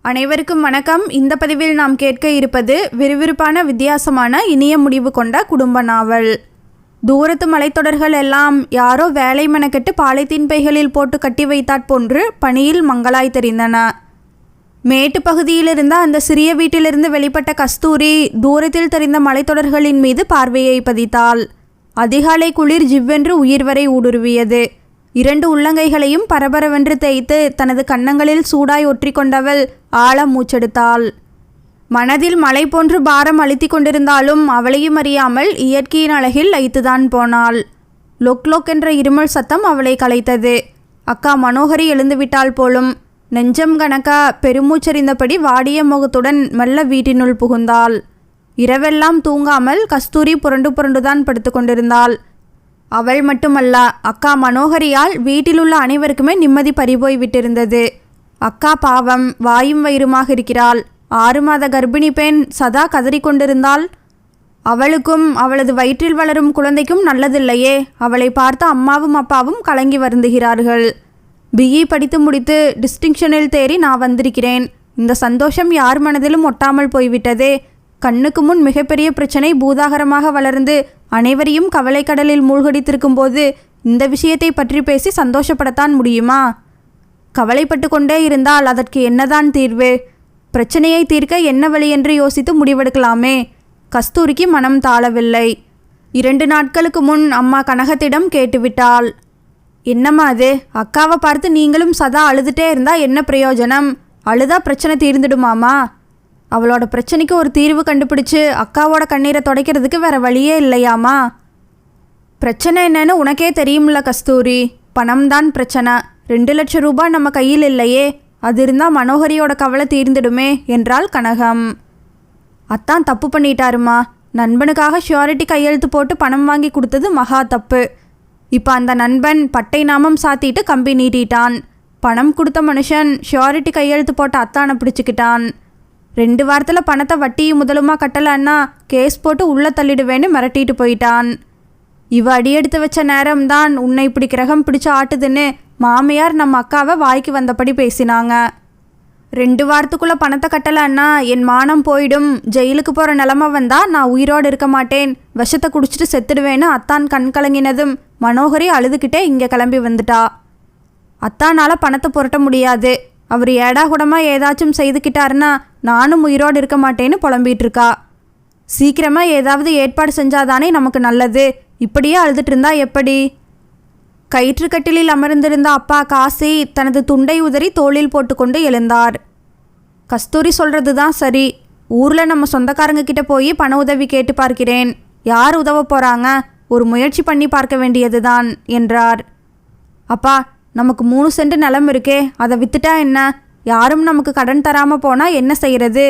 அனைவருக்கும் வணக்கம். இந்த பதிவில் நாம் கேட்க இருப்பது விறுவிறுப்பான வித்தியாசமான இனிய முடிவு கொண்ட குடும்ப நாவல். தூரத்து மலைத்தொடர்கள் எல்லாம் யாரோ வேலை மெனக்கெட்டு பாலித்தீன் பைகளில் போட்டு கட்டி வைத்தாற் போன்று பனியில் மங்களாய் தெரிந்தன. மேட்டு பகுதியிலிருந்த அந்த சிறிய வீட்டிலிருந்து வெளிப்பட்ட கஸ்தூரி தூரத்தில் தெரிந்த மலைத்தொடர்களின் மீது பார்வையை பதித்தாள். அதிகாலை குளிர் ஜிவ்வென்று உயிர் வரை ஊடுருவியது. 2 உள்ளங்கைகளையும் பரபரவென்று தேய்த்து தனது கன்னங்களில் சூடாய் ஒற்றி கொண்டவள் ஆழ மூச்செடுத்தாள். மனதில் மலை போன்று பாரம் அழுத்தி கொண்டிருந்தாலும் அவளையும் அறியாமல் இயற்கையின் அழகில் லயித்துதான் போனாள். லொக் லொக் என்ற இருமல் சத்தம் அவளை கலைத்தது. அக்கா மனோகரி எழுந்துவிட்டாள் போலும். நெஞ்சம் கணக்கா பெருமூச்சறிந்தபடி வாடிய முகத்துடன் மெல்ல வீட்டினுள் புகுந்தாள். இரவெல்லாம் தூங்காமல் கஸ்தூரி புரண்டு புரண்டுதான் படுத்து கொண்டிருந்தாள். அவள் மட்டுமல்ல, அக்கா மனோகரியால் வீட்டிலுள்ள அனைவருக்குமே நிம்மதி பறிபோய் விட்டிருந்தது. அக்கா பாவம் வாயும் வயிறுமாக இருக்கிறாள். 6 மாத கர்ப்பிணி பெண் சதா கதறிக்கொண்டிருந்தாள். அவளுக்கும் அவளது வயிற்றில் வளரும் குழந்தைக்கும் நல்லதில்லையே. அவளை பார்த்து அம்மாவும் அப்பாவும் கலங்கி வருந்துகிறார்கள். பிஇ படித்து முடித்து டிஸ்டிங்ஷனில் தேறி நான் வந்திருக்கிறேன். இந்த சந்தோஷம் யார் மனதிலும் ஒட்டாமல் போய்விட்டதே. கண்ணுக்கு முன் மிகப்பெரிய பிரச்சனை பூதாகரமாக வளர்ந்து அனைவரையும் கவலை கடலில் மூழ்கடித்திருக்கும் போது இந்த விஷயத்தை பற்றி பேசி சந்தோஷப்படத்தான் முடியுமா? கவலைப்பட்டு கொண்டே இருந்தால் அதற்கு என்னதான் தீர்வு? பிரச்சனையை தீர்க்க என்ன வழி என்று யோசித்து முடிவெடுக்கலாமே. கஸ்தூரிக்கு மனம் தாளவில்லை. 2 நாட்களுக்கு முன் அம்மா கனகத்திடம் கேட்டுவிட்டாள். என்னம்மா அது? அக்காவை பார்த்து நீங்களும் சதா அழுதுட்டே இருந்தா என்ன பிரயோஜனம்? அழுதா பிரச்சனை தீர்ந்துடுமாமா? அவளோட பிரச்சனைக்கு ஒரு தீர்வு கண்டுபிடிச்சு அக்காவோட கண்ணீரை துடைக்கிறதுக்கு வேற வழியே இல்லையாமா? பிரச்சனை என்னன்னு உனக்கே தெரியும்ல கஸ்தூரி. பணம் தான் பிரச்சனை. 2 லட்சம் ரூபாய் நம்ம கையில் இல்லையே. அது இருந்தால் மனோகரியோட கவலை தீர்ந்துடுமே என்றாள் கனகம். அத்தான் தப்பு பண்ணிட்டாருமா. நண்பனுக்காக ஷியூரிட்டி கையெழுத்து போட்டு பணம் வாங்கி கொடுத்தது மகா தப்பு. இப்போ அந்த நண்பன் பட்டை நாமம் சாத்திட்டு கம்பி நீட்டிட்டான். பணம் கொடுத்த மனுஷன் ஷியூரிட்டி கையெழுத்து போட்ட அத்தானை பிடிச்சிக்கிட்டான். 2 வாரத்தில் பணத்தை வட்டியும் முதலுமா கட்டலான்னா கேஸ் போட்டு உள்ளே தள்ளிடுவேன்னு மிரட்டிட்டு போயிட்டான். இவ அடியெடுத்து வச்ச நேரம்தான் உன்னை இப்படி கிரகம் பிடிச்சு ஆட்டுதுன்னு மாமியார் நம்ம அக்காவை வாய்க்கு வந்தபடி பேசினாங்க. 2 வாரத்துக்குள்ளே பணத்தை கட்டலான்னா என் மானம் போயிடும். ஜெயிலுக்கு போகிற நிலமை வந்தால் நான் உயிரோடு இருக்க மாட்டேன். விஷத்தை குடிச்சிட்டு செத்துடுவேன்னு அத்தான் கண் கலங்கினதும் மனோகரி அழுதுகிட்டே இங்கே கிளம்பி வந்துட்டா. அத்தானால் பணத்தை புரட்ட முடியாது. அவர் ஏடாகுடமாக ஏதாச்சும் செய்துக்கிட்டாருன்னா நானும் உயிரோடு இருக்க மாட்டேன்னு புலம்பிகிட்டு இருக்கா. சீக்கிரமாக ஏதாவது ஏற்பாடு செஞ்சாதானே நமக்கு நல்லது. இப்படியே அழுதுட்டு இருந்தா எப்படி? கயிற்றுக்கட்டிலில் அமர்ந்திருந்த அப்பா காசி தனது துண்டை உதறி தோளில் போட்டுக்கொண்டு எழுந்தார். கஸ்தூரி சொல்கிறது தான் சரி. ஊரில் நம்ம சொந்தக்காரங்க கிட்ட போய் பண உதவி கேட்டு பார்க்கிறேன். யார் உதவ போகிறாங்க? ஒரு முயற்சி பண்ணி பார்க்க வேண்டியது தான் என்றார். அப்பா, நமக்கு 3 சென்ட் நிலம் இருக்கே, அதை வித்துட்டா என்ன? யாரும் நமக்கு கடன் தராமல் போனால் என்ன செய்கிறது?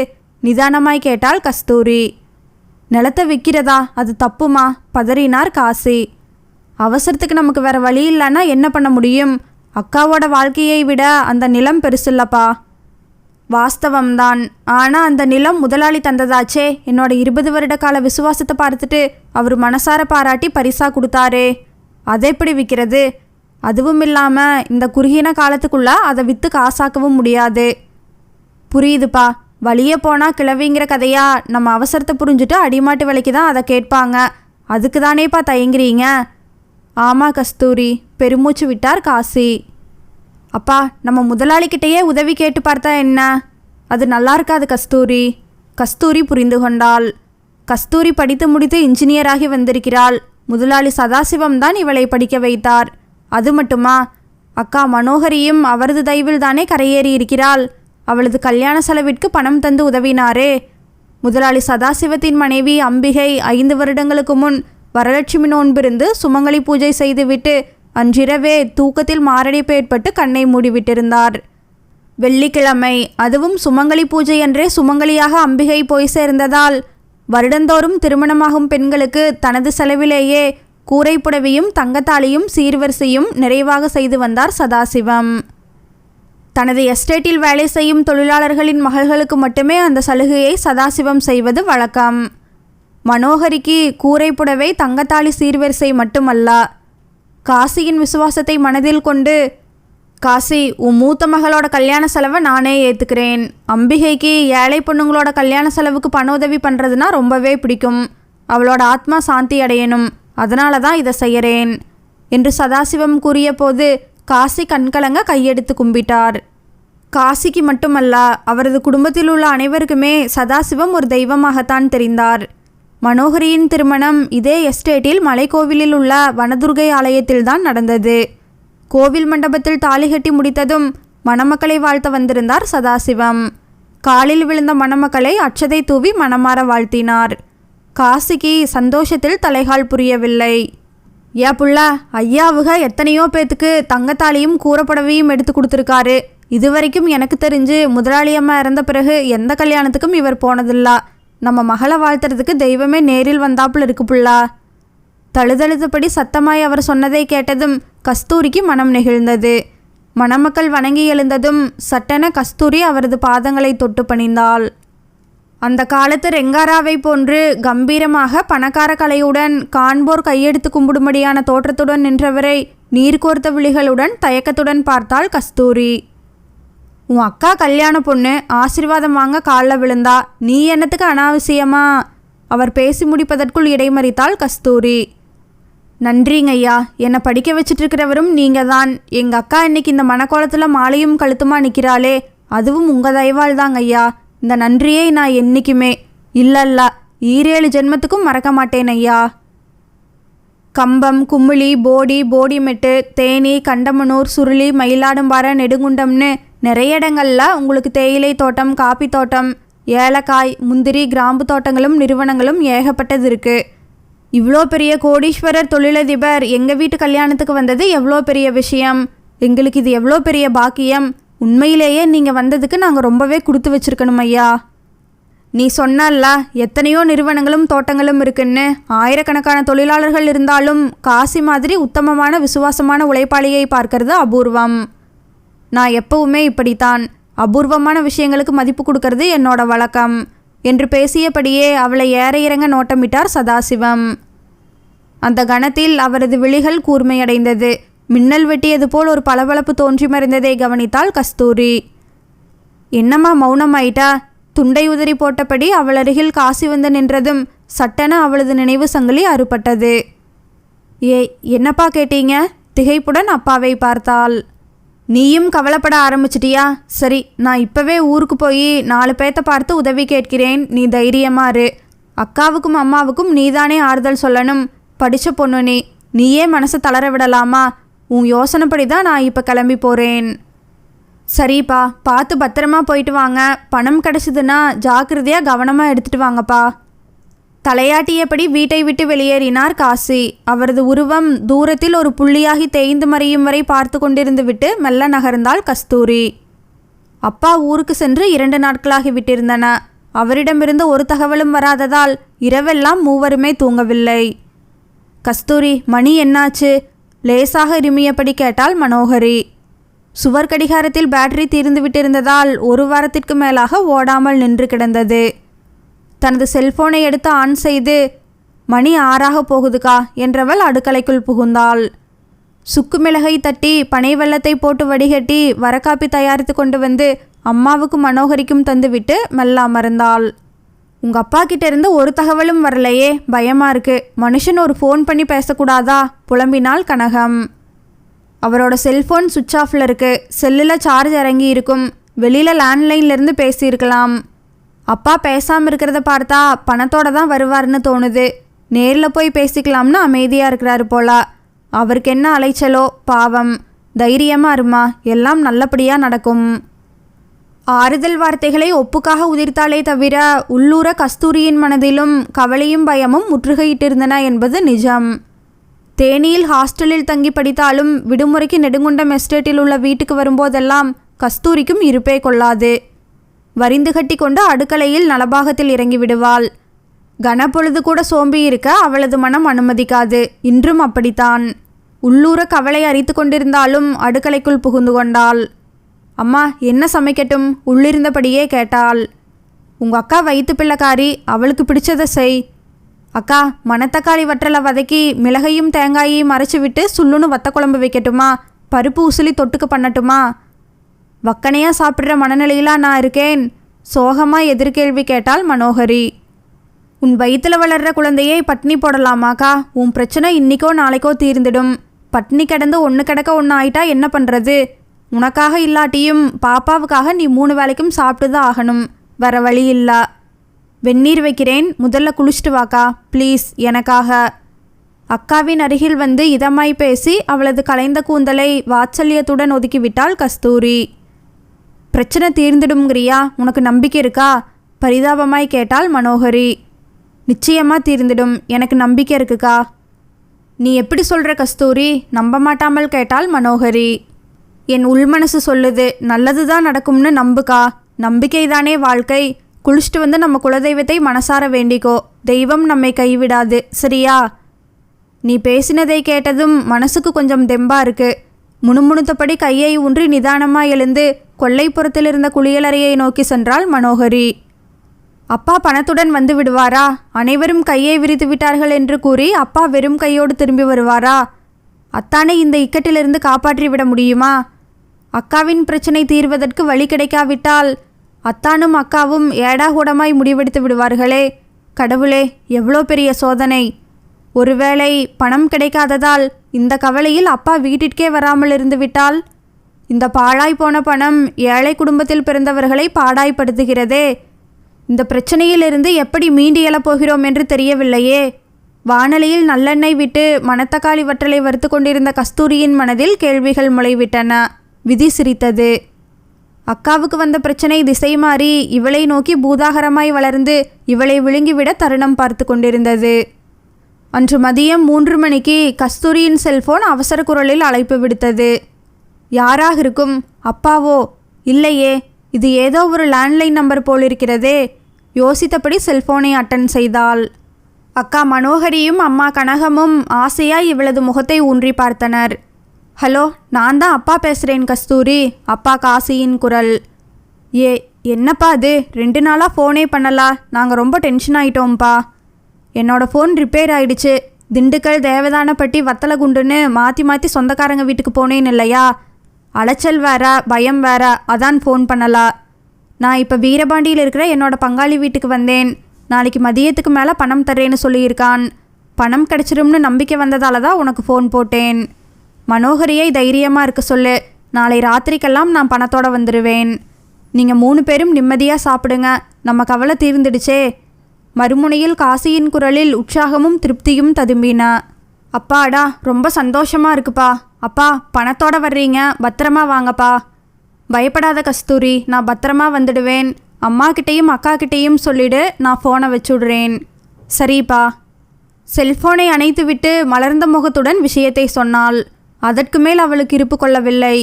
நிதானமாய் கேட்டாள் கஸ்தூரி. நிலத்தை விற்கிறதா? அது தப்புமா? பதறினார் காசி. அவசரத்துக்கு நமக்கு வேற வழி இல்லைன்னா என்ன பண்ண முடியும்? அக்காவோட வாழ்க்கையை விட அந்த நிலம் பெருசில்லப்பா. வாஸ்தவம்தான். ஆனால் அந்த நிலம் முதலாளி தந்ததாச்சே. என்னோட 20 வருட கால விசுவாசத்தை பார்த்துட்டு அவர் மனசார பாராட்டி பரிசா கொடுத்தாரே. அதை எப்படி விற்கிறது? அதுவும் இல்லாமல் இந்த குறுகின காலத்துக்குள்ளே அதை விற்று காசாக்கவும் முடியாது. புரியுதுப்பா. வழியே போனால் கிளவிங்கிற கதையா? நம்ம அவசரத்தை புரிஞ்சுட்டு அடிமாட்டு விலைக்கு தான் அதை கேட்பாங்க. அதுக்கு தானேப்பா தயங்குறீங்க? ஆமாம் கஸ்தூரி, பெருமூச்சு விட்டார் காசி. அப்பா, நம்ம முதலாளிக்கிட்டேயே உதவி கேட்டு பார்த்தா என்ன? அது நல்லா இருக்காது கஸ்தூரி. கஸ்தூரி புரிந்து கொண்டாள். கஸ்தூரி படித்து முடித்து இன்ஜினியராகி வந்திருக்கிறாள். முதலாளி சதாசிவம் தான் இவளை படிக்க வைத்தார். அது மட்டுமா? அக்கா மனோகரியும் அவரது தயவில் தானே கரையேறி இருக்கிறாள். அவளது கல்யாண செலவிற்கு பணம் தந்து உதவினாரே. முதலாளி சதாசிவத்தின் மனைவி அம்பிகை 5 வருடங்களுக்கு முன் வரலட்சுமி நோன்பிருந்து சுமங்கலி பூஜை செய்துவிட்டு அன்றிரவே தூக்கத்தில் மாரடைப்பு ஏற்பட்டு கண்ணை மூடிவிட்டிருந்தார். வெள்ளிக்கிழமை, அதுவும் சுமங்கலி பூஜை அன்றே சுமங்கலியாக அம்பிகை போய் சேர்ந்ததால் வருடந்தோறும் திருமணமாகும் பெண்களுக்கு தனது செலவிலேயே கூரைப்புடவையும் தங்கத்தாலியும் சீர்வரிசையும் நிறைவாக செய்து வந்தார் சதாசிவம். தனது எஸ்டேட்டில் வேலை செய்யும் தொழிலாளர்களின் மகள்களுக்கு மட்டுமே அந்த சலுகையை சதாசிவம் செய்வது வழக்கம். மனோகரிக்கு கூரைப்புடவை தங்கத்தாலி சீர்வரிசை மட்டுமல்ல, காசியின் விசுவாசத்தை மனதில் கொண்டு காசி, உன் மூத்த மகளோட கல்யாண செலவை நானே ஏற்றுக்கிறேன். அம்பிகைக்கு ஏழை பொண்ணுங்களோட கல்யாண செலவுக்கு பண உதவி பண்ணுறதுனா ரொம்பவே பிடிக்கும். அவளோட ஆத்மா சாந்தி அடையணும், அதனால தான் இதை செய்கிறேன் என்று சதாசிவம் கூறிய போது காசி கண்கலங்க கையெடுத்து கும்பிட்டார். காசிக்கு மட்டுமல்ல, அவரது குடும்பத்தில் உள்ள அனைவருக்குமே சதாசிவம் ஒரு தெய்வமாகத்தான் தெரிந்தார். மனோகரியின் திருமணம் இதே எஸ்டேட்டில் மலைக்கோவிலில் உள்ள வனதுர்கை ஆலயத்தில்தான் நடந்தது. கோவில் மண்டபத்தில் தாலி கட்டி முடித்ததும் மணமக்களை வாழ்த்த வந்திருந்தார் சதாசிவம். காலில் விழுந்த மணமக்களை அட்சதை தூவி மனமாற வாழ்த்தினார். காசிக்கு சந்தோஷத்தில் தலைகால் புரியவில்லை. ஏ புள்ள, ஐயாவுக எத்தனையோ பேத்துக்கு தங்கத்தாலியும் கூறப்படவையும் எடுத்து கொடுத்துருக்காரு. இதுவரைக்கும் எனக்கு தெரிஞ்சு முதலாளியம்மா இறந்த பிறகு எந்த கல்யாணத்துக்கும் இவர் போனதில்ல. நம்ம மகளை வாழ்த்துறதுக்கு தெய்வமே நேரில் வந்தாப்புல இருக்கு புள்ளா. தழுதழுத்தபடி சத்தமாய் அவர் சொன்னதை கேட்டதும் கஸ்தூரிக்கு மனம் நெகிழ்ந்தது. மணமக்கள் வணங்கி எழுந்ததும் சட்டென கஸ்தூரி அவரது பாதங்களை தொட்டு பணிந்தாள். அந்த காலத்து ரெங்காராவை போன்று கம்பீரமாக பணக்கார கலையுடன் காண்போர் கையெடுத்து கும்பிடும்படியான தோற்றத்துடன் நின்றவரை நீர்கோர்த்த விழிகளுடன் தயக்கத்துடன் பார்த்தாள் கஸ்தூரி. உன் அக்கா கல்யாண பொண்ணு ஆசீர்வாதம் வாங்க காலில் விழுந்தா, நீ என்னத்துக்கு அனாவசியமா? அவர் பேசி முடிப்பதற்குள் இடைமறித்தாள் கஸ்தூரி. நன்றிங்க ஐயா, என்னை படிக்க வச்சுட்டு இருக்கிறவரும் நீங்கள் தான். எங்கள் அக்கா இன்னைக்கு இந்த மணக்கோலத்தில் மாலையும் கழுத்துமா நிற்கிறாளே, அதுவும் உங்கள் தயவால் தாங்க ஐயா. இந்த நன்றியை நான் என்றைக்குமே இல்லல்ல 7 ஜென்மத்துக்கும் மறக்க மாட்டேன் ஐயா. கம்பம், கும்மிளி, போடிமெட்டு, தேனி, கண்டமனூர், சுருளி, மயிலாடும்பாறை, நெடுங்குண்டம்னு நிறைய இடங்கள்ல உங்களுக்கு தேயிலை தோட்டம், காப்பி தோட்டம், ஏலக்காய், முந்திரி, கிராம்பு தோட்டங்களும் நிறுவனங்களும் ஏகப்பட்டது இருக்குது. இவ்வளோ பெரிய கோடீஸ்வரர் தொழிலதிபர் எங்கள் வீட்டு கல்யாணத்துக்கு வந்தது எவ்வளோ பெரிய விஷயம். எங்களுக்கு இது எவ்வளோ பெரிய பாக்கியம். உண்மையிலேயே நீங்கள் வந்ததுக்கு நாங்கள் ரொம்பவே கொடுத்து வச்சுருக்கணும் ஐயா. நீ சொன்னல்ல எத்தனையோ நிறுவனங்களும் தோட்டங்களும் இருக்குன்னு. ஆயிரக்கணக்கான தொழிலாளர்கள் இருந்தாலும் காசி மாதிரி உத்தமமான விசுவாசமான உழைப்பாளியை பார்க்கறது அபூர்வம். நான் எப்பவுமே இப்படித்தான். அபூர்வமான விஷயங்களுக்கு மதிப்பு கொடுக்கறது என்னோட வழக்கம் என்று பேசியபடியே அவளை ஏற இறங்க நோட்டமிட்டார் சதாசிவம். அந்த கணத்தில் அவரது விழிகள் கூர்மையடைந்தது. மின்னல் வெட்டியது போல் ஒரு பளபளப்பு தோன்றி மறைந்ததை கவனித்தாள் கஸ்தூரி. என்னம்மா மௌனமாயிட்டா? துண்டை உதறி போட்டபடி அவள் அருகில் காசி வந்து நின்றதும் சட்டென அவளது நினைவு சங்கிலி அறுபட்டது. என்னப்பா கேட்டீங்க? திகைப்புடன் அப்பாவை பார்த்தாள். நீயும் கவலைப்பட ஆரம்பிச்சிட்டியா? சரி, நான் இப்போவே ஊருக்கு போய் 4 பேத்த பார்த்து உதவி கேட்கிறேன். நீ தைரியமா இரு. அக்காவுக்கும் அம்மாவுக்கும் நீதானே ஆறுதல் சொல்லணும். படித்த பொண்ணு நீயே மனசை தளர விடலாமா? உன் யோசனைப்படி தான் நான் இப்போ கிளம்பி போகிறேன். சரிப்பா, பார்த்து பத்திரமா போயிட்டு வாங்க. பணம் கிடச்சிதுன்னா ஜாக்கிரதையாக கவனமாக எடுத்துகிட்டு வாங்கப்பா. தலையாட்டியபடி வீட்டை விட்டு வெளியேறினார் காசி. அவரது உருவம் தூரத்தில் ஒரு புள்ளியாகி தேய்ந்து மறையும் வரை பார்த்து கொண்டிருந்து விட்டு மெல்ல நகர்ந்தாள் கஸ்தூரி. அப்பா ஊருக்கு சென்று 2 நாட்களாகி விட்டிருந்தன. அவரிடமிருந்து ஒரு தகவலும் வராததால் இரவெல்லாம் மூவருமே தூங்கவில்லை. கஸ்தூரி, மணி என்னாச்சு? லேசாக இருமியபடி கேட்டாள் மனோகரி. சுவர் கடிகாரத்தில் பேட்டரி தீர்ந்து விட்டிருந்ததால் 1 வாரத்திற்கு மேலாக ஓடாமல் நின்று கிடந்தது. தனது செல்போனை எடுத்து ஆன் செய்து மணி 6 போகுதுக்கா என்றவள் அடுக்கலைக்குள் புகுந்தாள். சுக்கு மிளகை தட்டி பனை வெள்ளத்தை போட்டு வடிகட்டி வரக்காப்பி தயாரித்து கொண்டு வந்து அம்மாவுக்கும் மனோகரிக்கும் தந்துவிட்டு மெல்ல அமர்ந்தாள். உங்கள் அப்பா கிட்ட இருந்து ஒரு தகவலும் வரலையே, பயமாக இருக்கு. மனுஷன் ஒரு ஃபோன் பண்ணி பேசக்கூடாதா? புலம்பினாள் கனகம். அவரோட செல்ஃபோன் சுவிட்ச் ஆஃபில் இருக்கு. செல்லில் சார்ஜ் இறங்கி இருக்கும். வெளியில் லேண்ட்லைன்லேருந்து பேசியிருக்கலாம். அப்பா பேசாமல் இருக்கிறத பார்த்தா பணத்தோட தான் வருவார்னு தோணுது. நேரில் போய் பேசிக்கலாம்னு அமைதியாக இருக்கிறாரு போல. அவருக்கு என்ன அலைச்சலோ பாவம். தைரியமாக இருமா, எல்லாம் நல்லபடியாக நடக்கும். ஆறுதல் வார்த்தைகளை ஒப்புக்காக உதிர்த்தாலே தவிர உள்ளூர கஸ்தூரியின் மனதிலும் கவலையும் பயமும் முற்றுகையிட்டிருந்தன என்பது நிஜம். தேனியில் ஹாஸ்டலில் தங்கி படித்தாலும் விடுமுறைக்கு நெடுங்குண்டம் எஸ்டேட்டில் உள்ள வீட்டுக்கு வரும்போதெல்லாம் கஸ்தூரிக்கும் இருப்பே கொள்ளாது. வரிந்து கட்டி கொண்டு அடுக்கலையில் நலபாகத்தில் இறங்கி விடுவாள். கனப்பொழுது கூட சோம்பி இருக்க அவளது மனம் அனுமதிக்காது. இன்றும் அப்படித்தான். உள்ளூர கவலை அரித்து கொண்டிருந்தாலும் அடுக்கலைக்குள் புகுந்து கொண்டாள். அம்மா, என்ன சமைக்கட்டும்? உள்ளிருந்தபடியே கேட்டாள். உங்கள் அக்கா வயிற்று பிள்ளைக்காரி, அவளுக்கு பிடிச்சதை செய். அக்கா, மணத்தக்காளி வற்றலை வதக்கி மிளகையும் தேங்காயையும் அரைச்சி விட்டு சுள்ளுன்னு வத்த குழம்பு வைக்கட்டுமா? பருப்பு உசிலி தொட்டுக்க பண்ணட்டுமா? வக்கனையாக சாப்பிட்ற மனநிலையிலா நான் இருக்கேன்? சோகமாக எதிர்கேள்வி கேட்டாள் மனோகரி. உன் வயிற்றில் வளர்கிற குழந்தையை பட்னி போடலாமாக்கா? உன் பிரச்சனை இன்றைக்கோ நாளைக்கோ தீர்ந்துடும். பட்னி கிடந்து ஒன்று கிடக்க ஒன்று ஆயிட்டா என்ன பண்ணுறது? உனக்காக இல்லாட்டியும் பாப்பாவுக்காக நீ 3 வேளைக்கும் சாப்பிட்டு தான் ஆகணும். வேற வழி இல்லா. வெந்நீர் வைக்கிறேன், முதல்ல குளிச்சுட்டு வாக்கா ப்ளீஸ், எனக்காக. அக்காவின் அருகில் வந்து இதமாய் பேசி அவளது கலைந்த கூந்தலை வாத்சல்யத்துடன் ஒதுக்கிவிட்டாள் கஸ்தூரி. பிரச்சனை தீர்ந்துடும்ங்கிறியா? உனக்கு நம்பிக்கை இருக்கா? பரிதாபமாய் கேட்டாள் மனோகரி. நிச்சயமாக தீர்ந்துடும், எனக்கு நம்பிக்கை இருக்குக்கா. நீ எப்படி சொல்கிற கஸ்தூரி? நம்ப மாட்டாமல் கேட்டாள் மனோகரி. என் உள்மனசு சொல்லுது, நல்லது தான் நடக்கும்னு நம்புக்கா. நம்பிக்கை தானே வாழ்க்கை. குளிச்சுட்டு வந்து நம்ம குலதெய்வத்தை மனசார வேண்டிக்கோ. தெய்வம் நம்மை கைவிடாது, சரியா? நீ பேசினதை கேட்டதும் மனசுக்கு கொஞ்சம் தெம்பா இருக்கு. முணுமுணுத்தபடி கையை ஊன்றி நிதானமாக எழுந்து கொல்லைப்புறத்தில் இருந்த குளியலறையை நோக்கி சென்றாள் மனோகரி. அப்பா பணத்துடன் வந்து விடுவாரா? அனைவரும் கையை விரித்து விட்டார்கள் என்று கூறி அப்பா வெறும் கையோடு திரும்பி வருவாரா? அத்தானை இந்த இக்கட்டிலிருந்து காப்பாற்றி விட முடியுமா? அக்காவின் பிரச்சனை தீர்வதற்கு வழி கிடைக்காவிட்டால் அத்தானும் அக்காவும் ஏடாகூடமாய் முடிவெடுத்து விடுவார்களே. கடவுளே, எவ்வளோ பெரிய சோதனை! ஒருவேளை பணம் கிடைக்காததால் இந்த கவலையில் அப்பா வீட்டிற்கே வராமல் இருந்து விட்டால்? இந்த பாழாய் போன பணம் ஏழை குடும்பத்தில் பிறந்தவர்களை பாடாய்படுத்துகிறதே. இந்த பிரச்சனையிலிருந்து எப்படி மீண்டு எழப்போகிறோம் என்று தெரியவில்லையே. வானலியில் நல்லெண்ணெய் விட்டு மணத்தக்காளி வற்றலை வறுத்து கொண்டிருந்த கஸ்தூரியின் மனதில் கேள்விகள் முளைவிட்டன. விதி சிரித்தது. அக்காவுக்கு வந்த பிரச்சனை திசை மாறி இவளை நோக்கி பூதாகரமாய் வளர்ந்து இவளை விழுங்கிவிட தருணம் பார்த்து கொண்டிருந்தது. அன்று மதியம் 3 மணிக்கு கஸ்தூரியின் செல்போன் அவசர குரலில் அழைப்பு விடுத்தது. யாராக இருக்கும்? அப்பாவோ? இல்லையே, இது ஏதோ ஒரு லேண்ட்லைன் நம்பர் போலிருக்கிறதே. யோசித்தபடி செல்போனை அட்டன் செய்தாள். அக்கா மனோகரியும் அம்மா கனகமும் ஆசையாய் இவளது முகத்தை ஊன்றி பார்த்தனர். ஹலோ, நான் தான் அப்பா பேசுகிறேன் கஸ்தூரி. அப்பா காசியின் குரல். என்னப்பா அது? 2 நாளாக ஃபோனே பண்ணலா? நாங்கள் ரொம்ப டென்ஷன் ஆகிட்டோம்ப்பா. என்னோடய ஃபோன் ரிப்பேர் ஆகிடுச்சு. திண்டுக்கல், தேவதானப்பட்டி, வத்தலகுண்டுன்னு மாற்றி மாற்றி சொந்தக்காரங்க வீட்டுக்கு போனேன்னு இல்லையா? அலைச்சல் வேற, பயம் வேற, அதான் ஃபோன் பண்ணலா. நான் இப்போ வீரபாண்டியில் இருக்கிற என்னோடய பங்காளி வீட்டுக்கு வந்தேன். நாளைக்கு மதியத்துக்கு மேலே பணம் தர்றேன்னு சொல்லியிருக்கான். பணம் கிடச்சிரும்னு நம்பிக்கை வந்ததால தான் உனக்கு ஃபோன் போட்டேன். மனோகரியை தைரியமாக இருக்க சொல்லு. நாளை ராத்திரிக்கெல்லாம் நான் பணத்தோடு வந்துடுவேன். நீங்கள் 3 பேரும் நிம்மதியாக சாப்பிடுங்க. நம்ம கவலை தீர்ந்துடுச்சே. மறுமுனையில் காசியின் குரலில் உற்சாகமும் திருப்தியும் ததும்பின. அப்பாடா, ரொம்ப சந்தோஷமாக இருக்குப்பா. அப்பா பணத்தோடு வர்றீங்க, பத்திரமா வாங்கப்பா. பயப்படாத கஸ்தூரி, நான் பத்திரமா வந்துடுவேன். அம்மா கிட்டேயும் அக்கா கிட்டேயும் சொல்லிவிடு, நான் ஃபோனை வச்சுடுறேன். சரிப்பா. செல்ஃபோனை அணைத்துவிட்டு மலர்ந்த முகத்துடன் விஷயத்தை சொன்னாள். அதற்கு மேல் அவளுக்கு இருப்பு கொள்ளவில்லை.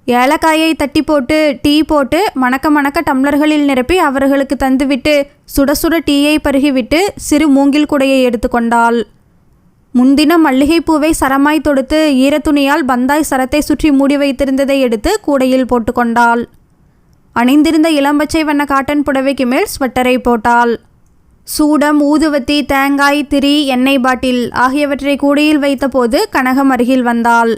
ஏலக்காயை தட்டி போட்டு டீ போட்டு மணக்க மணக்க டம்ளர்களில் நிரப்பி அவர்களுக்கு தந்துவிட்டு சுட சுட டீயை பருகிவிட்டு சிறு மூங்கில் குடையை எடுத்துக்கொண்டாள். முன்தினம் மல்லிகைப்பூவை சரமாய் தொடுத்து ஈரத்துணியால் பந்தாய் சரத்தை சுற்றி மூடி வைத்திருந்ததை எடுத்து கூடையில் போட்டுக்கொண்டாள். அணிந்திருந்த இளம்பச்சை வண்ண காட்டன் புடவைக்கு மேல் ஸ்வெட்டரை போட்டாள். சூடம், ஊதுவத்தி, தேங்காய், திரி, எண்ணெய் பாட்டில் ஆகியவற்றை கூடையில் வைத்தபோது கனகம் அருகில் வந்தாள்.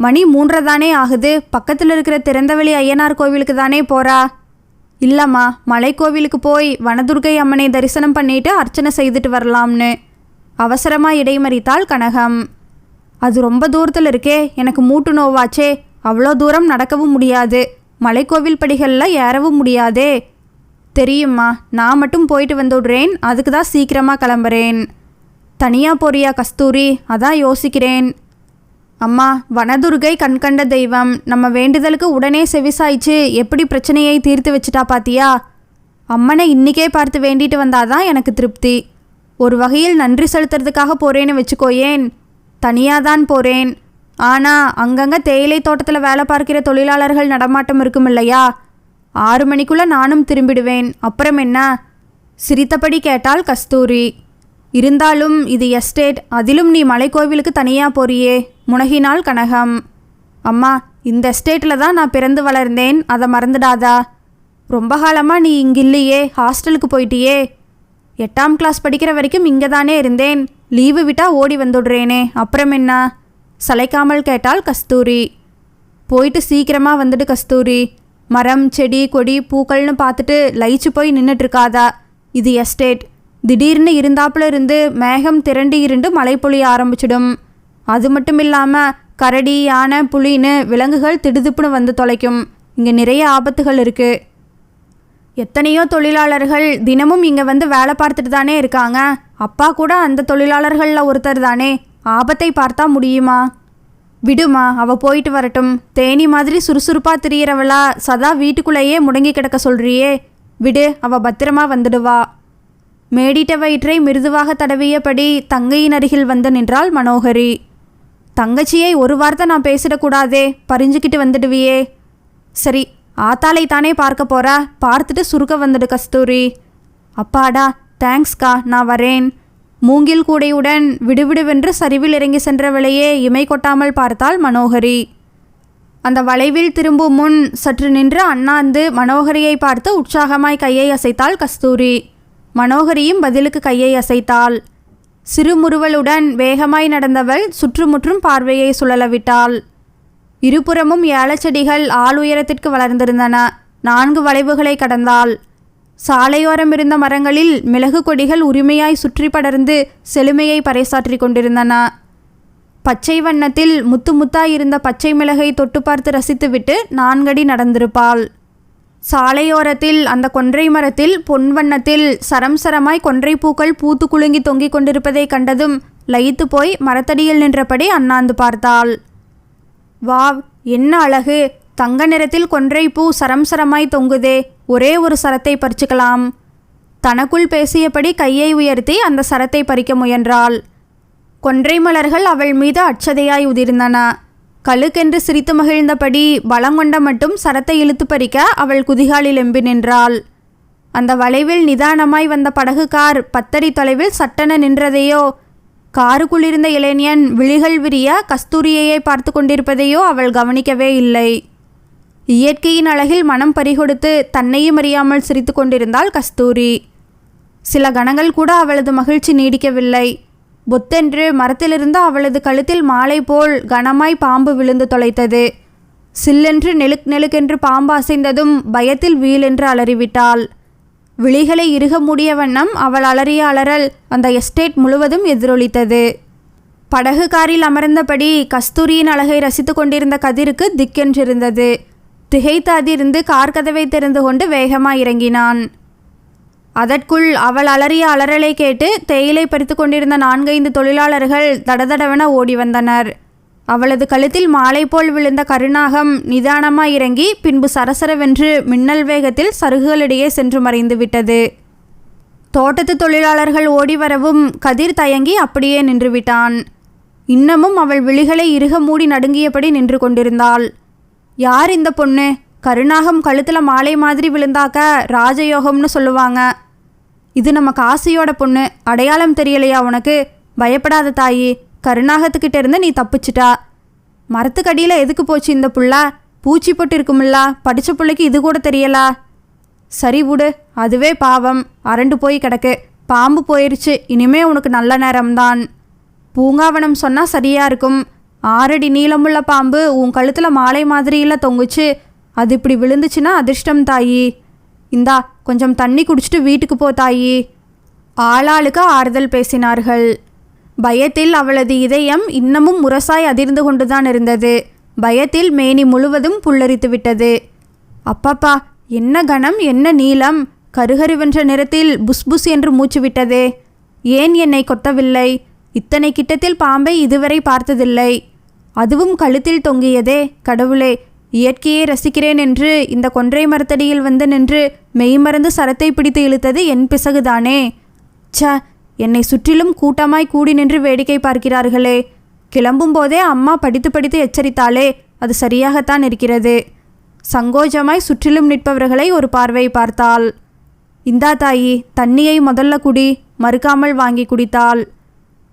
மணி 3 தானே ஆகுது. பக்கத்தில் இருக்கிற திறந்தவெளி ஐயனார் கோவிலுக்கு தானே போறா? இல்லைம்மா, மலைக்கோவிலுக்கு போய் வனதுர்கை அம்மனை தரிசனம் பண்ணிட்டு அர்ச்சனை செய்துட்டு வரலாம்னு அவசரமாக இடைமறித்தாள் கனகம். அது ரொம்ப தூரத்தில் இருக்கே, எனக்கு மூட்டு நோவாச்சே. அவ்வளோ தூரம் நடக்கவும் முடியாது, மலைக்கோவில் படிகளில் ஏறவும் முடியாதே. தெரியுமா, நான் மட்டும் போயிட்டு வந்துடுறேன். அதுக்கு தான் சீக்கிரமாக கிளம்புறேன். தனியாக போறியா கஸ்தூரி? அதான் யோசிக்கிறேன். அம்மா, வனதுர்கை கண்கண்ட தெய்வம். நம்ம வேண்டுதலுக்கு உடனே செவிசாய்ச்சு எப்படி பிரச்சனையை தீர்த்து வச்சுட்டா பாத்தியா? அம்மனை இன்றைக்கே பார்த்து வேண்டிட்டு வந்தாதான் எனக்கு திருப்தி. ஒரு வகையில் நன்றி செலுத்துறதுக்காக போகிறேன்னு வச்சுக்கோயேன். தனியாக தான் போகிறேன். ஆனால் அங்கங்கே தேயிலை தோட்டத்தில் வேலை பார்க்கிற தொழிலாளர்கள் நடமாட்டம் இருக்கும் இல்லையா? 6 மணிக்குள்ளே நானும் திரும்பிடுவேன். அப்புறம் என்ன? சிரித்தபடி கேட்டாள் கஸ்தூரி. இருந்தாலும் இது எஸ்டேட், அதிலும் நீ மலைக்கோவிலுக்கு தனியாக போறியே, முனகினாள் கனகம். அம்மா, இந்த எஸ்டேட்டில் தான் நான் பிறந்து வளர்ந்தேன், அதை மறந்துடாதா? ரொம்ப காலமாக நீ இங்கே இல்லையே, ஹாஸ்டலுக்கு போயிட்டியே. 8ஆம் கிளாஸ் படிக்கிற வரைக்கும் இங்கே தானே இருந்தேன். லீவு விட்டால் ஓடி வந்துடுறேனே, அப்புறம் என்ன? சளைக்காமல் கேட்டாள் கஸ்தூரி. போயிட்டு சீக்கிரமாக வந்துட்டு கஸ்தூரி. மரம் செடி கொடி பூக்கள்னு பார்த்துட்டு லயிச்சு போய் நின்றுட்டுருக்காதா. இது எஸ்டேட். திடீர்னு இருந்தாப்புல இருந்து மேகம் திரண்டு இருண்டு மழை பொழிய ஆரம்பிச்சிடும். அது மட்டும் இல்லாமல் கரடி யானை புலின்னு விலங்குகள் திடுதுப்புன்னு வந்து தொலைக்கும். இங்கே நிறைய ஆபத்துகள் இருக்குது. எத்தனையோ தொழிலாளர்கள் தினமும் இங்கே வந்து வேலை பார்த்துட்டு தானே இருக்காங்க. அப்பா கூட அந்த தொழிலாளர்களில் ஒருத்தர் தானே. ஆபத்தை பார்த்தா முடியுமா? விடுமா, அவள் போயிட்டு வரட்டும். தேனி மாதிரி சுறுசுறுப்பாக திரியிறவளா சதா வீட்டுக்குள்ளேயே முடங்கி கிடக்க சொல்கிறியே. விடு, அவள் பத்திரமா வந்துடுவா. மேடிட்ட வயிற்றை மிருதுவாக தடவியபடி தங்கையின் அருகில் வந்து நின்றாள் மனோகரி. தங்கச்சியை ஒரு வார்த்தை நான் பேசிடக்கூடாதே, பறிஞ்சுக்கிட்டு வந்துடுவியே. சரி, ஆத்தாளை தானே பார்க்க போகிறா, பார்த்துட்டு சுருக்க வந்துடு கஸ்தூரி. அப்பாடா, தேங்க்ஸ்கா, நான் வரேன். மூங்கில் கூடையுடன் விடுவிடுவென்று சரிவில் இறங்கி சென்றவளையே இமை கொட்டாமல் பார்த்தாள் மனோகரி. அந்த வளைவில் திரும்பும் முன் சற்று நின்று அண்ணாந்து மனோகரியை பார்த்து உற்சாகமாய் கையை அசைத்தாள் கஸ்தூரி. மனோகரியும் பதிலுக்கு கையை அசைத்தாள். சிறுமுறுவலுடன் வேகமாய் நடந்தவள் சுற்றுமுற்றும் பார்வையை சுழலவிட்டாள். இருபுறமும் ஏலச்செடிகள் ஆள் உயரத்திற்கு வளர்ந்திருந்தன. 4 வளைவுகளை கடந்தாள். சாலையோரம் இருந்த மரங்களில் மிளகு கொடிகள் உரிமையாய் சுற்றி படர்ந்து செழுமையை பறைசாற்றி கொண்டிருந்தன. பச்சை வண்ணத்தில் முத்து முத்தாயிருந்த பச்சை மிளகை தொட்டு பார்த்து ரசித்துவிட்டு 4 அடி நடந்திருப்பாள். சாலையோரத்தில் அந்த கொன்றை மரத்தில் பொன் வண்ணத்தில் சரம் சரமாய் கொன்றை பூக்கள் பூத்து குலுங்கி தொங்கிக் கொண்டிருப்பதை கண்டதும் லயித்து போய் மரத்தடியில் நின்றபடி அண்ணாந்து பார்த்தாள். வாவ், என்ன அழகு! தங்க நிறத்தில் கொன்றை பூ சரம் சரமாய் தொங்குதே. ஒரே ஒரு சரத்தை பறிச்சுக்கலாம். தனக்குள் பேசியபடி கையை உயர்த்தி அந்த சரத்தை பறிக்க முயன்றாள். கொன்றை மலர்கள் அவள் மீது அச்சதையாய் உதிர்ந்தன. கழுக்கென்று சிரித்து மகிழ்ந்தபடி பலங்கொண்ட மட்டும் சரத்தை இழுத்து பறிக்க அவள் குதிகாலில் எம்பி நின்றாள். அந்த வளைவில் நிதானமாய் வந்த படகு கார் 10 அடி தொலைவில் சட்டென நின்றதையோ, காருக்குள்ளிருந்த இளைஞன் விழிகள் விரிய கஸ்தூரியையே பார்த்து கொண்டிருப்பதையோ அவள் கவனிக்கவே இல்லை. இயற்கையின் அழகில் மனம் பறிகொடுத்து தன்னையும் அறியாமல் சிரித்து கொண்டிருந்தாள் கஸ்தூரி. சில கணங்கள் கூட அவளது மகிழ்ச்சி நீடிக்கவில்லை. பொத்தென்று மரத்திலிருந்து அவளது கழுத்தில் மாலை போல் கனமாய் பாம்பு விழுந்து தொலைத்தது. சில்லென்று நெழுக் நெழுக்கென்று பாம்பு அசைந்ததும் பயத்தில் வீலென்று அலறிவிட்டாள். விழிகளை இறுக மூடிய வண்ணம் அவள் அலறிய அலறல் அந்த எஸ்டேட் முழுவதும் எதிரொலித்தது. படகு காரில் அமர்ந்தபடி கஸ்தூரியின் அழகை ரசித்து கொண்டிருந்த கதிருக்கு திக்கென்றிருந்தது. திகைத்து அதிர்ந்து கார் கதவை திறந்து கொண்டு வேகமாய் இறங்கினான். அதற்குள் அவள் அலறிய அலறலை கேட்டு தேயிலை பறித்து கொண்டிருந்த 4-5 தொழிலாளர்கள் தடதடவென ஓடி வந்தனர். அவளது கழுத்தில் மாலை போல் விழுந்த கருநாகம் நிதானமாய் இறங்கி பின்பு சரசரவென்று மின்னல் வேகத்தில் சருகுகளிடையே சென்று மறைந்து விட்டது. தோட்டத்து தொழிலாளர்கள் ஓடி வரவும் கதிர் தயங்கி அப்படியே நின்றுவிட்டான். இன்னமும் அவள் விழிகளை இறுக மூடி நடுங்கியபடி நின்று கொண்டிருந்தாள். யார் இந்த பொண்ணு? கருநாகம் கழுத்தில் மாலை மாதிரி விழுந்தாக்க ராஜயோகம்னு சொல்லுவாங்க. இது நம்ம காசியோட பொண்ணு. அடையாளம் தெரியலையா உனக்கு? பயப்படாத தாயி, கருநாகத்துக்கிட்ட இருந்து நீ தப்பிச்சிட்டா. மரத்துக்கடியில் எதுக்கு போச்சு இந்த புள்ள? பூச்சி போட்டு இருக்குமில்ல, படித்த பிள்ளைக்கு இது கூட தெரியலா? சரி விடு, அதுவே பாவம், அரண்டு போய் கிடக்கு. பாம்பு போயிருச்சு, இனிமே உனக்கு நல்ல நேரம்தான். பூங்காவனம் சொன்னால் சரியாக இருக்கும். 6 அடி நீளமுள்ள பாம்பு உன் கழுத்தில் மாலை மாதிரியில் தொங்குச்சு. அது இப்படி விழுந்துச்சுன்னா அதிர்ஷ்டம் தாயி. இந்தா கொஞ்சம் தண்ணி குடிச்சிட்டு வீட்டுக்கு போ தாயி. ஆளாளுக்கு ஆறுதல் பேசினார்கள். பயத்தில் அவளது இதயம் இன்னமும் முரசாய் அதிர்ந்து கொண்டுதான் இருந்தது. பயத்தில் மேனி முழுவதும் புல்லரித்து விட்டது. அப்பப்பா, என்ன கணம், என்ன நீளம்! கருகருவென்ற நிறத்தில் புஸ்புஸ் என்று மூச்சு விட்டதே. ஏன் என்னை கொத்தவில்லை? இத்தனை கிட்டத்தில் பாம்பை இதுவரை பார்த்ததில்லை. அதுவும் கழுத்தில் தொங்கியதே. கடவுளே, இயற்கையை ரசிக்கிறேன் என்று இந்த கொன்றை மரத்தடியில் வந்து நின்று மெய்மறந்து சரத்தை பிடித்து இழுத்தது என் பிசகுதானே. ச, என்னை சுற்றிலும் கூட்டமாய் கூடி நின்று வேடிக்கை பார்க்கிறார்களே. கிளம்பும் போதே அம்மா படித்து படித்து எச்சரித்தாளே, அது சரியாகத்தான் இருக்கிறது. சங்கோஜமாய் சுற்றிலும் நிற்பவர்களை ஒரு பார்வை பார்த்தாள். இந்தா தாயி, தண்ணியை முதல்ல குடி. மறுக்காமல் வாங்கி குடித்தாள்.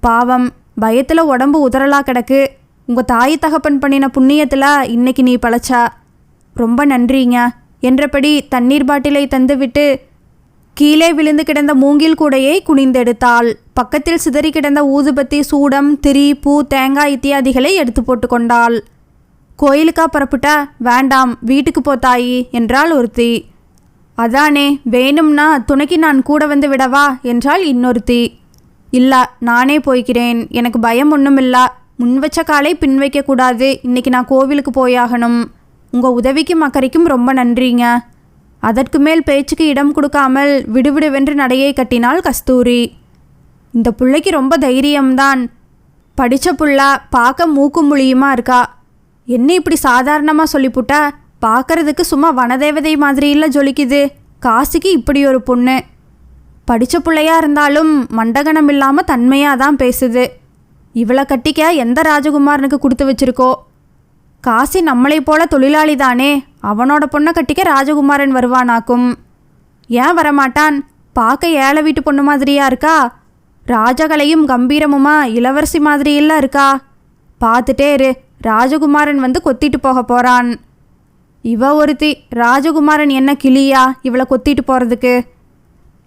பாவம், பயத்தில் உடம்பு உதறலா கிடக்கு. உங்கள் தாய் தகப்பன் பண்ணின புண்ணியத்தில் இன்னைக்கு நீ பழச்சா. ரொம்ப நன்றிங்க என்றபடி தண்ணீர் பாட்டிலை தந்துவிட்டு, கீழே விழுந்து கிடந்த மூங்கில் கூடையை குனிந்தெடுத்தாள். பக்கத்தில் சிதறி கிடந்த ஊதுபத்தி, சூடம், திரி, பூ, தேங்காய் இத்தியாதிகளை எடுத்து போட்டு கொண்டாள். கோயிலுக்கா புறப்பட்டா? வேண்டாம், வீட்டுக்கு போத்தாயி என்றாள் ஒருத்தி. அதானே, வேணும்னா துணைக்கு நான் கூட வந்து விடவா என்றாள் இன்னொருத்தி. இல்ல, நானே போய்க்கிறேன், எனக்கு பயம் ஒன்றுமில்ல. முன் வச்ச காலை பின் வைக்கக்கூடாது. இன்னைக்கு நான் கோவிலுக்கு போயாகணும். உங்கள் உதவிக்கும் அக்கறைக்கும் ரொம்ப நன்றிங்க. அதற்கு மேல் பேச்சுக்கு இடம் கொடுக்காமல் விடுவிடுவென்று நடையை கட்டினாள் கஸ்தூரி. இந்த பிள்ளைக்கு ரொம்ப தைரியம்தான். படித்த புள்ள, பார்க்க மூக்கும் முழியுமா இருக்கா. என்ன இப்படி சாதாரணமாக சொல்லிப்புட்டா? பார்க்கறதுக்கு சும்மா வனதேவதை மாதிரி இல்லை ஜொலிக்குது. காசிக்கு இப்படி ஒரு பொண்ணு. படித்த பிள்ளையா இருந்தாலும் மண்டகணம் இல்லாமல் தன்மையாக தான் பேசுது. இவளை கட்டிக்க எந்த ராஜகுமாரனுக்கு கொடுத்து வச்சிருக்கோ? காசி நம்மளை போல தொழிலாளி தானே, அவனோட பொண்ணை கட்டிக்க ராஜகுமாரன் வருவானாக்கும். ஏன் வரமாட்டான்? பார்க்க ஏழை வீட்டு பொண்ணு மாதிரியா இருக்கா? ராஜகலையும் கம்பீரமுமா இளவரசி மாதிரி இல்லை இருக்கா? பார்த்துட்டே இரு, ராஜகுமாரன் வந்து கொத்திட்டு போக போகிறான். இவ ஒருத்தி, ராஜகுமாரன் என்ன கிளியா இவளை கொத்திட்டு போகிறதுக்கு?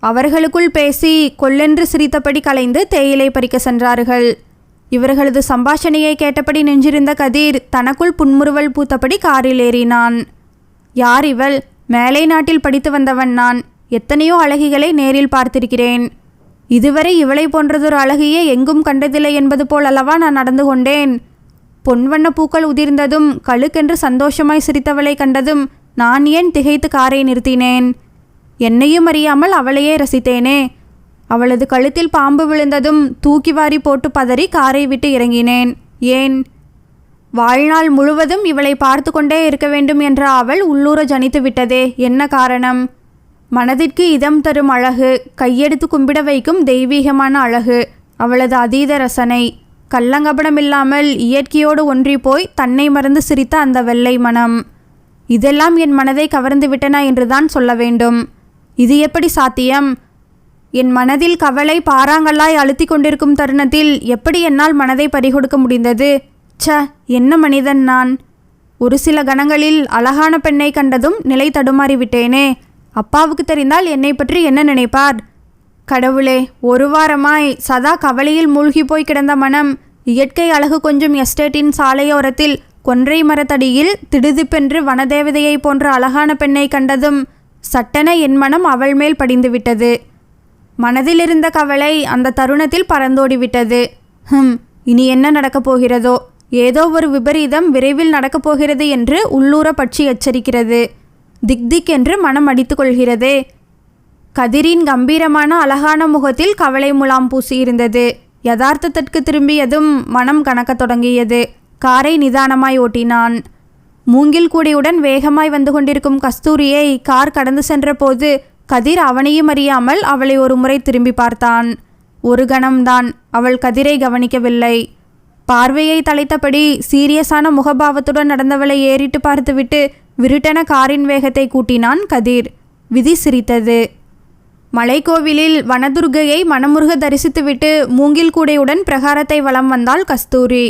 அவர்களுக்குள் பேசி கொல்லென்று சிரித்தபடி கலைந்து தேயிலை பறிக்க சென்றார்கள். இவர்களது சம்பாஷணையை கேட்டபடி நின்றிருந்த கதிர் தனக்குள் புன்முறுவல் பூத்தபடி காரில் ஏறினான். யார் இவள்? மேலை நாட்டில் படித்து வந்தவன் நான். எத்தனையோ அழகிகளை நேரில் பார்த்திருக்கிறேன். இதுவரை இவளை போன்றதொரு அழகியே எங்கும் கண்டதில்லை என்பது போல் அல்லவா நான் நடந்து கொண்டேன். பொன்வண்ண பூக்கள் உதிர்ந்ததும் கழுக்கென்று சந்தோஷமாய் சிரித்தவளை கண்டதும் நான் ஏன் திகைத்து காரை நிறுத்தினேன்? என்னையும் அறியாமல் அவளையே ரசித்தேனே. அவளது கழுத்தில் பாம்பு விழுந்ததும் தூக்கி வாரி போட்டு பதறி காரை விட்டு இறங்கினேன். ஏன்? வாழ்நாள் முழுவதும் இவளை பார்த்து கொண்டே இருக்க வேண்டும் என்ற அவள் உள்ளூர ஜனித்து விட்டதே. என்ன காரணம்? மனதிற்கு இதம் தரும் அழகு, கையெடுத்து கும்பிட வைக்கும் தெய்வீகமான அழகு, அவளது அதீத ரசனை, கள்ளங்கபடமில்லாமல் இயற்கையோடு ஒன்றி போய் தன்னை மறந்து சிரித்த அந்த வெள்ளை மனம், இதெல்லாம் என் மனதை கவர்ந்து விட்டன என்றுதான் சொல்ல வேண்டும். இது எப்படி சாத்தியம்? என் மனதில் கவலை பாறாங்கல்லாய் அழுத்தி கொண்டிருக்கும் தருணத்தில் எப்படி என்னால் மனதை பறிகொடுக்க முடிந்தது? ச, என்ன மனிதன் நான்! ஒரு சில கணங்களில் அழகான பெண்ணை கண்டதும் நிலை தடுமாறிவிட்டேனே. அப்பாவுக்கு தெரிந்தால் என்னை பற்றி என்ன நினைப்பார்? கடவுளே, ஒரு வாரமாய் சதா கவலையில் மூழ்கி போய் கிடந்த மனம் இயற்கை அழகு கொஞ்சம் எஸ்டேட்டின் சாலையோரத்தில் கொன்றை மரத்தடியில் திடுதிப்பென்று வனதேவதையை போன்ற அழகான பெண்ணை கண்டதும் சட்டென என் மனம் அவள் மேல் படிந்துவிட்டது. மனதிலிருந்த கவலை அந்த தருணத்தில் பறந்தோடிவிட்டது. இனி என்ன நடக்கப் போகிறதோ? ஏதோ ஒரு விபரீதம் விரைவில் நடக்கப் போகிறது என்று உள்ளூர பற்றி எச்சரிக்கிறது. திக் திக் என்று மனம் அடித்து கொள்கிறதே. கதிரின் கம்பீரமான அழகான முகத்தில் கவலை முலாம் பூசியிருந்தது. யதார்த்தத்திற்கு திரும்பியதும் மனம் கணக்கத் தொடங்கியது. காரை நிதானமாய் ஓட்டினான். மூங்கில் கூடையுடன் வேகமாய் வந்து கொண்டிருக்கும் கஸ்தூரியை கார் கடந்து சென்ற போது கதிர் அவனையும் அறியாமல் அவளை ஒரு முறை திரும்பி பார்த்தான். ஒரு கணம்தான். அவள் கதிரை கவனிக்கவில்லை. பார்வையை தலைத்தபடி சீரியஸான முகபாவத்துடன் நடந்தவளை ஏறிட்டு பார்த்துவிட்டு விருட்டென காரின் வேகத்தை கூட்டினான் கதிர். விதி சிரித்தது. மலைக்கோவிலில் வனதுர்கையை மனமுருக தரிசித்துவிட்டு மூங்கில் கூடையுடன் பிரகாரத்தை வலம் வந்தாள் கஸ்தூரி.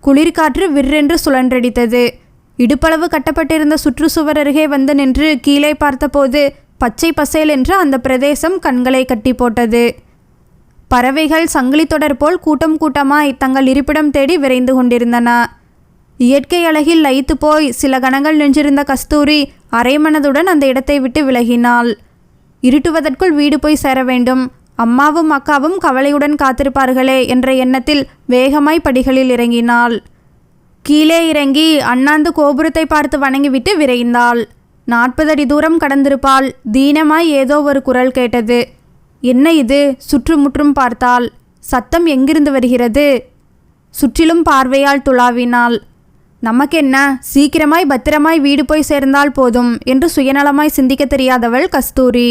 குளிர்காற்று விற்றென்று சுழன்றடித்தது. இடுப்பளவு கட்டப்பட்டிருந்த சுற்றுச்சுவர் அருகே வந்து நின்று கீழே பார்த்தபோது பச்சை பசேல் என்று அந்த பிரதேசம் கண்களை கட்டி போட்டது. பறவைகள் சங்கிலி தொடர் போல் கூட்டம் கூட்டமாய் தங்கள் இருப்பிடம் தேடி விரைந்து கொண்டிருந்தன. இயற்கை அழகில் லயித்து போய் சில கணங்கள் நின்றிருந்த கஸ்தூரி அரைமனதுடன் அந்த இடத்தை விட்டு விலகினாள். இருட்டுவதற்குள் வீடு போய் சேர வேண்டும். அம்மாவும் அக்காவும் கவலையுடன் காத்திருப்பார்களே என்ற எண்ணத்தில் வேகமாய் படிகளில் இறங்கினாள். கீழே இறங்கி அண்ணாந்து கோபுரத்தை பார்த்து வணங்கிவிட்டு விரைந்தாள். 40 அடி தூரம் கடந்திருப்பாள். தீனமாய் ஏதோ ஒரு குரல் கேட்டது. என்ன இது? சுற்றுமுற்றும் பார்த்தாள். சத்தம் எங்கிருந்து வருகிறது? சுற்றிலும் பார்வையால் துளாவினாள். நமக்கென்ன, சீக்கிரமாய் பத்திரமாய் வீடு போய் சேர்ந்தால் போதும் என்று சுயநலமாய் சிந்திக்க தெரியாதவள் கஸ்தூரி.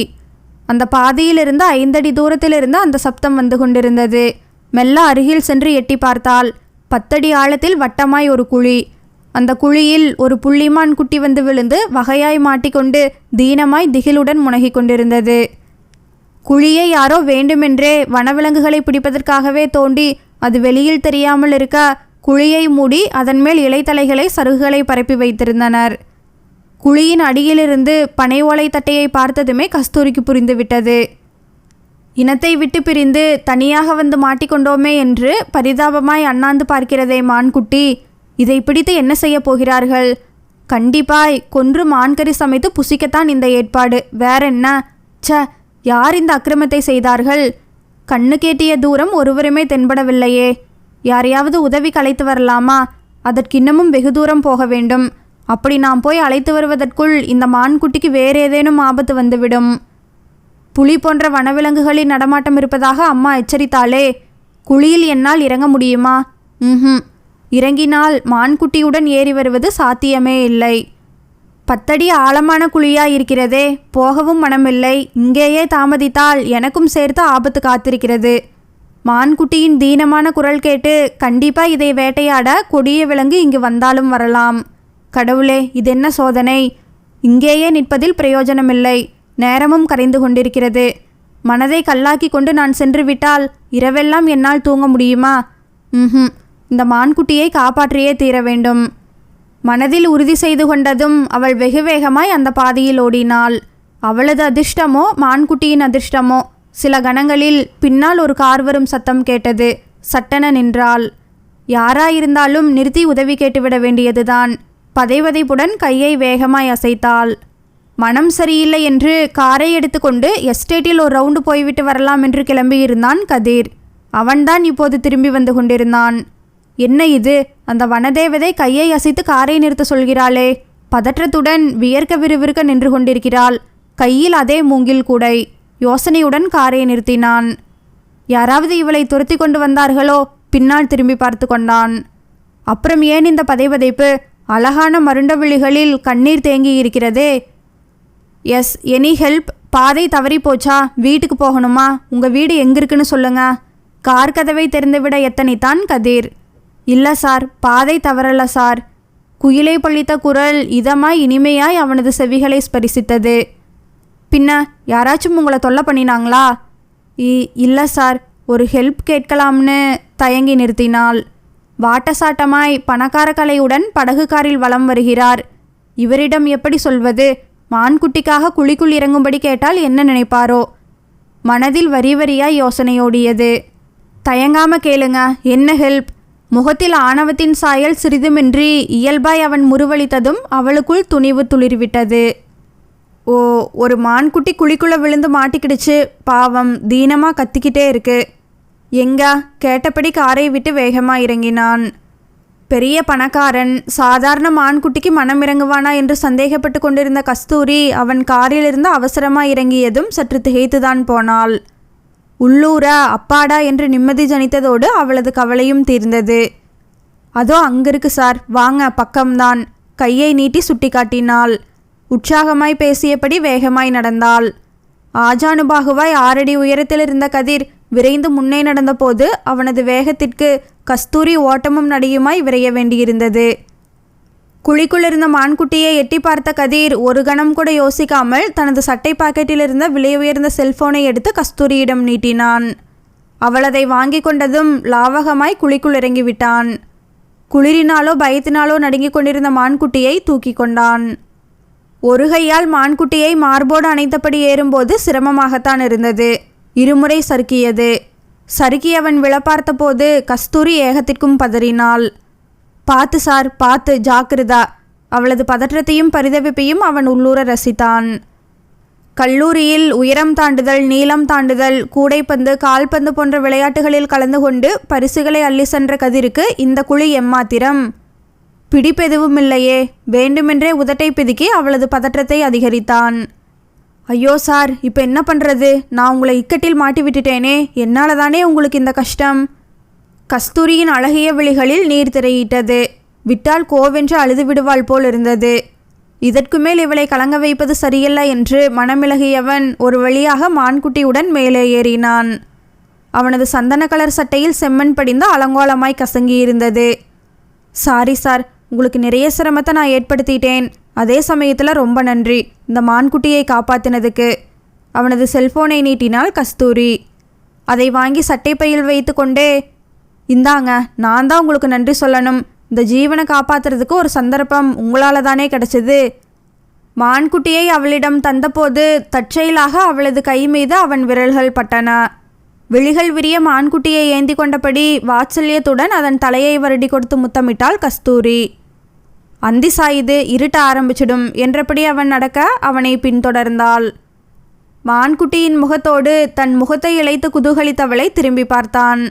அந்த பாதையிலிருந்து 5 அடி தூரத்திலிருந்து அந்த சப்தம் வந்து கொண்டிருந்தது. மெல்ல அருகில் சென்று எட்டி பார்த்தாள். 10 அடி ஆழத்தில் வட்டமாய் ஒரு குழி. அந்த குழியில் ஒரு புள்ளிமான் குட்டி வந்து விழுந்து வகையாய் மாட்டிக்கொண்டு தீனமாய் திகிலுடன் முனகிக் கொண்டிருந்தது. குழியை யாரோ வேண்டுமென்றே வனவிலங்குகளை பிடிப்பதற்காகவே தோண்டி அது வெளியில் தெரியாமல் இருக்க குழியை மூடி அதன் மேல் இலைத்தலைகளை சருகுகளை பரப்பி வைத்திருந்தனர். குழியின் அடியிலிருந்து பனை ஓலை தட்டையை பார்த்ததுமே கஸ்தூரிக்கு புரிந்துவிட்டது. இனத்தை விட்டு பிரிந்து தனியாக வந்து மாட்டிக்கொண்டோமே என்று பரிதாபமாய் அண்ணாந்து பார்க்கிறதே மான்குட்டி. இதை பிடித்து என்ன செய்ய போகிறார்கள்? கண்டிப்பாய் கொன்று மான்கறி சமைத்து புசிக்கத்தான் இந்த ஏற்பாடு, வேறென்ன? ச, யார் இந்த அக்கிரமத்தை செய்தார்கள்? கண்ணு கேட்டிய தூரம் ஒருவருமே தென்படவில்லையே. யாரையாவது உதவி அழைத்து வரலாமா? அதற்கு இன்னமும் வெகு தூரம் போக வேண்டும். அப்படி நாம் போய் அழைத்து வருவதற்குள் இந்த மான்குட்டிக்கு வேறு ஏதேனும் ஆபத்து வந்துவிடும். புலி போன்ற வனவிலங்குகளின் நடமாட்டம் இருப்பதாக அம்மா எச்சரித்தாளே. குழியில் என்னால் இறங்க முடியுமா? இறங்கினால் மான்குட்டியுடன் ஏறி வருவது சாத்தியமே இல்லை. 10 அடி ஆழமான குழியாய் இருக்கிறதே, போகவும் மனமில்லை. இங்கேயே தாமதித்தால் எனக்கும் சேர்த்து ஆபத்து காத்திருக்கிறது. மான்குட்டியின் தீனமான குரல் கேட்டு கண்டிப்பா இதை வேட்டையாட கொடிய விலங்கு இங்கு வந்தாலும் வரலாம். கடவுளே, இதென்ன சோதனை! இங்கேயே நிற்பதில் பிரயோஜனமில்லை. நேரமும் கரைந்து கொண்டிருக்கிறது. மனதை கல்லாக்கி கொண்டு நான் சென்று விட்டால் இரவெல்லாம் என்னால் தூங்க முடியுமா? இந்த மான்குட்டியை காப்பாற்றியே தீர வேண்டும். மனதில் உறுதி செய்து கொண்டதும் அவள் வெகு வேகமாய் அந்த பாதையில் ஓடினாள். அவளது அதிர்ஷ்டமோ மான்குட்டியின் அதிர்ஷ்டமோ, சில கணங்களில் பின்னால் ஒரு கார் வரும் சத்தம் கேட்டது. சட்டென நின்றாள். யாராயிருந்தாலும் நிறுத்தி உதவி கேட்டுவிட வேண்டியதுதான். பதைவதைப்புடன் கையை வேகமாய் அசைத்தாள். மனம் சரியில்லை என்று காரை எடுத்துக்கொண்டு எஸ்டேட்டில் ஒரு ரவுண்டு போய்விட்டு வரலாம் என்று கிளம்பியிருந்தான் கதிர். அவன்தான் இப்போது திரும்பி வந்து கொண்டிருந்தான். என்ன இது? அந்த வனதேவதை கையை அசைத்து காரை நிறுத்த சொல்கிறாளே. பதற்றத்துடன் வியர்க்க விறுவிறுக்க நின்று கொண்டிருக்கிறாள். கையில் அதே மூங்கில் கூடை. யோசனையுடன் காரை நிறுத்தினான். யாராவது இவளை துரத்தி கொண்டு வந்தார்களோ? பின்னால் திரும்பி பார்த்து கொண்டான். அப்புறம் ஏன் இந்த பதைவதைப்பு? அழகான மருண்ட விழிகளில் கண்ணீர் தேங்கி இருக்கிறதே. Yes, any help? பாதை தவறி போச்சா? வீட்டுக்கு போகணுமா? உங்கள் வீடு எங்கே இருக்குன்னு சொல்லுங்க. கார் கதவை திறந்துவிட எத்தனைத்தான் கதிர். இல்லை சார், பாதை தவறல சார். குயிலை பழித்த குரல் இதமாய் இனிமையாய் அவனது செவிகளை ஸ்பரிசித்தது. பின்ன யாராச்சும் உங்களை தொல்லை பண்ணினாங்களா? இல்லை சார், ஒரு ஹெல்ப் கேட்கலாம்னு தயங்கி நிறுத்தினாள். வாட்டசாட்டமாய் பணக்கார கலையுடன் படகு காரில் வலம் வருகிறார். இவரிடம் எப்படி சொல்வது? மான்குட்டிக்காக குழிக்குள் இறங்கும்படி கேட்டால் என்ன நினைப்பாரோ? மனதில் வரி வரியாய் யோசனையோடியது. தயங்காம கேளுங்க, என்ன ஹெல்ப்? முகத்தில் ஆணவத்தின் சாயல் சிறிதுமின்றி இயல்பாய் அவன் முறுவளித்ததும் அவளுக்குள் துணிவு துளிர்விட்டது. ஓ, ஒரு மான்குட்டி குழிக்குள்ளே விழுந்து மாட்டிக்கிடுச்சு. பாவம், தீனமாக கத்திக்கிட்டே இருக்கு. எங்க? கேட்டபடி காரை விட்டு வேகமாக இறங்கினான். பெரிய பணக்காரன் சாதாரண மான்குட்டிக்கு மனம் இறங்குவானா என்று சந்தேகப்பட்டு கொண்டிருந்த கஸ்தூரி அவன் காரிலிருந்து அவசரமாக இறங்கியதும் சற்று திகைத்துதான் போனாள். உள்ளூர அப்பாடா என்று நிம்மதி ஜனித்ததோடு அவளது கவலையும் தீர்ந்தது. அதோ அங்கிருக்கு சார், வாங்க, பக்கம்தான். கையை நீட்டி சுட்டி காட்டினாள். உற்சாகமாய் பேசியபடி வேகமாய் நடந்தாள். ஆஜானுபாகுவாய் 6 அடி உயரத்தில் இருந்த கதிர் விரைந்து முன்னே நடந்தபோது அவனது வேகத்திற்கு கஸ்தூரி ஓட்டமும் நடையுமாய் விரைய வேண்டியிருந்தது. குழிக்குள் இருந்த மான்குட்டியை எட்டி பார்த்த கதிர் ஒரு கணம் கூட யோசிக்காமல் தனது சட்டை பாக்கெட்டில் இருந்த விலை உயர்ந்த செல்போனை எடுத்து கஸ்தூரியிடம் நீட்டினான். அவள் அதை வாங்கி கொண்டதும் லாவகமாய் குழிக்குள் இறங்கிவிட்டான். குளிரினாலோ பயத்தினாலோ நடுங்கிக் கொண்டிருந்த மான்குட்டியை தூக்கி கொண்டான். ஒரு கையால் மான்குட்டியை மார்போடு அணைத்தபடி ஏறும்போது சிரமமாகத்தான் இருந்தது. இருமுறை சறுக்கியது. சறுக்கியவன் விழப்பார்த்த போது கஸ்தூரி ஏகத்திற்கும் பதறினாள். பார்த்து சார், பார்த்து, ஜாக்கிரதா. அவளது பதற்றத்தையும் பரிதவிப்பையும் அவன் உள்ளூர ரசித்தான். கல்லூரியில் உயரம் தாண்டுதல், நீளம் தாண்டுதல், கூடைப்பந்து, கால்பந்து போன்ற விளையாட்டுகளில் கலந்து கொண்டு பரிசுகளை அள்ளி சென்ற கதிருக்கு இந்த குழி எம்மாத்திரம்? பிடிப்பெதுவும் இல்லையே. வேண்டுமென்றே உதட்டை பிதுக்கி அவளது பதற்றத்தை அதிகரித்தான். ஐயோ சார், இப்போ என்ன பண்ணுறது? நான் உங்களை இக்கட்டில் மாட்டி விட்டுட்டேனே. என்னால் தானே உங்களுக்கு இந்த கஷ்டம். கஸ்தூரியின் அழகிய விழிகளில் நீர் திரையிட்டது. விட்டால் கோவென்று அழுது விடுவாள் போல் இருந்தது. இதற்கு மேல் இவளை கலங்க வைப்பது சரியல்ல என்று மனமிளகியவன் ஒரு வழியாக மான்குட்டியுடன் மேலே ஏறினான். அவனது சந்தன கலர் சட்டையில் செம்மண் படிந்த அலங்கோலமாய் கசங்கியிருந்தது. சாரி சார், உங்களுக்கு நிறைய சிரமத்தை நான் ஏற்படுத்திட்டேன். அதே சமயத்தில் ரொம்ப நன்றி இந்த மான்குட்டியை காப்பாற்றினதுக்கு. அவனது செல்போனை நீட்டினாள் கஸ்தூரி. அதை வாங்கி சட்டை பையில் வைத்து கொண்டே, இந்தாங்க, நான் தான் உங்களுக்கு நன்றி சொல்லணும். இந்த ஜீவனை காப்பாற்றுறதுக்கு ஒரு சந்தர்ப்பம் உங்களால் தானே கிடச்சிது. மான்குட்டியை அவளிடம் தந்தபோது தற்செயலாக அவளது கை மீது அவன் விரல்கள் பட்டன. விழிகள் விரிய மான்குட்டியை ஏந்தி கொண்டபடி வாத்சல்யத்துடன் அதன் தலையை வருடி கொடுத்து முத்தமிட்டாள் கஸ்தூரி. அந்தி சாயுது, இருட்ட ஆரம்பிச்சிடும் என்றபடி அவன் நடக்க அவனை பின்தொடர்ந்தாள். மான்குட்டியின் முகத்தோடு தன் முகத்தை இழைத்து குதூகலித்தவளை திரும்பி பார்த்தான்.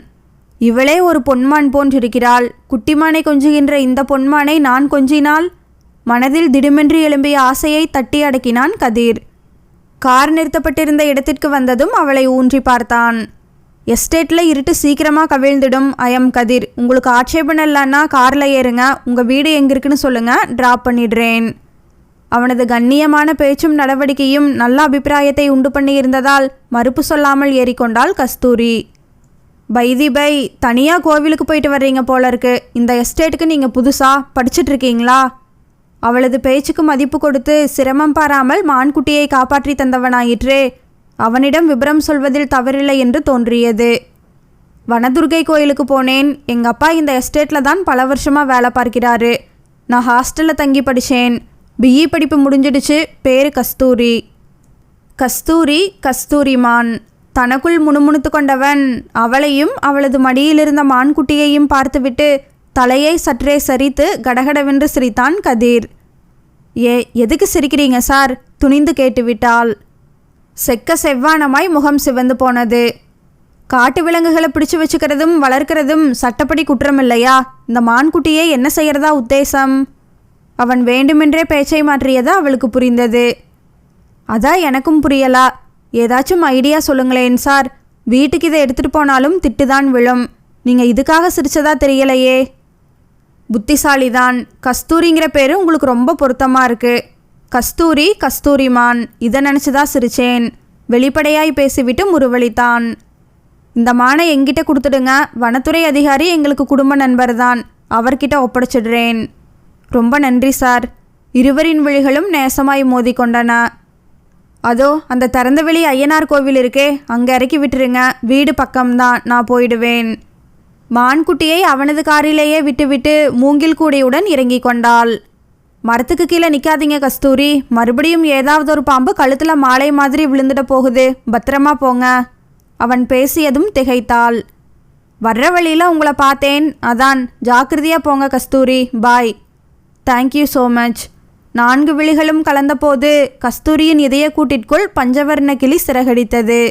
இவளே ஒரு பொன்மான் போன்றிருக்கிறாள். குட்டிமானை கொஞ்சுகின்ற இந்த பொன்மானை நான் கொஞ்சினால்? மனதில் திடுமென்று எழும்பிய ஆசையை தட்டி அடக்கினான் கதிர். கார் நிறுத்தப்பட்டிருந்த இடத்திற்கு வந்ததும் அவளை ஊன்றி பார்த்தான். எஸ்டேட்டில் இருட்டு சீக்கிரமாக கவிழ்ந்துடும். ஐயம் கதிர், உங்களுக்கு ஆட்சேபம் இல்லைன்னா காரில் ஏறுங்க. உங்கள் வீடு எங்கே இருக்குன்னு சொல்லுங்கள், ட்ராப் பண்ணிடுறேன். அவனது கண்ணியமான பேச்சும் நடவடிக்கையும் நல்ல அபிப்பிராயத்தை உண்டு பண்ணியிருந்ததால் மறுப்பு சொல்லாமல் ஏறிக்கொண்டாள் கஸ்தூரி. பைதி பை, தனியாக கோவிலுக்கு போயிட்டு வர்றீங்க போல இருக்கு. இந்த எஸ்டேட்டுக்கு நீங்கள் புதுசாக படிச்சிட்ருக்கீங்களா? அவளது பேச்சுக்கு மதிப்பு கொடுத்து சிரமம் பாராமல் மான்குட்டியை காப்பாற்றி தந்தவனாயிற்றே. அவனிடம் விபரம் சொல்வதில் தவறில்லை என்று தோன்றியது. வனதுர்கை கோயிலுக்கு போனேன். எங்கள் அப்பா இந்த எஸ்டேட்டில் தான் பல வருஷமாக வேலை பார்க்கிறாரு. நான் ஹாஸ்டலில் தங்கி படித்தேன். பிஇ படிப்பு முடிஞ்சிடுச்சு. பேரு கஸ்தூரி. கஸ்தூரி, கஸ்தூரிமான். தனக்குள் முணுமுணுத்து கொண்டவன் அவளையும் அவளது மடியிலிருந்த மான்குட்டியையும் பார்த்துவிட்டு தலையை சற்றே சரித்து கடகடவென்று சிரித்தான் கதிர். எதுக்கு சிரிக்கிறீங்க சார்? துணிந்து கேட்டுவிட்டாள். செக்க செவ்வானமாய் முகம் சிவந்து போனது. காட்டு விலங்குகளை பிடிச்சு வச்சுக்கிறதும் வளர்க்கிறதும் சட்டப்படி குற்றம் இல்லையா? இந்த மான்குட்டியை என்ன செய்யறதா உத்தேசம்? அவன் வேண்டுமென்றே பேச்சை மாற்றியது அவளுக்கு புரிந்தது. அதான் எனக்கும் புரியலா. ஏதாச்சும் ஐடியா சொல்லுங்களேன் சார். வீட்டுக்கு இதை எடுத்துகிட்டு போனாலும் திட்டுதான் விழும். நீங்கள் இதுக்காக சிரிச்சதா தெரியலையே. புத்திசாலிதான். கஸ்தூரிங்கிற பேர் உங்களுக்கு ரொம்ப பொருத்தமாக இருக்குது. கஸ்தூரி, கஸ்தூரிமான். இதை நினச்சிதான் சிரிச்சேன். வெளிப்படையாய் பேசிவிட்டு முறுவலித்தான். இந்த மானை எங்கிட்ட கொடுத்துடுங்க. வனத்துறை அதிகாரி எங்களுக்கு குடும்ப நண்பர் தான். அவர்கிட்ட ஒப்படைச்சிடுறேன். ரொம்ப நன்றி சார். இருவரின் விழிகளும் நேசமாய் மோதி கொண்டன. அதோ அந்த திறந்தவெளி ஐயனார் கோவில் இருக்கே, அங்கே இறக்கி விட்டுருங்க. வீடு பக்கம்தான், நான் போயிடுவேன். மான்குட்டியை அவனது காரிலேயே விட்டுவிட்டு மூங்கில் கூடையுடன் இறங்கி கொண்டாள். மரத்துக்கு கீழே நிற்காதீங்க கஸ்தூரி. மறுபடியும் ஏதாவது ஒரு பாம்பு கழுத்தில் மாலை மாதிரி விழுந்துட போகுது. பத்திரமா போங்க. அவன் பேசியதும் திகைத்தாள். வர்ற வழியில் உங்களை பார்த்தேன், அதான். ஜாக்கிரதையாக போங்க Kasthuri. Bye. Thank you so much. 4 விழிகளும் கலந்தபோது கஸ்தூரியின் இதய கூட்டிற்குள் பஞ்சவர்ண கிளி சிறகடித்தது.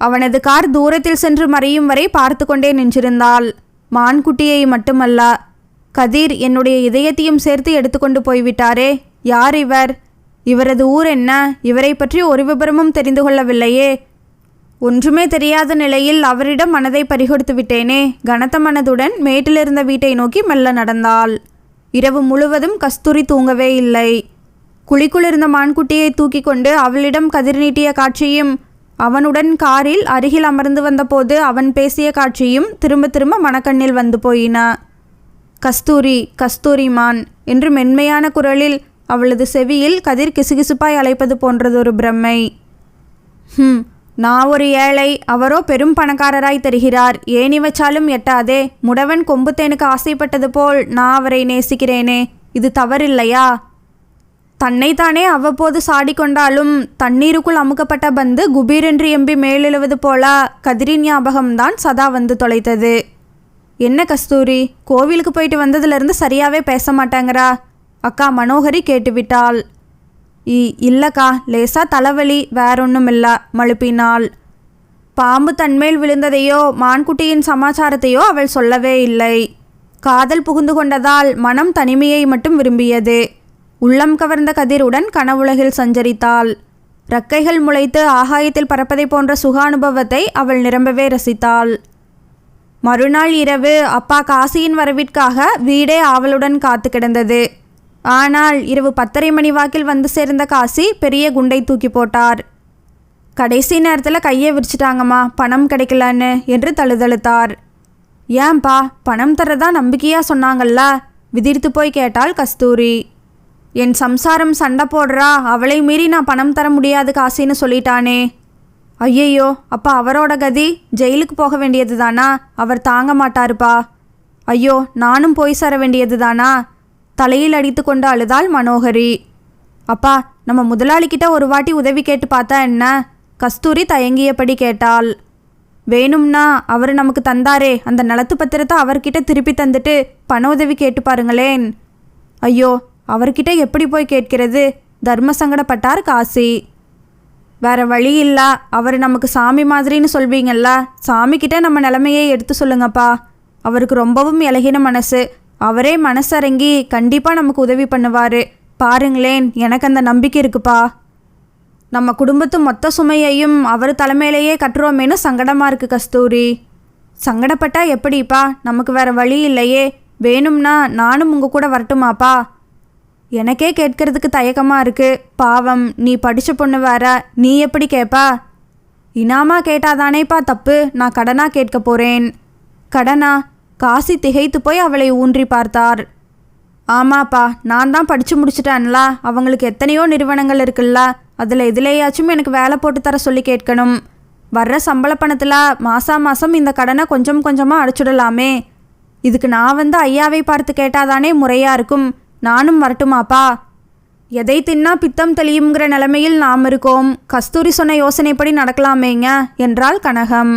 அவனது கார் தூரத்தில் சென்று மறையும் வரை பார்த்து கொண்டே நின்றிருந்தாள். மான்குட்டியை மட்டுமல்ல, கதிர் என்னுடைய இதயத்தையும் சேர்த்து எடுத்துக்கொண்டு போய்விட்டாரே. யார் இவர்? இவரது ஊர் என்ன? இவரை பற்றி ஒரு விபரமும் தெரிந்து கொள்ளவில்லையே. ஒன்றுமே தெரியாத நிலையில் அவரிடம் மனதை பறிகொடுத்து விட்டேனே. கனத்த மனதுடன் மேட்டிலிருந்த வீட்டை நோக்கி மெல்ல நடந்தாள். இரவு முழுவதும் கஸ்தூரி தூங்கவே இல்லை. குழிக்குள் இருந்த மான்குட்டியை தூக்கி கொண்டு அவளிடம் கதிர் நீட்டிய காட்சியும், அவனுடன் காரில் அருகில் அமர்ந்து வந்தபோது அவன் பேசிய காட்சியும் திரும்ப திரும்ப மனக்கண்ணில் வந்து போயின. கஸ்தூரி, கஸ்தூரிமான் என்று மென்மையான குரலில் அவளது செவியில் கதிர் கிசுகிசுப்பாய் அழைப்பது போன்றதொரு பிரம்மை. நான் ஒரு ஏழை, அவரோ பெரும் பணக்காரராய் தெரிகிறார். ஏணி வச்சாலும் எட்டாதே. முடவன் கொம்புத்தேனுக்கு ஆசைப்பட்டது போல் நான் அவரை நேசிக்கிறேனே. இது தவறில்லையா? தன்னைத்தானே அவ்வப்போது சாடிக்கொண்டாலும் தண்ணீருக்குள் அமுக்கப்பட்ட பந்து குபீரென்று எம்பி மேலெழுவது போல கதிரின் ஞாபகம்தான் சதா வந்து தொலைத்தது. என்ன கஸ்தூரி, கோவிலுக்கு போயிட்டு வந்ததுலேருந்து சரியாகவே பேச மாட்டேங்கிறா? அக்கா மனோகரி கேட்டுவிட்டாள். இல்லைக்கா, லேசா தலைவலி, வேறொன்றும் இல்லை, மழுப்பினாள். பாம்பு தன்மேல் விழுந்ததையோ மான்குட்டியின் சமாச்சாரத்தையோ அவள் சொல்லவே இல்லை. காதல் புகுந்து கொண்டதால் மனம் தனிமையை மட்டும் விரும்பியது. உள்ளம் கவர்ந்த கதிருடன் கனவுலகில் சஞ்சரித்தாள். ரக்கைகள் முளைத்து ஆகாயத்தில் பறப்பதை போன்ற சுக அனுபவத்தை அவள் நிரம்பவே ரசித்தாள். மறுநாள் இரவு அப்பா காசியின் வரவிற்காக வீடே ஆவலுடன் காத்து கிடந்தது. ஆனால் இரவு 10:30 மணி வாக்கில் வந்து சேர்ந்த காசி பெரிய குண்டை தூக்கி போட்டார். கடைசி நேரத்தில் கையை விரிச்சிட்டாங்கம்மா, பணம் கிடைக்கலன்னு என்று தழுதழுத்தார். ஏன்பா, பணம் தரதா நம்பிக்கையாக சொன்னாங்கல்ல? விதிர்த்து போய் கேட்டாள் கஸ்தூரி. என் சம்சாரம் சண்டை போடுறா, அவளை மீறி நான் பணம் தர முடியாது காசின்னு சொல்லிட்டானே. ஐயையோ, அப்பா அவரோட கதி? ஜெயிலுக்கு போக வேண்டியது தானா? அவர் தாங்க மாட்டாருப்பா. ஐயோ, நானும் போய் சேர வேண்டியது தானா? தலையில் அடித்து கொண்டு அழுதாள் மனோகரி. அப்பா, நம்ம முதலாளிக்கிட்ட ஒரு வாட்டி உதவி கேட்டு பார்த்தா என்ன? கஸ்தூரி தயங்கியபடி கேட்டாள். வேணும்னா அவர் நமக்கு தந்தாரே அந்த நிலத்து பத்திரத்தை அவர்கிட்ட திருப்பி தந்துட்டு பண உதவி கேட்டு பாருங்களேன். ஐயோ, அவர்கிட்ட எப்படி போய் கேட்கிறது? தர்ம சங்கடப்பட்டார் காசி. வேற வழி இல்ல, அவர் நமக்கு சாமி மாதிரின்னு சொல்வீங்கல்ல, சாமிக்கிட்ட நம்ம நிலைமையை எடுத்து சொல்லுங்கப்பா. அவருக்கு ரொம்பவும் இலகின மனசு. அவரே மனசரங்கி கண்டிப்பாக நமக்கு உதவி பண்ணுவார். பாருங்களேன், எனக்கு அந்த நம்பிக்கை இருக்குப்பா. நம்ம குடும்பத்து மொத்த சுமையையும் அவர் தலைமையிலேயே கட்டுறோமேனு சங்கடமாக இருக்குது கஸ்தூரி. சங்கடப்பட்டா எப்படிப்பா? நமக்கு வேற வழி இல்லையே. வேணும்னா நானும் உங்கள் கூட வரட்டுமாப்பா? எனக்கே கேட்கறதுக்கு தயக்கமாக இருக்குது. பாவம், நீ படித்த பொண்ணு வேற, நீ எப்படி கேட்பா? இனாமா கேட்டாதானேப்பா தப்பு? நான் கடனாக கேட்க போகிறேன். கடனா? காசி திகைத்து போய் அவளை ஊன்றி பார்த்தார். ஆமாப்பா, நான் தான் படித்து முடிச்சிட்டேன்ல. அவங்களுக்கு எத்தனையோ நிறுவனங்கள் இருக்குல்ல, அதில் எதுலேயாச்சும் எனக்கு வேலை போட்டு தர சொல்லி கேட்கணும். வர்ற சம்பள பணத்தில் மாதம் இந்த கடனை கொஞ்சம் கொஞ்சமாக அடைச்சிடலாமே. இதுக்கு நான் ஐயாவை பார்த்து கேட்டாதானே முறையாக இருக்கும். நானும் வரட்டுமாப்பா? எதை தின்னா பித்தம் தெளியுங்கிற நிலைமையில் நாம் இருக்கோம். கஸ்தூரி சொன்ன யோசனைப்படி நடக்கலாமேங்க என்றாள் கனகம்.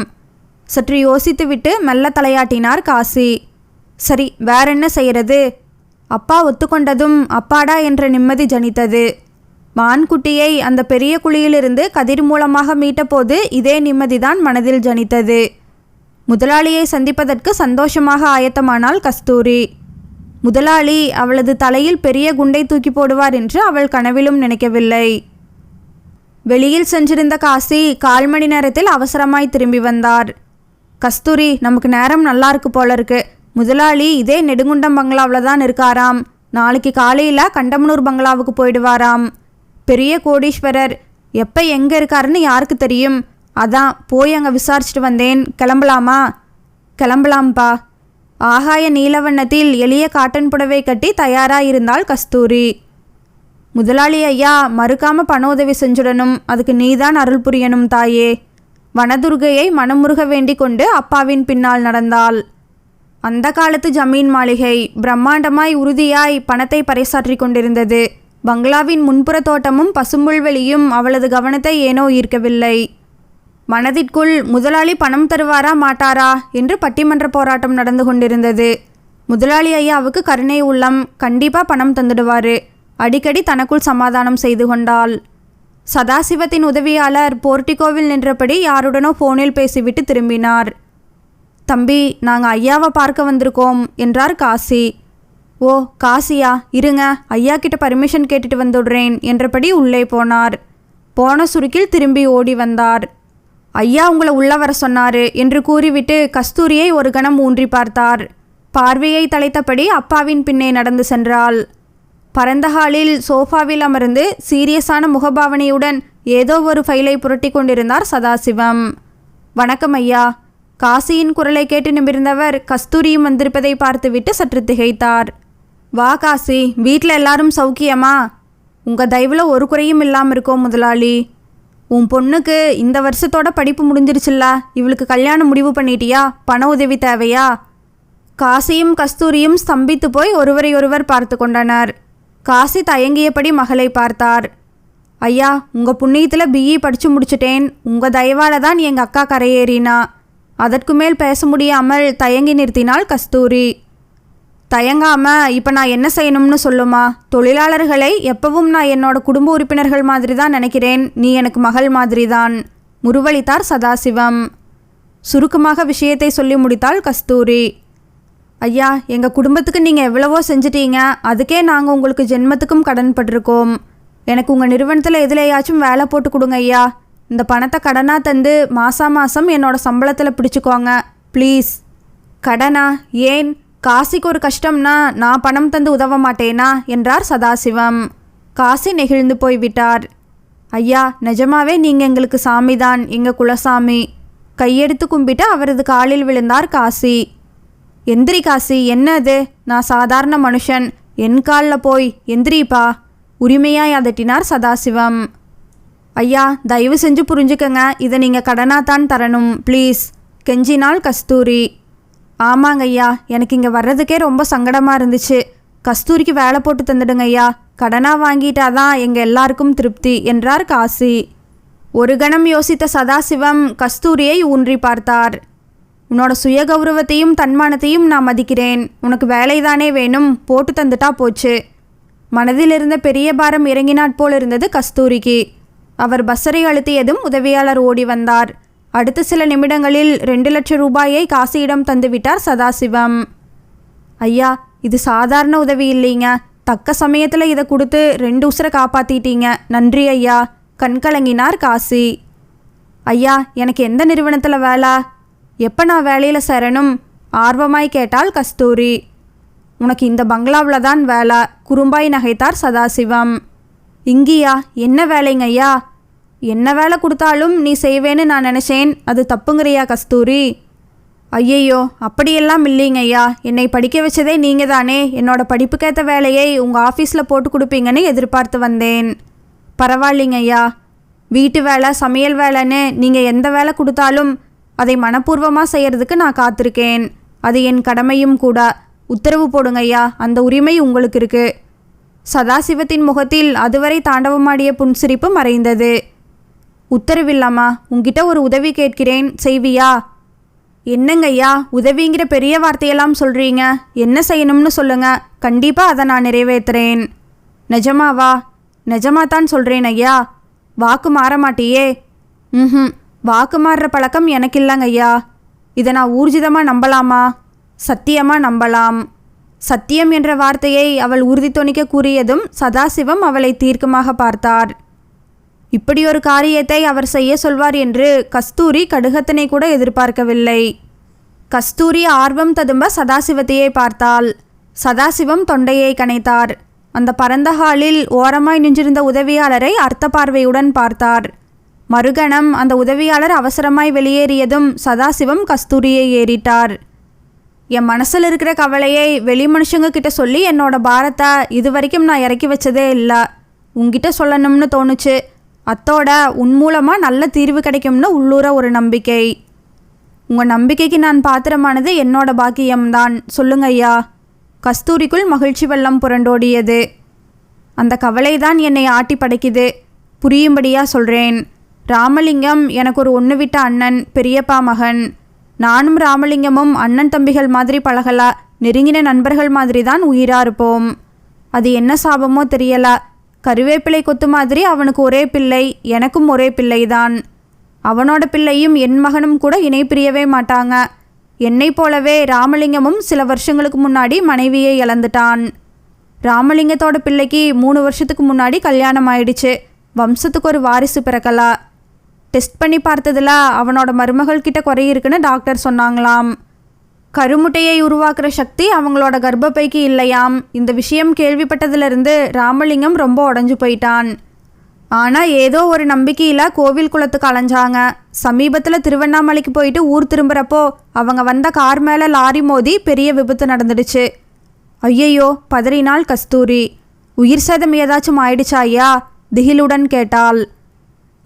சற்று யோசித்துவிட்டு மெல்ல தலையாட்டினார் காசி. சரி, வேற என்ன செய்யறது? அப்பா ஒத்துக்கொண்டதும் அப்பாடா என்ற நிம்மதி ஜனித்தது. மான்குட்டியை அந்த பெரிய குழியிலிருந்து கதிர் மூலமாக மீட்டபோது இதே நிம்மதிதான் மனதில் ஜனித்தது. முதலாளியை சந்திப்பதற்கு சந்தோஷமாக ஆயத்தமானாள் கஸ்தூரி. முதலாளி அவளது தலையில் பெரிய குண்டை தூக்கி போடுவார் என்று அவள் கனவிலும் நினைக்கவில்லை. வெளியில் சென்றிருந்த காசி 1/4 மணி நேரத்தில் அவசரமாய் திரும்பி வந்தார். கஸ்தூரி, நமக்கு நேரம் நல்லா இருக்கு போல இருக்கு. முதலாளி இதே நெடுங்குண்டம் பங்களாவில் தான் இருக்காராம். நாளைக்கு காலையில் கண்டமனூர் பங்களாவுக்கு போயிடுவாராம். பெரிய கோடீஸ்வரர். எப்போ எங்கே இருக்காருன்னு யாருக்கு தெரியும்? அதான் போய் அங்கே விசாரிச்சுட்டு வந்தேன். கிளம்பலாமா? கிளம்பலாம்ப்பா. ஆகாய நீலவண்ணத்தில் எளிய காட்டன் புடவை கட்டி தயாராயிருந்தாள் கஸ்தூரி. முதலாளி ஐயா, மறுக்காம பண உதவி செஞ்சுடணும். அதுக்கு நீதான் அருள் புரியணும் தாயே. வனதுர்கையை மனமுருக வேண்டிக் கொண்டு அப்பாவின் பின்னால் நடந்தாள். அந்த காலத்து ஜமீன் மாளிகை பிரம்மாண்டமாய் உறுதியாய் பணத்தை பறைசாற்றி கொண்டிருந்தது. பங்களாவின் முன்புற தோட்டமும் பசும்புல்வெளியும் அவளது கவனத்தை ஏனோ ஈர்க்கவில்லை. மனதிற்குள் முதலாளி பணம் தருவாரா மாட்டாரா என்று பட்டிமன்ற போராட்டம் நடந்து கொண்டிருந்தது. முதலாளி ஐயாவுக்கு கருணை உள்ளம், கண்டிப்பாக பணம் தந்துடுவார். அடிக்கடி தனக்குள் சமாதானம் செய்து கொண்டாள். சதாசிவத்தின் உதவியாளர் போர்ட்டிகோவில் நின்றபடி யாருடனோ ஃபோனில் பேசிவிட்டு திரும்பினார். தம்பி, நாங்கள் ஐயாவை பார்க்க வந்திருக்கோம் என்றார் காசி. ஓ, காசியா? இருங்க, ஐயா கிட்ட பர்மிஷன் கேட்டுட்டு வந்துடுறேன் என்றபடி உள்ளே போனார். போன சுருக்கில் திரும்பி ஓடி வந்தார். ஐயா உங்களை உள்ள வர சொன்னாரு என்று கூறிவிட்டு கஸ்தூரியை ஒரு கணம் ஊன்றி பார்த்தார். பார்வையை தலைத்தபடி அப்பாவின் பின்னே நடந்து சென்றாள். பரந்த ஹாலில் சோஃபாவில் அமர்ந்து சீரியஸான முகபாவனையுடன் ஏதோ ஒரு ஃபைலை புரட்டி கொண்டிருந்தார் சதாசிவம். வணக்கம் ஐயா. காசியின் குரலை கேட்டு நிமிர்ந்தவர் கஸ்தூரியும் வந்திருப்பதை பார்த்துவிட்டு சற்று திகைத்தார். வா காசி, வீட்டில் எல்லாரும் சௌக்கியமா? உங்கள் தயவில் ஒரு குறையும் இல்லாமல் இருக்கோம் முதலாளி. உன் பொண்ணுக்கு இந்த வருஷத்தோட படிப்பு முடிஞ்சிருச்சுல்ல, இவளுக்கு கல்யாணம் முடிவு பண்ணிட்டியா? பண உதவி தேவையா? காசியும் கஸ்தூரியும் ஸ்தம்பித்து போய் ஒருவரையொருவர் பார்த்து கொண்டனர். காசி தயங்கியபடி மகளை பார்த்தார். ஐயா, உங்கள் புண்ணியத்தில் பிஇ படித்து முடிச்சிட்டேன். உங்கள் தயவால் தான் எங்கள் அக்கா கரையேறினா. அதற்கு மேல் பேச முடியாமல் தயங்கி நிறுத்தினாள் கஸ்தூரி. தயங்காம இப்போ நான் என்ன செய்யணும்னு சொல்லுமா? தொழிலாளர்களை எப்பவும் நான் என்னோட குடும்ப உறுப்பினர்கள் மாதிரி தான் நினைக்கிறேன். நீ எனக்கு மகள் மாதிரி தான் முருவளித்தார் சதாசிவம். சுருக்கமாக விஷயத்தை சொல்லி முடித்தாள் கஸ்தூரி. ஐயா, எங்கள் குடும்பத்துக்கு நீங்கள் எவ்வளவோ செஞ்சிட்டீங்க. அதுக்கே நாங்கள் உங்களுக்கு ஜென்மத்துக்கும் கடன் பட்டிருக்கோம். எனக்கு உங்கள் நிறுவனத்தில் எதுலையாச்சும் வேலை போட்டு கொடுங்க ஐயா. இந்த பணத்தை கடனாக தந்து மாதம் என்னோட சம்பளத்தில் பிடிச்சிக்கோங்க ப்ளீஸ். கடனா? ஏன்? காசிக்கு ஒரு கஷ்டம்னா நான் பணம் தந்து உதவ மாட்டேனா என்றார் சதாசிவம். காசி நெகிழ்ந்து போய்விட்டார். ஐயா, நிஜமாவே நீங்கள் எங்களுக்கு சாமிதான், எங்கள் குலசாமி. கையெடுத்து கும்பிட்டு அவரது காலில் விழுந்தார் காசி. எந்திரி காசி, என்னது? நான் சாதாரண மனுஷன். என் காலில் போய் எந்திரிப்பா உரிமையாய் அதட்டினார் சதாசிவம். ஐயா, தயவு செஞ்சு புரிஞ்சுக்கங்க, இதை நீங்கள் கடனாத்தான் தரணும் ப்ளீஸ் கெஞ்சினாள் கஸ்தூரி. ஆமாங்க ஐயா, எனக்கு இங்கே வர்றதுக்கே ரொம்ப சங்கடமாக இருந்துச்சு. கஸ்தூரிக்கு வேலை போட்டு தந்துடுங்க ஐயா. கடனாக வாங்கிட்டாதான் எங்கள் எல்லாருக்கும் திருப்தி என்றார் காசி. ஒரு கணம் யோசித்த சதாசிவம் கஸ்தூரியை ஊன்றி பார்த்தார். உன்னோட சுய கௌரவத்தையும் தன்மானத்தையும் நான் மதிக்கிறேன். உனக்கு வேலைதானே வேணும், போட்டு தந்துட்டா போச்சு. மனதில் இருந்த பெரிய பாரம் இறங்கினாற் போல் இருந்தது கஸ்தூரிக்கு. அவர் பஸ்ஸரை அழுத்தியதும் உதவியாளர் ஓடி வந்தார். அடுத்த சில நிமிடங்களில் 2 லட்சம் ரூபாயை காசியிடம் தந்துவிட்டார் சதாசிவம். ஐயா, இது சாதாரண உதவி இல்லைங்க. தக்க சமயத்தில் இதை கொடுத்து 2 உசுரை காப்பாற்றிட்டீங்க. நன்றி ஐயா, கண்கலங்கினார் காசி. ஐயா, எனக்கு எந்த நிறுவனத்தில் வேலை? எப்போ நான் வேலையில் சேரணும்? ஆர்வமாய் கேட்டாள் கஸ்தூரி. உனக்கு இந்த பங்களாவில் தான் வேலை, குறும்பாய் நகைத்தார் சதாசிவம். இங்கேயா? என்ன வேலைங்க ஐயா? என்ன வேலை கொடுத்தாலும் நீ செய்வேன்னு நான் நினச்சேன். அது தப்புங்கிறியா கஸ்தூரி? ஐயையோ, அப்படியெல்லாம் இல்லைங்க ஐயா. என்னை படிக்க வச்சதே நீங்கள் தானே. என்னோட படிப்புக்கேற்ற வேலையை உங்கள் ஆஃபீஸில் போட்டு கொடுப்பீங்கன்னு எதிர்பார்த்து வந்தேன். பரவாயில்லைங்க ஐயா. வீட்டு வேலை, சமையல் வேலைன்னு நீங்கள் எந்த வேலை கொடுத்தாலும் அதை மனப்பூர்வமாக செய்கிறதுக்கு நான் காத்திருக்கேன். அது என் கடமையும் கூட. உத்தரவு போடுங்க ஐயா, அந்த உரிமை உங்களுக்கு இருக்குது. சதாசிவத்தின் முகத்தில் அதுவரை தாண்டவமாடிய புன்சிரிப்பு மறைந்தது. உத்தரவில்லாமா? உங்ககிட்ட ஒரு உதவி கேட்கிறேன், செய்வியா? என்னங்க ஐயா, உதவிங்கிற பெரிய வார்த்தையெல்லாம் சொல்கிறீங்க. என்ன செய்யணும்னு சொல்லுங்க, கண்டிப்பாக அதை நான் நிறைவேற்றுறேன். நிஜமாவா? நிஜமாத்தான் சொல்கிறேன் ஐயா. வாக்கு மாற மாட்டியே? வாக்கு மாறுற பழக்கம் எனக்கு இல்லைங்க ஐயா. இதை நான் ஊர்ஜிதமாக நம்பலாமா? சத்தியமாக நம்பலாம். சத்தியம் என்ற வார்த்தையை அவள் உறுதி தொனிக்க கூறியதும் சதாசிவம் அவளை தீர்க்கமாக பார்த்தார். இப்படி ஒரு காரியத்தை அவர் செய்ய சொல்வார் என்று கஸ்தூரி கடுகத்தனை கூட எதிர்பார்க்கவில்லை. கஸ்தூரி ஆர்வம் ததும்ப சதாசிவத்தையே பார்த்தாள். சதாசிவம் தொண்டையை கனைத்தார். அந்த பரந்த ஹாலில் ஓரமாய் நின்றிருந்த உதவியாளரை அர்த்த பார்வையுடன் பார்த்தார். மறுகணம் அந்த உதவியாளர் அவசரமாய் வெளியேறியதும் சதாசிவம் கஸ்தூரியை ஏறிட்டார். என் மனசில் இருக்கிற கவலையை வெளி மனுஷங்க கிட்ட சொல்லி என்னோட பாரத்தை இது வரைக்கும் நான் இறக்கி வச்சதே இல்லை. உங்ககிட்ட சொல்லணும்னு தோணுச்சு. அத்தோட உன் மூலமாக நல்ல தீர்வு கிடைக்கும்னு உள்ளூர ஒரு நம்பிக்கை. உங்கள் நம்பிக்கைக்கு நான் பாத்திரமானது என்னோட பாக்கியம்தான். சொல்லுங்க ஐயா. கஸ்தூரிக்குள் மகிழ்ச்சி வெள்ளம் புரண்டோடியது. அந்த கவலை தான் என்னை ஆட்டி படைக்குது. புரியும்படியாக சொல்கிறேன். ராமலிங்கம் எனக்கு ஒரு ஒன்று விட்ட அண்ணன், பெரியப்பா மகன். நானும் ராமலிங்கமும் அண்ணன் தம்பிகள் மாதிரி பழகலா, நெருங்கின நண்பர்கள் மாதிரி தான் உயிராக இருப்போம். அது என்ன சாபமோ தெரியல. கருவேப்பிலை கொத்து மாதிரி அவனுக்கு ஒரே பிள்ளை, எனக்கும் ஒரே பிள்ளைதான். அவனோட பிள்ளையும் என் மகனும் கூட இணை பிரியவே மாட்டாங்க. என்னை போலவே ராமலிங்கமும் சில வருஷங்களுக்கு முன்னாடி மனைவியை இழந்துட்டான். ராமலிங்கத்தோட பிள்ளைக்கு 3 வருஷத்துக்கு முன்னாடி கல்யாணம் ஆயிடுச்சு. வம்சத்துக்கு ஒரு வாரிசு பிறக்கலா. டெஸ்ட் பண்ணி பார்த்ததில் அவனோட மருமகள் கிட்ட குறை இருக்குன்னு டாக்டர் சொன்னாங்களாம். கருமுட்டையை உருவாக்குற சக்தி அவங்களோட கர்ப்பப்பைக்கு இல்லையாம். இந்த விஷயம் கேள்விப்பட்டதிலிருந்து ராமலிங்கம் ரொம்ப உடஞ்சு போயிட்டான். ஆனால் ஏதோ ஒரு நம்பிக்கையில் கோவில் குளத்துக்கு அலைஞ்சாங்க. சமீபத்தில் திருவண்ணாமலைக்கு போயிட்டு ஊர் திரும்புகிறப்போ அவங்க வந்த கார் மேலே லாரி மோதி பெரிய விபத்து நடந்துடுச்சு. ஐயையோ, பதறினாள் கஸ்தூரி. உயிர் சேதம் ஏதாச்சும் ஆயிடுச்சா ஐயா? திகிலுடன் கேட்டாள்.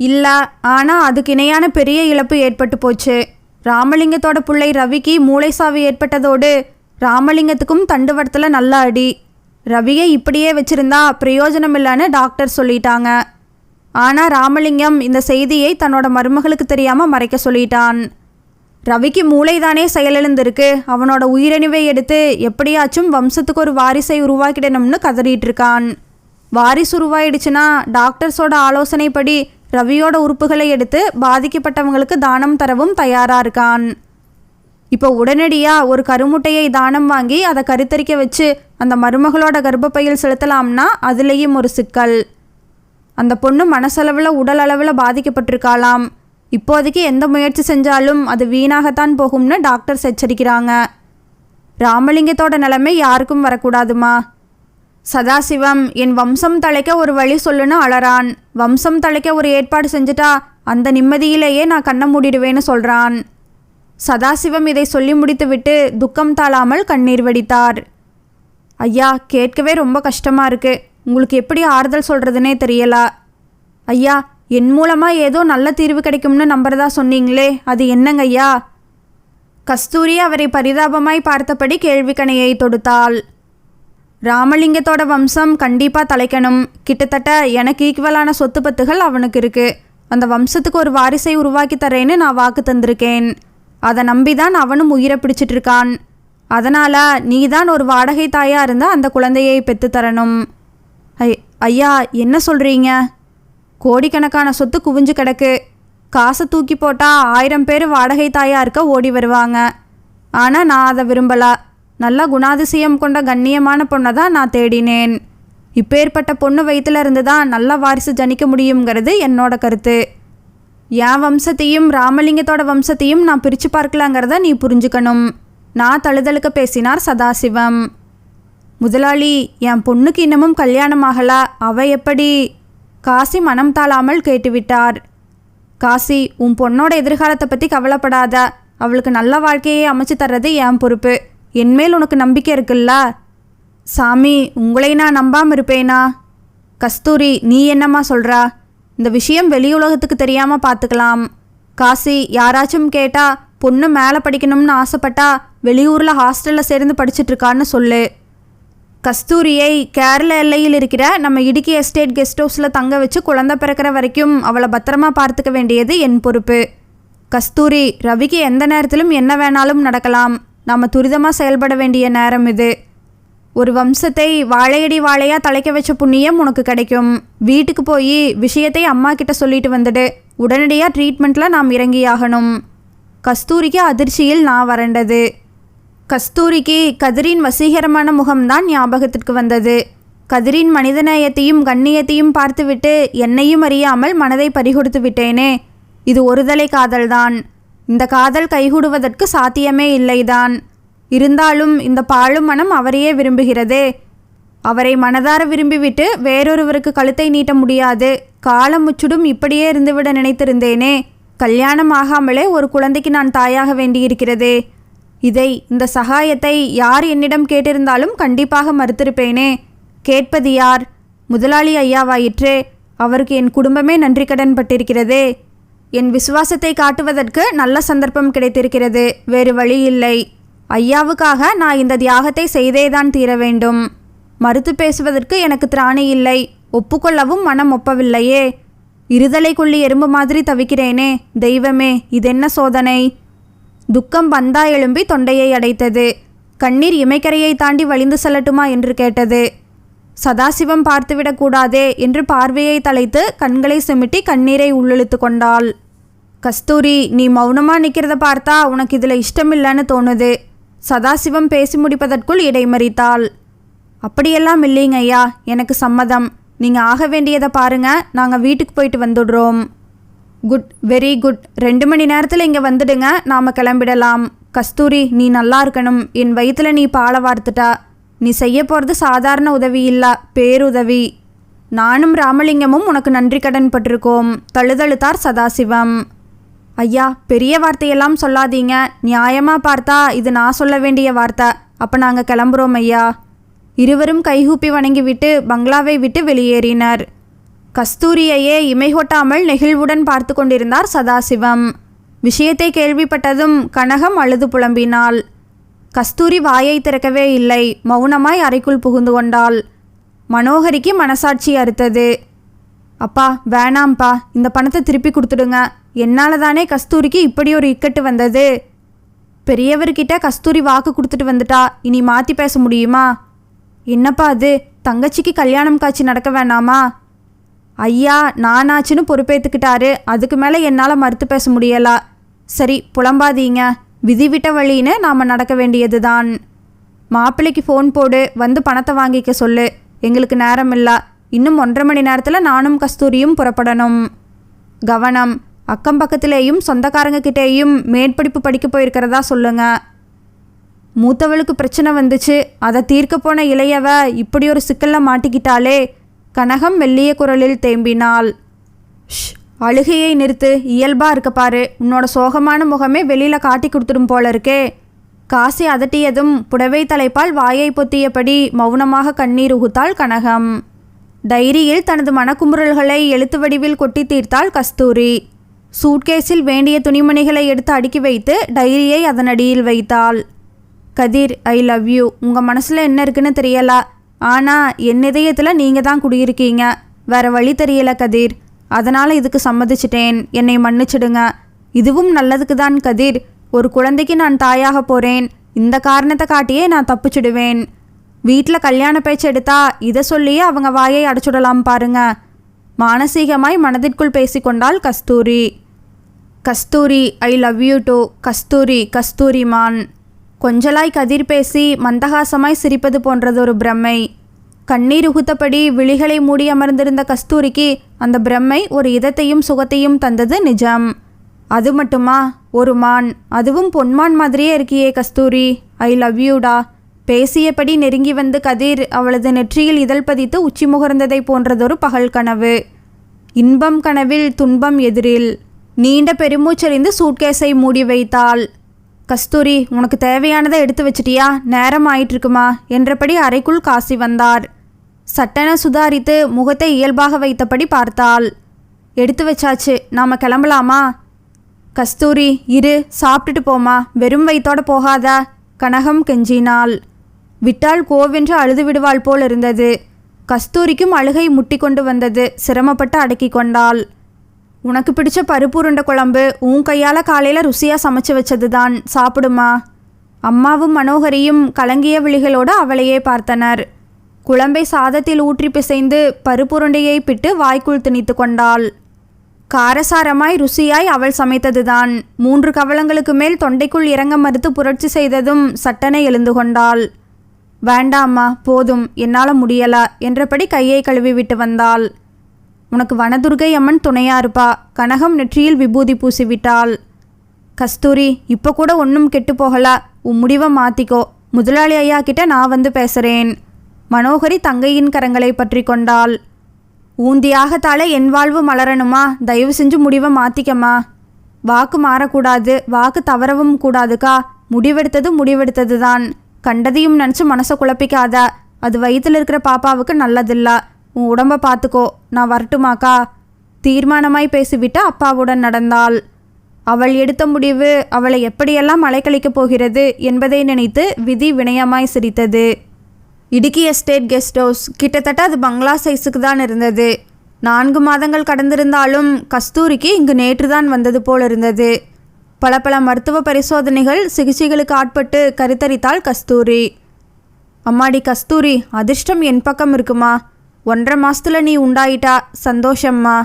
இல்லை, ஆனால் அதுக்கு இணையான பெரிய இழப்பு ஏற்பட்டு போச்சு. ராமலிங்கத்தோட பிள்ளை ரவிக்கு மூளைசாவு ஏற்பட்டதோடு ராமலிங்கத்துக்கும் தண்டுவடத்தில் நல்ல அடி. ரவியை இப்படியே வச்சிருந்தா பிரயோஜனம் இல்லைன்னு டாக்டர் சொல்லிட்டாங்க. ஆனால் ராமலிங்கம் இந்த செய்தியை தன்னோட மருமகளுக்கு தெரியாமல் மறைக்க சொல்லிட்டான். ரவிக்கு மூளைதானே செயலிழந்திருக்கு. அவனோட உயிரணுவை எடுத்து எப்படியாச்சும் வம்சத்துக்கு ஒரு வாரிசை உருவாக்கிடணும்னு கதறிட்டு இருக்கான். வாரிசு உருவாயிடுச்சுன்னா டாக்டர்ஸோட ஆலோசனைப்படி ரவியோட உறுப்புகளை எடுத்து பாதிக்கப்பட்டவங்களுக்கு தானம் தரவும் தயாராக இருக்கான். இப்போ உடனடியாக ஒரு கருமுட்டையை தானம் வாங்கி அதை கருத்தரிக்க வச்சு அந்த மருமகளோட கர்ப்பப்பையில் செலுத்தலாம்னா அதுலேயும் ஒரு சிக்கல். அந்த பொண்ணு மனசளவில் உடல் அளவில் பாதிக்கப்பட்டிருக்காளாம். இப்போதைக்கு எந்த முயற்சி செஞ்சாலும் அது வீணாகத்தான் போகும்னு டாக்டர்ஸ் எச்சரிக்கிறாங்க. ராமலிங்கத்தோட நிலைமை யாருக்கும் வரக்கூடாதுமா. சதாசிவம் என் வம்சம் தழைக்க ஒரு வழி சொல்லுன்னு அலறான். வம்சம் தழைக்க ஒரு ஏற்பாடு செஞ்சுட்டா அந்த நிம்மதியிலேயே நான் கண்ணை மூடிடுவேன்னு சொல்கிறான். சதாசிவம் இதை சொல்லி முடித்துவிட்டு துக்கம் தாழாமல் கண்ணீர் வடித்தார். ஐயா, கேட்கவே ரொம்ப கஷ்டமாக இருக்குது. உங்களுக்கு எப்படி ஆறுதல் சொல்கிறதுனே தெரியல. ஐயா, என் மூலமாக ஏதோ நல்ல தீர்வு கிடைக்கும்னு நம்புறதா சொன்னீங்களே, அது என்னங்க ஐயா? கஸ்தூரி அவரை பரிதாபமாய் பார்த்தபடி கேள்விக்கணையை தொடுத்தாள். ராமலிங்கத்தோட வம்சம் கண்டிப்பாக தலைக்கணும். கிட்டத்தட்ட எனக்கு ஈக்குவலான சொத்து பத்துகள் அவனுக்கு இருக்குது. அந்த வம்சத்துக்கு ஒரு வாரிசை உருவாக்கி தரேன்னு நான் வாக்கு தந்திருக்கேன். அதை நம்பி தான் அவனும் உயிரை பிடிச்சிட்டு இருக்கான். அதனால் நீ தான் ஒரு வாடகை தாயாக இருந்தால் அந்த குழந்தையை பெற்று தரணும். ஐயா, என்ன சொல்கிறீங்க? கோடிக்கணக்கான சொத்து குவிஞ்சு கிடக்கு. காசை தூக்கி போட்டால் 1000 பேர் வாடகை தாயாக இருக்க ஓடி வருவாங்க. ஆனால் நான் அதை விரும்பலை. நல்ல குணாதிசயம் கொண்ட கண்ணியமான பொண்ணை தான் நான் தேடினேன். இப்பேற்பட்ட பொண்ணு வயிற்றுல இருந்து தான் நல்ல வாரிசு ஜனிக்க முடியுங்கிறது என்னோட கருத்து. என் வம்சத்தையும் ராமலிங்கத்தோட வம்சத்தையும் நான் பிரித்து பார்க்கலாங்கிறத நீ புரிஞ்சுக்கணும். நான் தழுதழுக்க பேசினார் சதாசிவம். முதலாளி, என் பொண்ணுக்கு இன்னமும் கல்யாணம் ஆகலை. அவ எப்படி? காசி மனம் தாழாமல் கேட்டுவிட்டார். காசி, உன் பொண்ணோட எதிர்காலத்தை பற்றி கவலைப்படாத. அவளுக்கு நல்ல வாழ்க்கையை அமைச்சு தர்றது என் பொறுப்பு. என்மேல் உனக்கு நம்பிக்கை இருக்குல்ல? சாமி, உங்களை நான் நம்பாமல் இருப்பேனா? கஸ்தூரி, நீ என்னம்மா சொல்கிறா? இந்த விஷயம் வெளி உலகத்துக்கு தெரியாமல் பார்த்துக்கலாம். காசி, யாராச்சும் கேட்டா பொண்ணு மேலே படிக்கணும்னு ஆசைப்பட்டா வெளியூரில் ஹாஸ்டலில் சேர்ந்து படிச்சுட்ருக்கான்னு சொல்லு. கஸ்தூரியை கேரள எல்லையில் இருக்கிற நம்ம இடுக்கி எஸ்டேட் கெஸ்ட் ஹவுஸில் தங்க வச்சு குழந்தை பிறக்கிற வரைக்கும் அவளை பத்திரமா பார்த்துக்க வேண்டியது என் பொறுப்பு. கஸ்தூரி, ரவிக்கு எந்த நேரத்திலும் என்ன வேணாலும் நடக்கலாம். நாம் துரிதமாக செயல்பட வேண்டிய நேரம் இது. ஒரு வம்சத்தை வாழையடி வாழையாக தலைக்க வச்ச புண்ணியம் உனக்கு கிடைக்கும். வீட்டுக்கு போய் விஷயத்தை அம்மா கிட்ட சொல்லிட்டு வந்துடு. உடனடியாக ட்ரீட்மெண்ட்டில் நாம் இறங்கியாகணும். கஸ்தூரிக்கு அதிர்ச்சியில் நான் வறண்டது. கஸ்தூரிக்கு கதிரின் வசீகரமான முகம்தான் ஞாபகத்திற்கு வந்தது. கதிரின் மனிதநேயத்தையும் கண்ணியத்தையும் பார்த்துவிட்டு என்னையும் அறியாமல் மனதை பறிகொடுத்து விட்டேனே. இது ஒருதலை காதல்தான். இந்த காதல் கைகூடுவதற்கு சாத்தியமே இல்லைதான். இருந்தாலும் இந்த பாழும் மனம் அவரையே விரும்புகிறதே. அவரை மனதார விரும்பிவிட்டு வேறொருவருக்கு கழுத்தை நீட்ட முடியாது. காலம் முச்சுடும் இப்படியே இருந்துவிட நினைத்திருந்தேனே. கல்யாணம் ஆகாமலே ஒரு குழந்தைக்கு நான் தாயாக வேண்டியிருக்கிறதே. இந்த சகாயத்தை யார் என்னிடம் கேட்டிருந்தாலும் கண்டிப்பாக மறுத்திருப்பேனே. கேட்பது யார்? முதலாளி ஐயாவாயிற்றே. அவருக்கு என் குடும்பமே நன்றி கடன் பட்டிருக்கிறதே. என் விசுவாசத்தை காட்டுவதற்கு நல்ல சந்தர்ப்பம் கிடைத்திருக்கிறது. வேறு வழி இல்லை. ஐயாவுக்காக நான் இந்த தியாகத்தை செய்தேதான் தீர வேண்டும். மறுத்து பேசுவதற்கு எனக்கு திராணி இல்லை. ஒப்புக்கொள்ளவும் மனம் ஒப்பவில்லையே. இருதலை கொள்ளி எறும்பு மாதிரி தவிக்கிறேனே. தெய்வமே, இதென்ன சோதனை? துக்கம் பந்தா எழும்பி தொண்டையை அடைத்தது. கண்ணீர் இமைக்கரையை தாண்டி வழிந்து செல்லட்டுமா என்று கேட்டது. சதாசிவம் பார்த்துவிடக்கூடாதே என்று பார்வையை தலைத்து கண்களை சிமிட்டி கண்ணீரை உள்ளிழுத்து கொண்டாள். கஸ்தூரி, நீ மௌனமாக நிற்கிறத பார்த்தா உனக்கு இதில் இஷ்டமில்லைன்னு தோணுது. சதாசிவம் பேசி முடிப்பதற்குள் இடைமறித்தாள். அப்படியெல்லாம் இல்லைங்க ஐயா, எனக்கு சம்மதம். நீங்கள் ஆக வேண்டியதை பாருங்க. நாங்கள் வீட்டுக்கு போயிட்டு வந்துடுறோம். Good, very good. 2 மணி நேரத்தில் இங்கே வந்துடுங்க. நாம் கிளம்பிடலாம். கஸ்தூரி, நீ நல்லா இருக்கணும். என் வயிற்றில் நீ பாலை வார்த்துட்டா. நீ செய்ய போகிறது சாதாரண உதவி இல்லை, பேருதவி. நானும் ராமலிங்கமும் உனக்கு நன்றி கடன் பட்டிருக்கோம். தழுதழுத்தார் சதாசிவம். ஐயா, பெரிய வார்த்தையெல்லாம் சொல்லாதீங்க. நியாயமாக பார்த்தா இது நான் சொல்ல வேண்டிய வார்த்தை. அப்போ நாங்கள் கிளம்புறோம் ஐயா. இருவரும் கைகூப்பி வணங்கிவிட்டு பங்களாவை விட்டு வெளியேறினர். கஸ்தூரியையே இமைகொட்டாமல் நெகிழ்வுடன் பார்த்து கொண்டிருந்தார் சதாசிவம். விஷயத்தை கேள்விப்பட்டதும் கனகம் அழுது புலம்பினாள். கஸ்தூரி வாயை திறக்கவே இல்லை. மௌனமாய் அறைக்குள் புகுந்து கொண்டாள். மனோகரிக்கு மனசாட்சி அறுத்தது. அப்பா, வேணாம்ப்பா, இந்த பணத்தை திருப்பி கொடுத்துடுங்க. என்னால் தானே கஸ்தூரிக்கு இப்படி ஒரு இக்கட்டு வந்தது. பெரியவர்கிட்ட கஸ்தூரி வாக்கு கொடுத்துட்டு வந்துட்டா. இனி மாற்றி பேச முடியுமா? என்னப்பா அது? தங்கச்சிக்கு கல்யாணம் காட்சி நடக்க வேணாமா? ஐயா, நானாச்சுன்னு பொறுப்பேற்றுக்கிட்டாரு. அதுக்கு மேலே என்னால் மறுத்து பேச முடியலா. சரி, புலம்பாதீங்க. விதி விட்ட வழின்னு நாம் நடக்க வேண்டியது தான். மாப்பிள்ளைக்கு ஃபோன் போடு, வந்து பணத்தை வாங்கிக்க சொல்லு. எங்களுக்கு நேரம் இல்லை. இன்னும் 1.5 மணி நேரத்தில் நானும் கஸ்தூரியும் புறப்படணும். கவனம். அக்கம் பக்கத்திலேயும் சொந்தக்காரங்க கிட்டேயும் மேற்படிப்பு படிக்க போயிருக்கிறதா சொல்லுங்க. மூத்தவளுக்கு பிரச்சனை வந்துச்சு. அதை தீர்க்க போன இளையவ இப்படி ஒரு சிக்கலில் மாட்டிக்கிட்டாலே. கனகம் மெல்லிய குரலில் தேம்பினாள். அழுகையை நிறுத்து. இயல்பாக இருக்க பாரு. உன்னோட சோகமான முகமே வெளியில் காட்டி கொடுத்துடும் போல இருக்கே. காசி அதட்டியதும் புடவை தலைப்பால் வாயை பொத்தியபடி மௌனமாக கண்ணீர் உகுத்தாள் கனகம். டைரியில் தனது மனக்குமுறல்களை எழுத்து வடிவில் கொட்டி தீர்த்தாள் கஸ்தூரி. சூட்கேஸில் வேண்டிய துணிமணிகளை எடுத்து அடுக்கி வைத்து டைரியை அதனடியில் வைத்தாள். கதிர், ஐ லவ் யூ. உங்கள் மனசில் என்ன இருக்குன்னு தெரியல. ஆனால் என் இதயத்தில் நீங்கள் தான் குடியிருக்கீங்க. வேற வழி தெரியல கதிர். அதனால் இதுக்கு சம்மதிச்சிட்டேன். என்னை மன்னிச்சிடுங்க. இதுவும் நல்லதுக்கு தான் கதிர். ஒரு குழந்தைக்கு நான் தாயாக போகிறேன். இந்த காரணத்தை காட்டியே நான் தப்பிச்சிடுவேன். வீட்டில் கல்யாண பேச்சு எடுத்தா இதை சொல்லியே அவங்க வாயை அடைச்சுடலாம் பாருங்க. மானசீகமாய் மனதிற்குள் பேசிக்கொண்டாள் கஸ்தூரி. கஸ்தூரி, ஐ லவ் யூ டூ. கஸ்தூரி, கஸ்தூரிமான். கொஞ்சலாய் கதிர் பேசி மந்தகாசமாய் சிரிப்பது போன்றதொரு பிரம்மை. கண்ணீர் உகுத்தபடி விழிகளை மூடி அமர்ந்திருந்த கஸ்தூரிக்கு அந்த பிரம்மை ஒரு இதத்தையும் சுகத்தையும் தந்தது நிஜம். அது மட்டுமா, ஒரு மான், அதுவும் பொன்மான் மாதிரியே இருக்கியே கஸ்தூரி. I love யூடா. பேசியபடி நெருங்கி வந்து கதிர் அவளது நெற்றியில் இதழ் பதித்து உச்சி முகர்ந்ததை போன்றதொரு பகல் கனவு. இன்பம் கனவில், துன்பம் எதிரில். நீண்ட பெருமூச்செறிந்து சூட்கேஸை மூடி வைத்தாள். கஸ்தூரி, உனக்கு தேவையானதை எடுத்து வச்சிட்டியா? நேரம் ஆயிட்டிருக்குமா என்றபடி அறைக்குள் காசி வந்தார். சட்டென சுதாரித்து முகத்தை இயல்பாக வைத்தபடி பார்த்தாள். எடுத்து வச்சாச்சு, நாம் கிளம்பலாமா? கஸ்தூரி, இரு, சாப்பிட்டுட்டு போமா, வெறும் வயிற்றோட போகாத. கனகம் கெஞ்சினாள். விட்டால் கோவென்று அழுது விடுவாள் போல் இருந்தது. கஸ்தூரிக்கும் அழுகை முட்டி கொண்டு வந்தது. சிரமப்பட்டு அடக்கி கொண்டாள். உனக்கு பிடிச்ச பருப்பு உருண்டை குழம்பு உன் கையால் காலையில் ருசியாக சமைச்சு வச்சது தான், சாப்பிடுமா. அம்மாவும் மனோகரியும் கலங்கிய விழிகளோடு அவளையே பார்த்தனர். குழம்பை சாதத்தில் ஊற்றி பிசைந்து பருப்புருண்டையை பிட்டு வாய்க்குள் திணித்து கொண்டாள். காரசாரமாய் ருசியாய் அவள் சமைத்ததுதான். 3 கவளங்களுக்கு மேல் தொண்டைக்குள் இறங்க மறுத்து புரட்சி செய்ததும் சட்டென எழுந்து கொண்டாள். வேண்டாம்மா, போதும், என்னால் முடியல என்றபடி கையை கழுவி விட்டு வந்தாள். உனக்கு வனதுர்கை அம்மன் துணையா இருப்பா. கனகம் நெற்றியில் விபூதி பூசிவிட்டாள். கஸ்தூரி, இப்போ கூட ஒன்றும் கெட்டு போகல. உன் முடிவை மாற்றிக்கோ. முதலாளி ஐயா கிட்ட நான் வந்து பேசுகிறேன். மனோகரி தங்கையின் கரங்களை பற்றி கொண்டாள். ஊந்தியாகத்தாலே என் வாழ்வு மலரணுமா? தயவு செஞ்சு முடிவை மாற்றிக்கம்மா. வாக்கு மாறக்கூடாது, வாக்கு தவறவும் கூடாதுக்கா. முடிவெடுத்தது தான். கண்டதையும் நினச்சி மனசை குழப்பிக்காத. அது வயிற்றில் இருக்கிற பாப்பாவுக்கு நல்லதில்ல. உன் உடம்பை பார்த்துக்கோ. நான் வரட்டுமாக்கா? தீர்மானமாய் பேசிவிட்டு அப்பாவுடன் நடந்தாள். அவள் எடுத்த முடிவு அவளை எப்படியெல்லாம் அலைக்கழிக்கப் போகிறது என்பதை நினைத்து விதி வினயமாய் சிரித்தது. இடுக்கி எஸ்டேட் கெஸ்ட் ஹவுஸ் கிட்டத்தட்ட அது பங்களா சைஸுக்கு தான் இருந்தது. 4 மாதங்கள் கடந்திருந்தாலும் கஸ்தூரிக்கு இங்கு நேற்று தான் வந்தது போல் இருந்தது. பல மருத்துவ பரிசோதனைகள், சிகிச்சைகளுக்கு ஆட்பட்டு கருத்தரித்தாள் கஸ்தூரி. அம்மாடி கஸ்தூரி, அதிர்ஷ்டம் என் பக்கம் இருக்குமா. 1.5 மாசத்துல நீ உண்டாயிட்டா. சந்தோஷம்மா.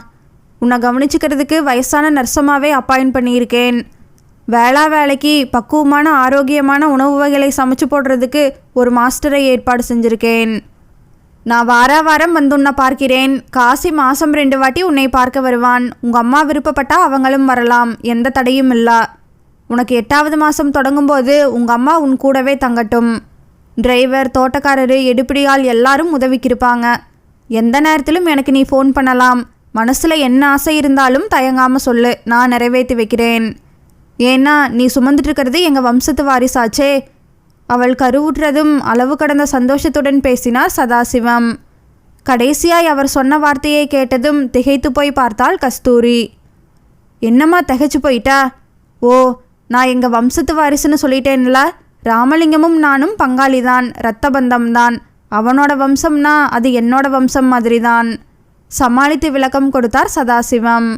உன்னை கவனிச்சுக்கிறதுக்கு வயசான நர்சமாவே அப்பாயின்ட் பண்ணியிருக்கேன். வேலைக்கு பக்குவமான ஆரோக்கியமான உணவு வகைகளை சமைச்சு போடுறதுக்கு ஒரு மாஸ்டரை ஏற்பாடு செஞ்சுருக்கேன். நான் வாரம் வந்து உன்னை பார்க்கிறேன். காசி மாதம் 2 வாட்டி உன்னை பார்க்க வருவான். உங்கள் அம்மா விருப்பப்பட்டால் அவங்களும் வரலாம். எந்த தடையும் இல்லை. உனக்கு 8வது மாதம் தொடங்கும்போது உங்கள் அம்மா உன் கூடவே தங்கட்டும். டிரைவர், தோட்டக்காரரு, எடுப்பிடியால் எல்லாரும் உதவிக்கு இருப்பாங்க. எந்த நேரத்திலும் எனக்கு நீ ஃபோன் பண்ணலாம். மனசில் என்ன ஆசை இருந்தாலும் தயங்காமல் சொல்லு, நான் நிறைவேற்றி வைக்கிறேன். ஏன்னா நீ சுமந்துட்டு இருக்கிறது எங்கள் வம்சத்து வாரிசாச்சே. அவள் கருவுற்றதும் அளவு கடந்த சந்தோஷத்துடன் பேசினார் சதாசிவம். கடைசியாய் அவர் சொன்ன வார்த்தையை கேட்டதும் திகைத்து போய் பார்த்தாள் கஸ்தூரி. என்னம்மா திகைச்சு போயிட்டா? ஓ, நான் எங்கள் வம்சத்து வாரிசுன்னு சொல்லிட்டேன்ல. ராமலிங்கமும் நானும் பங்காளிதான், இரத்த பந்தம்தான். அவனோட வம்சம்னா அது என்னோட வம்சம் மாதிரி தான். சமாளித்து விளக்கம் கொடுத்தார் சதாசிவம்.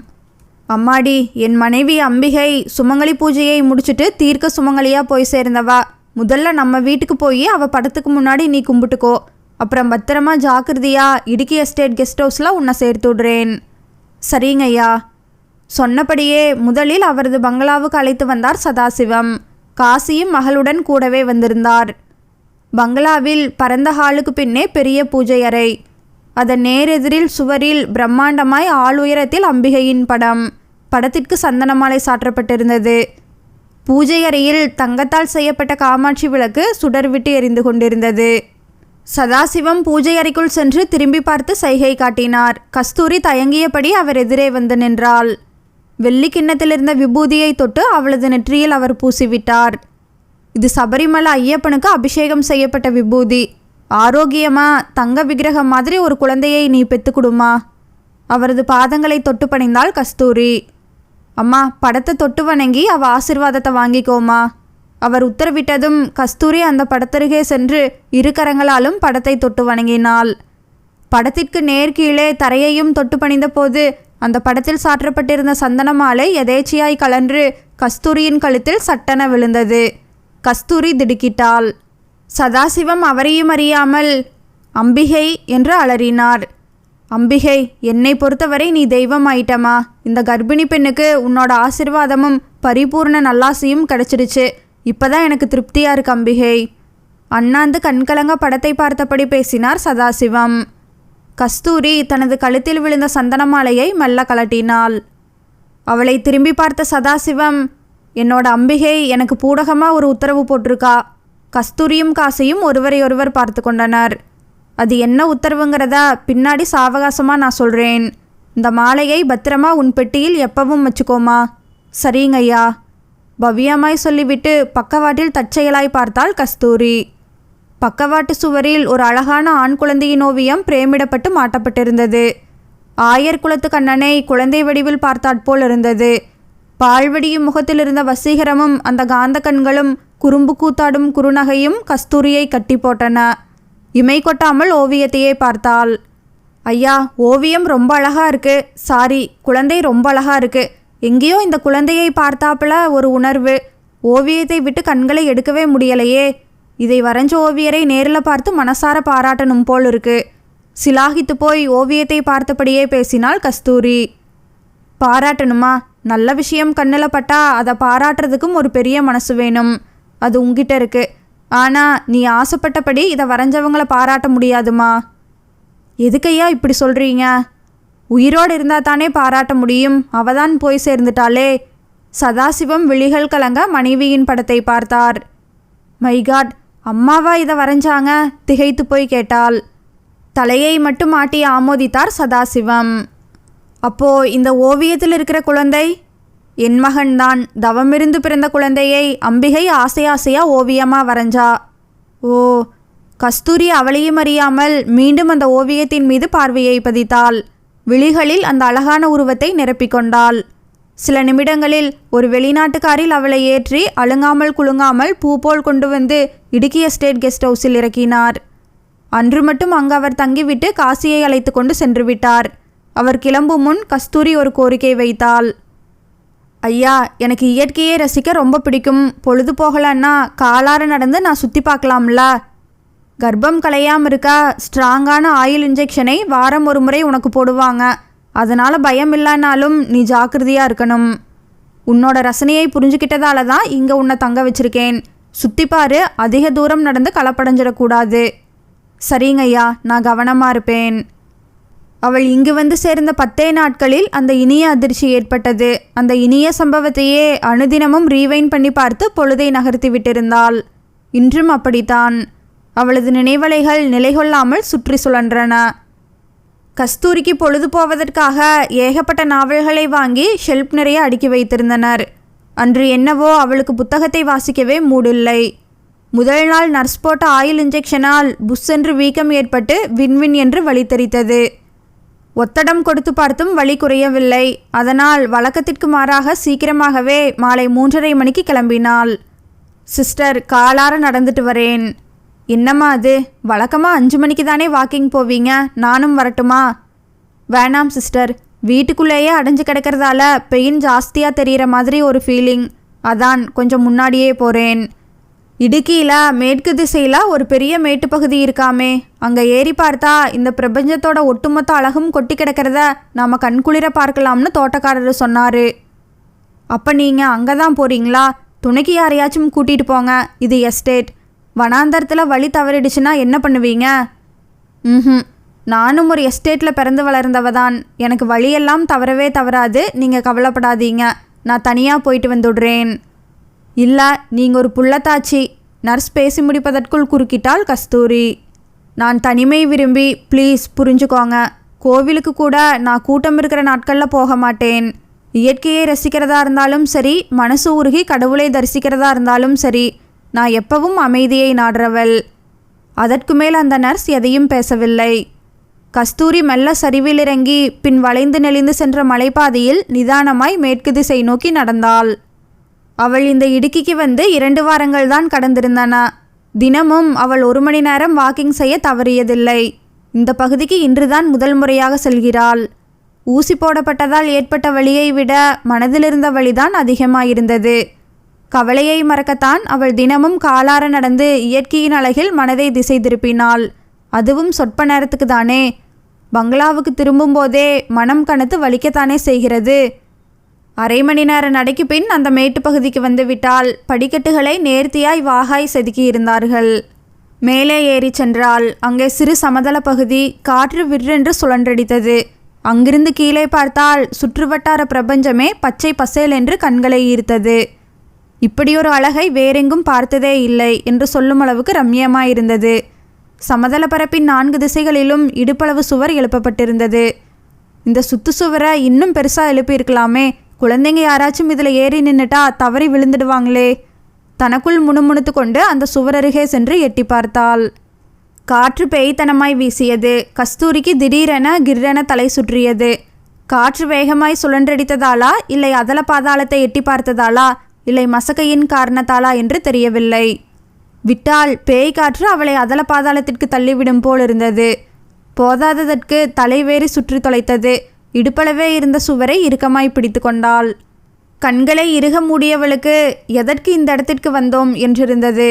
அம்மாடி, என் மனைவி அம்பிகை சுமங்கலி பூஜையை முடிச்சுட்டு தீர்க்க சுமங்கலியாக போய் சேர்ந்தவா. முதல்ல நம்ம வீட்டுக்கு போய் அவள் படத்துக்கு முன்னாடி நீ கும்பிட்டுக்கோ. அப்புறம் பத்திரமா ஜாக்கிரதையா இடுக்கி எஸ்டேட் கெஸ்ட் ஹவுஸில் உன்னை சேர்த்து விடுறேன். சரிங்க ஐயா. சொன்னபடியே முதலில் அவரது பங்களாவுக்கு அழைத்து வந்தார் சதாசிவம். காசியும் மகளுடன் கூடவே வந்திருந்தார். பங்களாவில் பரந்த ஹாலுக்கு பின்னே பெரிய பூஜை அறை. அதன் நேரெதிரில் சுவரில் பிரம்மாண்டமாய் ஆளுயரத்தில் அம்பிகையின் படம். படத்திற்கு சந்தனமாலை சாற்றப்பட்டிருந்தது. பூஜை அறையில் தங்கத்தால் செய்யப்பட்ட காமாட்சி விளக்கு சுடர்விட்டு எரிந்து கொண்டிருந்தது. சதாசிவம் பூஜை அறைக்குள் சென்று திரும்பி பார்த்து சைகை காட்டினார். கஸ்தூரி தயங்கியபடி அவர் எதிரே வந்து நின்றாள். வெள்ளி கிண்ணத்தில் இருந்த விபூதியை தொட்டு அவளது நெற்றியில் அவர் பூசிவிட்டார். இது சபரிமலை ஐயப்பனுக்கு அபிஷேகம் செய்யப்பட்ட விபூதி. ஆரோக்கியமா தங்க விக்கிரகம் மாதிரி ஒரு குழந்தையை நீ பெற்றுக்குடுமா. அவரது பாதங்களை தொட்டு பணிந்தாள் கஸ்தூரி. அம்மா, படத்தை தொட்டு வணங்கி அவள் ஆசிர்வாதத்தை வாங்கிக்கோமா. அவர் உத்தரவிட்டதும் கஸ்தூரி அந்த படத்தருகே சென்று இரு கரங்களாலும் படத்தை தொட்டு வணங்கினாள். படத்திற்கு நேர்கீழே தரையையும் தொட்டு பணிந்த போது அந்த படத்தில் சாற்றப்பட்டிருந்த சந்தன மாலை எதேச்சியாய் கலன்று கஸ்தூரியின் கழுத்தில் சட்டென விழுந்தது. கஸ்தூரி திடுக்கிட்டாள். சதாசிவம் அவரையும் அறியாமல் அம்பிகை என்று அலறினார். அம்பிகை, என்னை பொறுத்தவரை நீ தெய்வம் ஆயிட்டமா. இந்த கர்ப்பிணி பெண்ணுக்கு உன்னோட ஆசிர்வாதமும் பரிபூர்ண நல்லாசையும் கிடைச்சிடுச்சு. இப்போதான் எனக்கு திருப்தியாக இருக்கு அம்பிகை. அண்ணாந்து கண்கலங்க படத்தை பார்த்தபடி பேசினார் சதாசிவம். கஸ்தூரி தனது கழுத்தில் விழுந்த சந்தன மாலையை மெல்ல கலட்டினாள். அவளை திரும்பி பார்த்த சதாசிவம், என்னோட அம்பிகை எனக்கு பூடகமாக ஒரு உத்தரவு போட்டிருக்கா. கஸ்தூரியும் காசையும் ஒருவரையொருவர் பார்த்து கொண்டனர். அது என்ன உத்தரவுங்கிறத பின்னாடி சாவகாசமாக நான் சொல்கிறேன். இந்த மாலையை பத்திரமா உன் பெட்டியில் எப்பவும் வச்சுக்கோமா. சரிங்கய்யா. பவ்யமாய் சொல்லிவிட்டு பக்கவாட்டில் தற்செயலாய் பார்த்தாள் கஸ்தூரி. பக்கவாட்டு சுவரில் ஒரு அழகான ஆண் குழந்தையின் ஓவியம் பிரேமிடப்பட்டு மாட்டப்பட்டிருந்தது. ஆயர் குலத்து கண்ணனை குழந்தை வடிவில் பார்த்தாற்போல் இருந்தது. பால்வடியும் முகத்தில் இருந்த வசீகரமும் அந்த காந்த கண்களும் குறும்பு கூத்தாடும் குறுநகையும் கஸ்தூரியை கட்டி போட்டன. இமை கொட்டாமல் ஓவியத்தையே பார்த்தாள். ஐயா, ஓவியம் ரொம்ப அழகா இருக்கு. சாரி, குழந்தை ரொம்ப அழகா இருக்கு. எங்கேயோ இந்த குழந்தையை பார்த்தாப்புல ஒரு உணர்வு. ஓவியத்தை விட்டு கண்களை எடுக்கவே முடியலையே. இதை வரைஞ்ச ஓவியரை நேரில் பார்த்து மனசார பாராட்டணும் போல் இருக்கு. சிலாகித்து போய் ஓவியத்தை பார்த்தபடியே பேசினாள் கஸ்தூரி. பாராட்டணுமா? நல்ல விஷயம் கண்ணில் பட்டா அதை பாராட்டுறதுக்கும் ஒரு பெரிய மனசு வேணும். அது உங்ககிட்ட இருக்கு. ஆனால் நீ ஆசைப்பட்டபடி இதை வரைஞ்சவங்கள பாராட்ட முடியாதுமா. எதுக்கையா இப்படி சொல்கிறீங்க? உயிரோடு இருந்தால் தானே பாராட்ட முடியும். அவதான் போய் சேர்ந்துட்டாளே. சதாசிவம் விழிகள் கலங்க மனைவியின் படத்தை பார்த்தார். மைகாட், அம்மாவா இதை வரைஞ்சாங்க? திகைத்து போய் கேட்டாள். தலையை மட்டும் ஆட்டி ஆமோதித்தார் சதாசிவம். அப்போ இந்த ஓவியத்தில் இருக்கிற குழந்தை என் மகன்தான். தவமிருந்து பிறந்த குழந்தையை அம்பிகை ஆசையா ஓவியமாக வரைஞ்சா. ஓ. கஸ்தூரி அவளையும் அறியாமல் மீண்டும் அந்த ஓவியத்தின் மீது பார்வையை பதித்தாள். விழிகளில் அந்த அழகான உருவத்தை நிரப்பிக்கொண்டாள். சில நிமிடங்களில் ஒரு வெளிநாட்டுக்காரில் அவளை ஏற்றி அழுங்காமல் குலுங்காமல் பூ போல் கொண்டு வந்து இடுக்கி எஸ்டேட் கெஸ்ட் ஹவுஸில் இறக்கினார். அன்று மட்டும் அங்கு அவர் தங்கிவிட்டு காசியை அழைத்து கொண்டு சென்று விட்டார். அவர் கிளம்பும் முன் கஸ்தூரி ஒரு கோரிக்கை வைத்தாள். ஐயா, எனக்கு இயற்கையை ரசிக்க ரொம்ப பிடிக்கும். பொழுது போகலன்னா காலார நடந்து நான் சுற்றி பார்க்கலாம்ல. கர்ப்பம் கலையாமல் இருக்கா ஸ்ட்ராங்கான ஆயில் இன்ஜெக்ஷனை வாரம் ஒரு முறை உனக்கு போடுவாங்க. அதனால் பயம் இல்லைனாலும் நீ ஜாக்கிரதையாக இருக்கணும். உன்னோட ரசனையை புரிஞ்சுக்கிட்டதால தான் இங்கே உன்னை தங்க வச்சிருக்கேன். சுற்றிப்பாரு, அதிக தூரம் நடந்து களப்படைஞ்சிடக்கூடாது. சரிங்கய்யா, நான் கவனமாக இருப்பேன். அவள் இங்கு வந்து சேர்ந்த 10 நாட்களில் அந்த இனிய அதிர்ச்சி ஏற்பட்டது. அந்த இனிய சம்பவத்தையே அனுதினமும் ரீவைண்ட் பண்ணி பார்த்து பொழுதை நகர்த்தி விட்டிருந்தாள். இன்றும் அப்படித்தான். அவளது நினைவலைகள் நிலைகொள்ளாமல் சுற்றி சுழன்றன. கஸ்தூரிக்கு பொழுது போவதற்காக ஏகப்பட்ட நாவல்களை வாங்கி ஷெல்ஃப் நிறைய அடுக்கி வைத்திருந்தனர். அன்று என்னவோ அவளுக்கு புத்தகத்தை வாசிக்கவே மூடில்லை. முதல் நாள் நர்ஸ் போட்ட ஆயில் இன்ஜெக்ஷனால் புஷ் என்று வீக்கம் ஏற்பட்டு விண்வின் என்று வலி தெரித்தது. ஒத்தடம் கொடுத்து பார்த்தும் வலி குறையவில்லை. அதனால் வழக்கத்திற்கு மாறாக சீக்கிரமாகவே மாலை 3:30 மணிக்கு கிளம்பினாள். சிஸ்டர், காலார நடந்துட்டு வரேன். என்னம்மா அது? வழக்கமாக 5 மணிக்கு தானே வாக்கிங் போவீங்க. நானும் வரட்டுமா? வேணாம் சிஸ்டர், வீட்டுக்குள்ளேயே அடைஞ்சு கிடக்கிறதால பெயின் ஜாஸ்தியாக தெரிகிற மாதிரி ஒரு ஃபீலிங். அதான் கொஞ்சம் முன்னாடியே போகிறேன். இடுக்கியில் மேற்கு திசையில் ஒரு பெரிய மேட்டு பகுதி இருக்காமே, அங்கே ஏறி பார்த்தா இந்த பிரபஞ்சத்தோட ஒட்டுமொத்த அழகும் கொட்டி கிடக்கிறத நாம் கண்குளிர பார்க்கலாம்னு தோட்டக்காரர் சொன்னார். அப்போ நீங்கள் அங்கே தான் போகிறீங்களா? துணைக்கு யாரையாச்சும் கூட்டிகிட்டு போங்க. இது எஸ்டேட். வனாந்தரத்தில் வழி தவறிடுச்சுன்னா என்ன பண்ணுவீங்க? நானும் ஒரு எஸ்டேட்டில் பிறந்து வளர்ந்தவ தான். எனக்கு வழியெல்லாம் தவறவே தவறாது. நீங்கள் கவலைப்படாதீங்க. நான் தனியாக போயிட்டு வந்துடுறேன். இல்லை, நீங்கள் ஒரு புள்ளத்தாச்சி. நர்ஸ் பேசி முடிப்பதற்குள் குறுக்கிட்டாள் கஸ்தூரி. நான் தனிமை விரும்பி, ப்ளீஸ் புரிஞ்சுக்கோங்க. கோவிலுக்கு கூட நான் கூட்டம் இருக்கிற நாட்களில் போக மாட்டேன். இயற்கையை ரசிக்கிறதா இருந்தாலும் சரி, மனசு உருகி கடவுளை தரிசிக்கிறதா இருந்தாலும் சரி, நான் எப்பவும் அமைதியை நாடுறவள். அதற்கு மேல் அந்த நர்ஸ் எதையும் பேசவில்லை. கஸ்தூரி மெல்ல சரிவில் இறங்கி பின் வளைந்து நெளிந்து சென்ற மலைப்பாதையில் நிதானமாய் மேற்கு திசை நோக்கி நடந்தாள். அவள் இந்த இடுக்கிக்கு வந்து 2 வாரங்கள் தான் கடந்திருந்தன. தினமும் அவள் 1 மணி நேரம் வாக்கிங் செய்ய தவறியதில்லை. இந்த பகுதிக்கு இன்றுதான் முதல் முறையாக செல்கிறாள். ஊசி போடப்பட்டதால் ஏற்பட்ட வலியை விட மனதிலிருந்த வலிதான் அதிகமாயிருந்தது. கவலையை மறக்கத்தான் அவள் தினமும் காலார நடந்து இயற்கையின் அழகில் மனதை திசை திருப்பினாள். அதுவும் சொற்ப நேரத்துக்கு தானே. பங்களாவுக்கு திரும்பும்போதே மனம் கனத்து வலிக்கத்தானே செய்கிறது. 1/2 மணி நேர நடைக்கு பின் அந்த மேட்டு பகுதிக்கு வந்து விட்டால் படிக்கட்டுகளை நேர்த்தியாய் வாகாய் செதுக்கி இருந்தார்கள். மேலே ஏறி சென்றாள். அங்கே சிறு சமதள பகுதி. காற்று விற்றென்று சுழன்றடித்தது. அங்கிருந்து கீழே பார்த்தால் சுற்றுவட்டார பிரபஞ்சமே பச்சை பசேல் என்று கண்களை ஈர்த்தது. இப்படியொரு அழகை வேறெங்கும் பார்த்ததே இல்லை என்று சொல்லும் அளவுக்கு ரம்யமாயிருந்தது. சமதள பரப்பின் 4 திசைகளிலும் இடுப்பளவு சுவர் எழுப்பப்பட்டிருந்தது. இந்த சுத்து சுவரை இன்னும் பெருசாக எழுப்பியிருக்கலாமே. குழந்தைங்க யாராச்சும் இதில் ஏறி நின்றுட்டா தவறி விழுந்துடுவாங்களே. தனக்குள் முணுமுணுத்து கொண்டு அந்த சுவரருகே சென்று எட்டி பார்த்தாள். காற்று பேய்த்தனமாய் வீசியது. கஸ்தூரிக்கு திடீரென கிர்ரென தலை சுற்றியது. காற்று வேகமாய் சுழன்றடித்ததாலா, இல்லை அதல பாதாளத்தை எட்டி பார்த்ததாலா, இல்லை மசக்கையின் காரணத்தாலா என்று தெரியவில்லை. விட்டால் பேய் காற்று அவளை அதல பாதாளத்திற்கு தள்ளிவிடும் போல் இருந்தது. போதாததற்கு தலைவேறி சுற்றி தொலைத்தது. இடுப்பளவே இருந்த சுவரை இறுக்கமாய் பிடித்து கொண்டாள். கண்களை இறுக மூடியவளுக்கு எதற்கு இந்த இடத்திற்கு வந்தோம் என்றிருந்தது.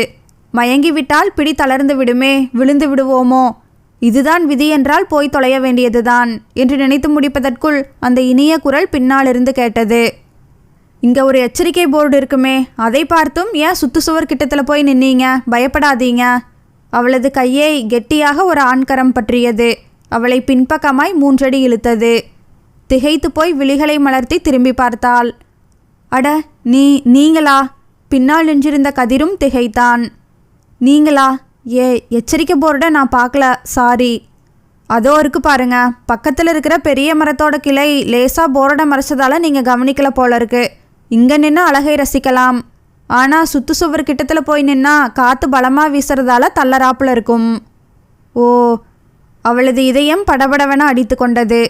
மயங்கிவிட்டால் பிடி தளர்ந்து விடுமே, விழுந்து விடுவோமோ, இதுதான் விதி என்றால் போய் தொலைய வேண்டியதுதான் என்று நினைத்து முடிப்பதற்குள் அந்த இனிய குரல் பின்னாலிருந்து கேட்டது. இங்கே ஒரு எச்சரிக்கை போர்டு இருக்குமே, அதை பார்த்தும் ஏன் சுற்றுச்சுவர் கிட்டத்தில் போய் நின்னீங்க? பயப்படாதீங்க. அவளது கையை கெட்டியாக ஒரு ஆண்கரம் பற்றியது. அவளை பின்பக்கமாய் 3 அடி இழுத்தது. திகைத்து போய் விழிகளை மலர்த்தி திரும்பி பார்த்தாள். அட, நீங்களா? பின்னால் நின்றிருந்த கதிரும் திகைத்தான். நீங்களா? எச்சரிக்கை போர்டை நான் பார்க்கல, சாரி. அதோ இருக்கு பாருங்க, பக்கத்தில் இருக்கிற பெரிய மரத்தோட கிளை லேசாக போர்டை மறைச்சதால நீங்கள் கவனிக்கல போல இருக்கு. இங்கே நின்று அழகை ரசிக்கலாம். ஆனால் சுற்று சுவர் கிட்டத்தில் போய் நின்னா காற்று பலமாக வீசுறதால தள்ளராப்பில் இருக்கும். ஓ, அவளது இதயம் படபடவென அடித்து கொண்டது.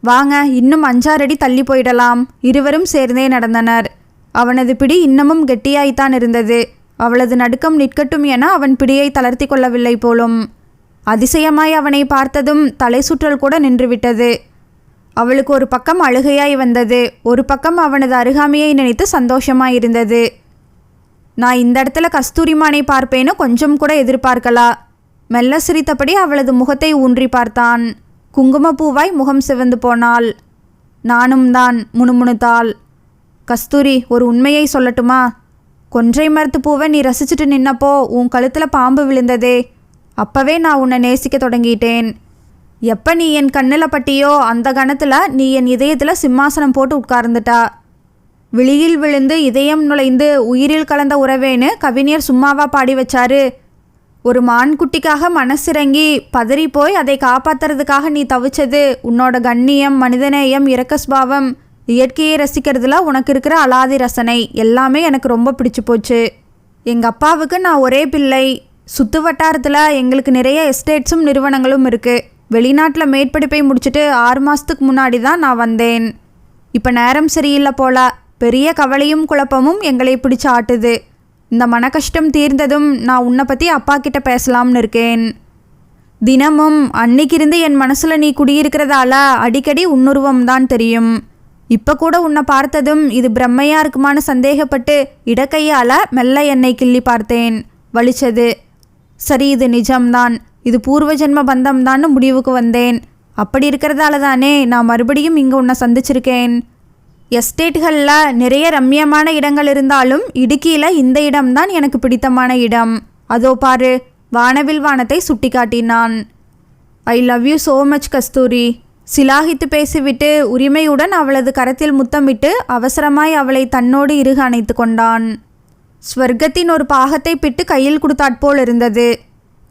வாங்க, இன்னும் 5-6 அடி தள்ளி போயிடலாம். இருவரும் சேர்ந்தே நடந்தனர். அவனது பிடி இன்னமும் கெட்டியாய்த்தான் இருந்தது. அவளது நடுக்கம் நிற்கட்டும் என அவன் பிடியை தளர்த்தி கொள்ளவில்லை போலும். அதிசயமாய் அவனை பார்த்ததும் தலை சுற்றல் கூட நின்றுவிட்டது. அவளுக்கு ஒரு பக்கம் அழுகையாய் வந்தது. ஒரு பக்கம் அவனது அருகாமையை நினைத்து சந்தோஷமாயிருந்தது. நான் இந்த இடத்துல கஸ்தூரிமானை பார்ப்பேன்னு கொஞ்சம் கூட எதிர்பார்க்கலா. மெல்ல சிரித்தபடி அவளது முகத்தை ஊன்றி பார்த்தான். குங்குமப்பூவாய் முகம் சிவந்து போனாள். நானும் தான், முணுமுணுத்தாள். கஸ்தூரி, ஒரு உண்மையை சொல்லட்டுமா? கொன்றை மரத்து பூவை நீ ரசிச்சுட்டு நின்னப்போ உன் கழுத்தில் பாம்பு விழுந்ததே, அப்பவே நான் உன்னை நேசிக்க தொடங்கிட்டேன். எப்போ நீ என் கண்ணில் பட்டியோ அந்த கணத்தில் நீ என் இதயத்தில் சிம்மாசனம் போட்டு உட்கார்ந்துட்டா. விழியில் விழுந்து இதயம் நுழைந்து உயிரில் கலந்த உறவேன்னு கவிஞர் சும்மாவா பாடி வச்சாரு. ஒரு மான்குட்டிக்காக மனசிறங்கி பதறி போய் அதை காப்பாற்றுறதுக்காக நீ தவிச்சது, உன்னோட கண்ணியம், மனிதநேயம், இரக்கஸ்பாவம், இயற்கையை ரசிக்கிறதுல உனக்கு இருக்கிற அலாதி ரசனை எல்லாமே எனக்கு ரொம்ப பிடிச்சி போச்சு. எங்கள் அப்பாவுக்கு நான் ஒரே பிள்ளை. சுற்று வட்டாரத்தில் எங்களுக்கு நிறைய எஸ்டேட்ஸும் நிறுவனங்களும் இருக்குது. வெளிநாட்டில் மேற்படிப்பை முடிச்சுட்டு 6 மாதத்துக்கு முன்னாடி தான் நான் வந்தேன். இப்போ நேரம் சரியில்லை போல. பெரிய கவலையும் குழப்பமும் எங்களை பிடிச்சு ஆட்டுது. இந்த மன கஷ்டம் தீர்ந்ததும் நான் உன்னை பற்றி அப்பா கிட்ட பேசலாம்னு இருக்கேன். தினமும் அன்னைக்கிருந்து என் மனசில் நீ குடியிருக்கிறதால அடிக்கடி உன்னுருவம் தான் தெரியும். இப்போ கூட உன்னை பார்த்ததும் இது பிரம்மையாக இருக்குமான்னு சந்தேகப்பட்டு இடக்கையால் மெல்ல என்னை கிள்ளி பார்த்தேன். வலிச்சது. சரி, இது நிஜம்தான், இது பூர்வ ஜென்ம பந்தம்தான்னு முடிவுக்கு வந்தேன். அப்படி இருக்கிறதால தானே நான் மறுபடியும் இங்கே உன்னை சந்திச்சிருக்கேன். எஸ்டேட்டுகளில் நிறைய ரம்மியமான இடங்கள் இருந்தாலும் இடுக்கியில் இந்த இடம்தான் எனக்கு பிடித்தமான இடம். அதோ பாரு, வானவில் வானத்தை சுட்டி காட்டினான். I love you so much Kasthuri. சிலாகித்து பேசிவிட்டு உரிமையுடன் அவளது கரத்தில் முத்தமிட்டு அவசரமாய் அவளை தன்னோடு இறுக அணைத்து கொண்டான். ஸ்வர்க்கத்தின் ஒரு பாகத்தை பிட்டு கையில் கொடுத்தாற்போல் இருந்தது.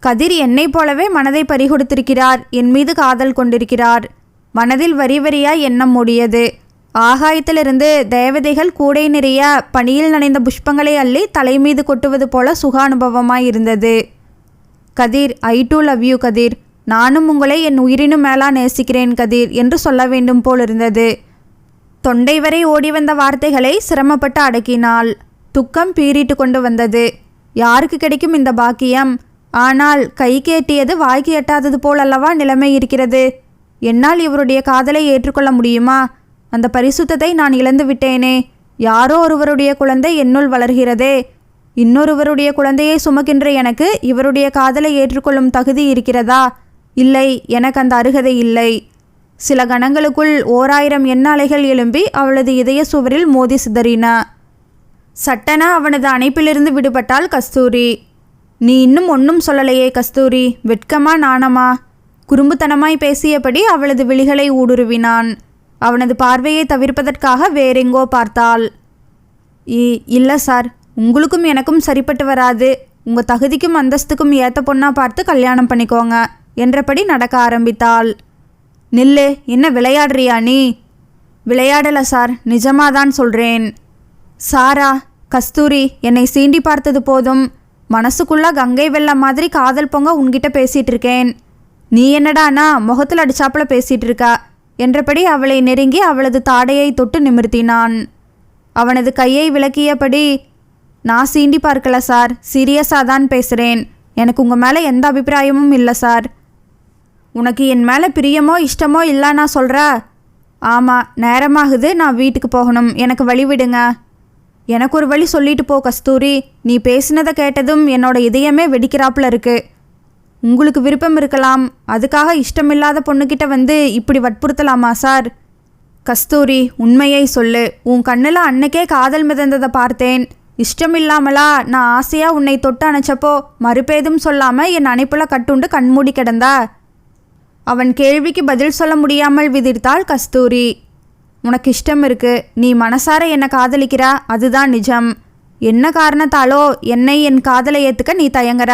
கதிர் என்னை போலவே மனதை பறிகொடுத்திருக்கிறார். என் மீது காதல் கொண்டிருக்கிறார். மனதில் வரி வரியாய் எண்ணம் மூடியது. ஆகாயத்திலிருந்து தேவதைகள் கூடை நிறைய பனியில் நனைந்த புஷ்பங்களை அள்ளி தலை மீது கொட்டுவது போல சுகானுபவமாயிருந்தது. கதிர், ஐ டூ லவ் யூ கதிர். நானும் உங்களை என் உயிரினும் மேலா நேசிக்கிறேன் கதிர் என்று சொல்ல வேண்டும் போல் இருந்தது. தொண்டை வரை ஓடி வந்த வார்த்தைகளை சிரமப்பட்டு அடக்கினாள். துக்கம் பீறிட்டு கொண்டு வந்தது. யாருக்கு கிடைக்கும் இந்த பாக்கியம்? ஆனால் கைக்கு எட்டியது வாய்க்கு எட்டாதது போல் அல்லவா நிலைமை இருக்கிறது. என்னால் இவருடைய காதலை ஏற்றுக்கொள்ள முடியுமா? அந்த பரிசுத்தத்தை நான் இழந்து விட்டேனே. யாரோ ஒருவருடைய குழந்தை என்னுள் வளர்கிறதே. இன்னொருவருடைய குழந்தையை சுமக்கின்ற எனக்கு இவருடைய காதலை ஏற்றுக்கொள்ளும் தகுதி இருக்கிறதா? இல்லை, எனக்கு அந்த அருகதை இல்லை. சில கணங்களுக்குள் 1000 எண்ணாலைகள் எழும்பி அவளது இதய சுவரில் மோதி சிதறின. சட்டென அவனது அணைப்பிலிருந்து விடுபட்டாள் கஸ்தூரி. நீ இன்னும் ஒன்றும் சொல்லலையே கஸ்தூரி, வெட்கமா நாணமா? குறும்புத்தனமாய் பேசியபடி அவளது விழிகளை ஊடுருவினான். அவனது பார்வையை தவிர்ப்பதற்காக வேறெங்கோ பார்த்தாள். இல்லை சார், உங்களுக்கும் எனக்கும் சரிப்பட்டு வராது. உங்கள் தகுதிக்கும் அந்தஸ்துக்கும் ஏற்ற பொண்ணா பார்த்து கல்யாணம் பண்ணிக்கோங்க என்றபடி நடக்க ஆரம்பித்தாள். நில்லு, என்ன விளையாடுறியா நீ? விளையாடலை சார், நிஜமாதான் சொல்கிறேன். சாரா, கஸ்தூரி, என்னை சீண்டி பார்த்தது போதும். மனசுக்குள்ளே கங்கை வெள்ளம் மாதிரி காதல் பொங்க உன்கிட்ட பேசிகிட்டு இருக்கேன். நீ என்னடானா முகத்தில் அடிச்சாப்புல பேசிகிட்டு இருக்கா என்றபடி அவளை நெருங்கி அவளது தாடையை தொட்டு நிமிர்த்தினான். அவனது கையை விலக்கியபடி, நான் சீண்டி பார்க்கல சார், சீரியஸாக தான் பேசுகிறேன். எனக்கு உங்கள் மேலே எந்த அபிப்பிராயமும் இல்லை சார். உனக்கு என் மேலே பிரியமோ இஷ்டமோ இல்லை நான் சொல்கிற? ஆமாம், நேரமாகுது, நான் வீட்டுக்கு போகணும், எனக்கு வழி விடுங்க. எனக்கு ஒரு வழி சொல்லிட்டு போ கஸ்தூரி. நீ பேசினதை கேட்டதும் என்னோட இதயமே வெடிக்கிறாப்புல இருக்கு. உங்களுக்கு விருப்பம் இருக்கலாம், அதுக்காக இஷ்டமில்லாத பொண்ணுக்கிட்ட வந்து இப்படி வற்புறுத்தலாமா சார்? கஸ்தூரி, உண்மையை சொல்லு. உன் கண்ணில் அன்னைக்கே காதல் மிதந்ததை பார்த்தேன். இஷ்டமில்லாமலா நான் ஆசையாக உன்னை தொட்டு அணைச்சப்போ மறுபேதும் சொல்லாமல் என் அணைப்பில் கட்டுண்டு கண்மூடி கிடந்தா? அவன் கேள்விக்கு பதில் சொல்ல முடியாமல் விதிர்த்தாள் கஸ்தூரி. உனக்கு இஷ்டம் இருக்கு, நீ மனசார என்னை காதலிக்கிறா, அதுதான் நிஜம். என்ன காரணத்தாலோ என்னை என் காதலை ஏற்றுக்க நீ தயங்குற.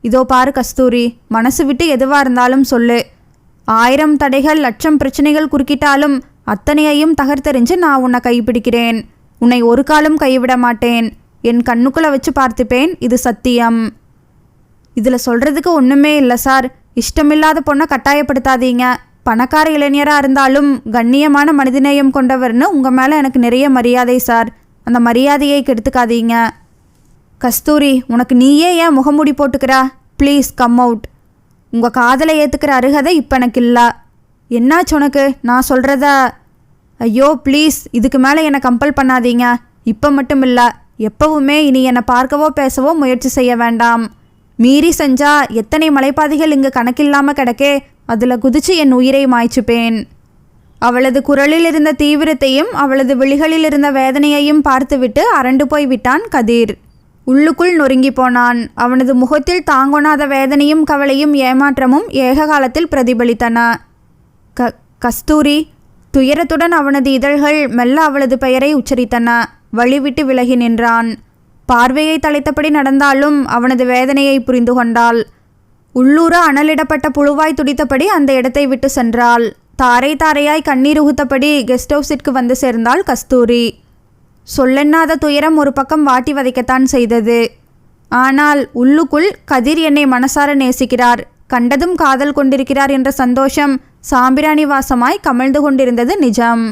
இதோ பாரு கஸ்தூரி, மனசு விட்டு எதுவாக இருந்தாலும் சொல்லு. 1000 தடைகள் 1,00,000 பிரச்சனைகள் குறுக்கிட்டாலும் அத்தனையையும் தகர்த்தெறிஞ்சு நான் உன்னை கைப்பிடிக்கிறேன். உன்னை ஒரு காலம் கைவிட மாட்டேன். என் கண்ணுக்குள்ளே வச்சு பார்த்துப்பேன், இது சத்தியம். இதில் சொல்கிறதுக்கு ஒன்றுமே இல்லை சார். இஷ்டமில்லாத பொண்ணை கட்டாயப்படுத்தாதீங்க. பணக்கார இளைஞராக இருந்தாலும் கண்ணியமான மனிதநேயம் கொண்டவர்னு உங்கள் மேலே எனக்கு நிறைய மரியாதை சார். அந்த மரியாதையை கெடுத்துக்காதீங்க. கஸ்தூரி, உனக்கு நீயே ஏன் முகமூடி போட்டுக்கிறா? Please come out. உங்கள் காதலை ஏற்றுக்கிற அருகதை இப்போ எனக்கு இல்லை. என்னாச்சு உனக்கு? நான் சொல்கிறத... ஐயோ ப்ளீஸ், இதுக்கு மேலே என்னை கம்பல் பண்ணாதீங்க. இப்போ மட்டும் இல்லை, எப்பவுமே இனி என்னை பார்க்கவோ பேசவோ முயற்சி செய்ய வேண்டாம். மீறி செஞ்சா எத்தனை மலைப்பாதைகள் இங்கு கணக்கில்லாமல் கிடக்கே, அதில் குதிச்சு என் உயிரை மாய்ச்சுப்பேன். அவளது குரலில் இருந்த தீவிரத்தையும் அவளது விழிகளில் இருந்த வேதனையையும் பார்த்துவிட்டு அரண்டு போய் விட்டான் கதிர். உள்ளுக்குள் நொறுங்கி போனான். அவனது முகத்தில் தாங்கொணாத வேதனையும் கவலையும் ஏமாற்றமும் ஏக காலத்தில் பிரதிபலித்தன. கஸ்தூரி. துயரத்துடன் அவனது இதழ்கள் மெல்ல அவளது பெயரை உச்சரித்தன. வழிவிட்டு விலகி நின்றான். பார்வையை தலைத்தபடி நடந்தாலும் அவனது வேதனையை புரிந்து கொண்டாள். உள்ளூர அனலிடப்பட்ட புழுவாய் துடித்தபடி அந்த இடத்தை விட்டு சென்றாள். தாரை தாரையாய் கண்ணீர் உகுத்தபடி கெஸ்ட் ஹவுஸிற்கு வந்து சேர்ந்தாள் கஸ்தூரி. சொல்லெண்ணாத துயரம் ஒரு பக்கம் வாட்டி வதைக்கத்தான் செய்தது. ஆனால் உள்ளுக்குள் கதிர் என்னை மனசார நேசிக்கிறார், கண்டதும் காதல் கொண்டிருக்கிறார் என்ற சந்தோஷம் சாம்பிராணி வாசமாய் கமழ்ந்து கொண்டிருந்தது நிஜம்.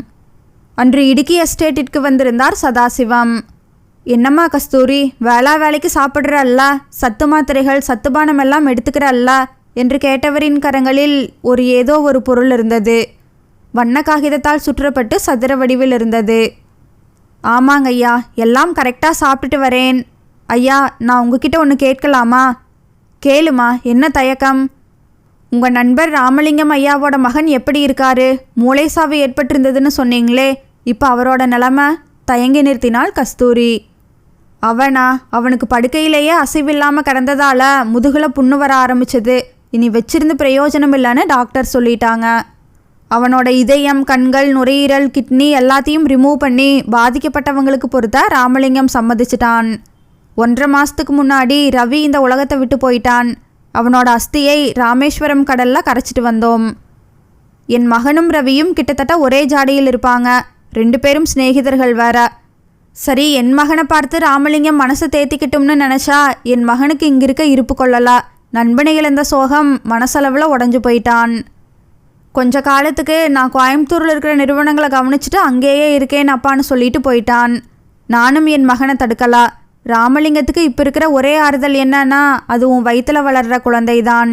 அன்று இடுக்கி எஸ்டேட்டிற்கு வந்திருந்தார் சதாசிவம். என்னம்மா கஸ்தூரி, வேலைக்கு சாப்பிட்ற அல்ல, சத்து மாத்திரைகள் சத்துபானம் எல்லாம் எடுத்துக்கிற அல்ல என்று கேட்டவரின் கரங்களில் ஏதோ ஒரு பொருள் இருந்தது. வண்ண காகிதத்தால் சுற்றப்பட்டு சதுர வடிவில் இருந்தது. ஆமாங்க ஐயா, எல்லாம் கரெக்டாக சாப்பிட்டுட்டு வரேன். ஐயா, நான் உங்ககிட்ட ஒன்று கேட்கலாமா? கேளுமா, என்ன தயக்கம்? உங்கள் நண்பர் ராமலிங்கம் ஐயாவோட மகன் எப்படி இருக்காரு? மூளைசாவு ஏற்பட்டிருந்ததுன்னு சொன்னீங்களே, இப்போ அவரோட நிலைமை? தயங்கி நிறுத்தினாள் கஸ்தூரி. அவனுக்கு படுக்கையிலேயே அசைவில்லாமல் கிடந்ததால முதுகில் புண்ணு வர ஆரம்பிச்சது. இனி வச்சிருந்து பிரயோஜனம் இல்லைன்னு டாக்டர் சொல்லிட்டாங்க. அவனோட இதயம், கண்கள், நுரையீரல், கிட்னி எல்லாத்தையும் ரிமூவ் பண்ணி பாதிக்கப்பட்டவங்களுக்கு பொறுத்த ராமலிங்கம் சம்மதிச்சிட்டான். 1.5 மாதத்துக்கு முன்னாடி ரவி இந்த உலகத்தை விட்டு போயிட்டான். அவனோட அஸ்தியை ராமேஸ்வரம் கடல்ல கரைச்சிட்டு வந்தோம். என் மகனும் ரவியும் கிட்டத்தட்ட ஒரே ஜாடியில் இருப்பாங்க. 2 பேரும் சிநேகிதர்கள் வேற. சரி, என் மகனை பார்த்து ராமலிங்கம் மனசை தேத்திக்கிட்டோம்னு நினச்சா என் மகனுக்கு இங்கிருக்க இருப்பு கொள்ளலா. நண்பனை இழந்த சோகம் மனசளவில் உடஞ்சு போயிட்டான். கொஞ்ச காலத்துக்கு நான் கோயம்புத்தூரில் இருக்கிற நிறுவனங்களை கவனிச்சுட்டு அங்கேயே இருக்கேன் அப்பான்னு சொல்லிட்டு போயிட்டான். நானும் என் மகனை தடுக்கலா. ராமலிங்கத்துக்கு இப்போ இருக்கிற ஒரே ஆறுதல் என்னன்னா அது உன் வயிற்றில் வளர்கிற குழந்தைதான்.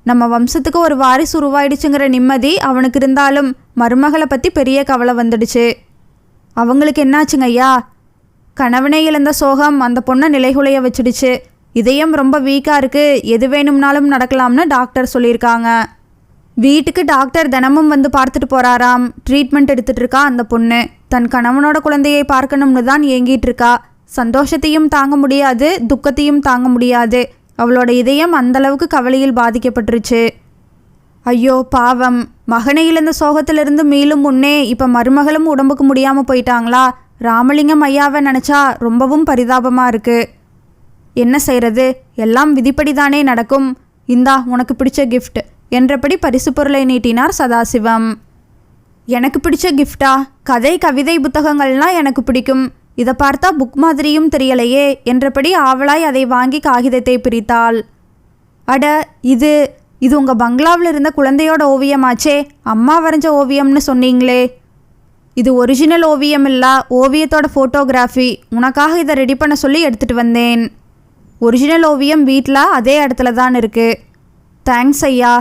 நம்ம வம்சத்துக்கு ஒரு வாரிசு உருவாயிடுச்சுங்கிற நிம்மதி அவனுக்கு இருந்தாலும் மருமகளை பற்றி பெரிய கவலை வந்துடுச்சு. அவங்களுக்கு என்னாச்சுங்க ஐயா? கணவனை இழந்த சோகம் அந்த பொண்ணை நிலைகுலைய வச்சிடுச்சு. இதயம் ரொம்ப வீக்காக இருக்குது, எது வேணும்னாலும் நடக்கலாம்னு டாக்டர் சொல்லியிருக்காங்க. வீட்டுக்கு டாக்டர் தினமும் வந்து பார்த்துட்டு போகிறாராம். ட்ரீட்மெண்ட் எடுத்துகிட்டு இருக்கா அந்த பொண்ணு. தன் கணவனோட குழந்தையை பார்க்கணும்னு தான் ஏங்கிட்டு இருக்கா. சந்தோஷத்தையும் தாங்க முடியாது, துக்கத்தையும் தாங்க முடியாது. அவளோட இதயம் அந்தளவுக்கு கவலையில் பாதிக்கப்பட்டுருச்சு. ஐயோ பாவம், மகனை இழந்த சோகத்திலிருந்து மீளும் முன்னே இப்போ மருமகளும் உடம்புக்கு முடியாமல் போயிட்டாங்களா? ராமலிங்கம் ஐயாவை நினச்சா ரொம்பவும் பரிதாபமாக இருக்குது. என்ன செய்கிறது, எல்லாம் விதிப்படி தானே நடக்கும். இந்தா உனக்கு பிடிச்ச கிஃப்ட் என்றபடி பரிசு பொருளை நீட்டினார் சதாசிவம். எனக்கு பிடிச்ச கிஃப்டா? கதை கவிதை புத்தகங்கள்லாம் எனக்கு பிடிக்கும். இதை பார்த்தா புக் மாதிரியும் தெரியலையே என்றபடி ஆவலாய் அதை வாங்கி காகிதத்தை பிரித்தாள். அட, இது உங்கள் பங்களாவில் இருந்த குழந்தையோட ஓவியமாச்சே. அம்மா வரைஞ்ச ஓவியம்னு சொன்னீங்களே. இது ஒரிஜினல் ஓவியம் இல்லை, ஓவியத்தோட ஃபோட்டோகிராஃபி. உனக்காக இதை ரெடி பண்ண சொல்லி எடுத்துகிட்டு வந்தேன். ஒரிஜினல் ஓவியம் வீட்டில் அதே இடத்துல தான் இருக்குது. தேங்க்ஸ் ஐயா.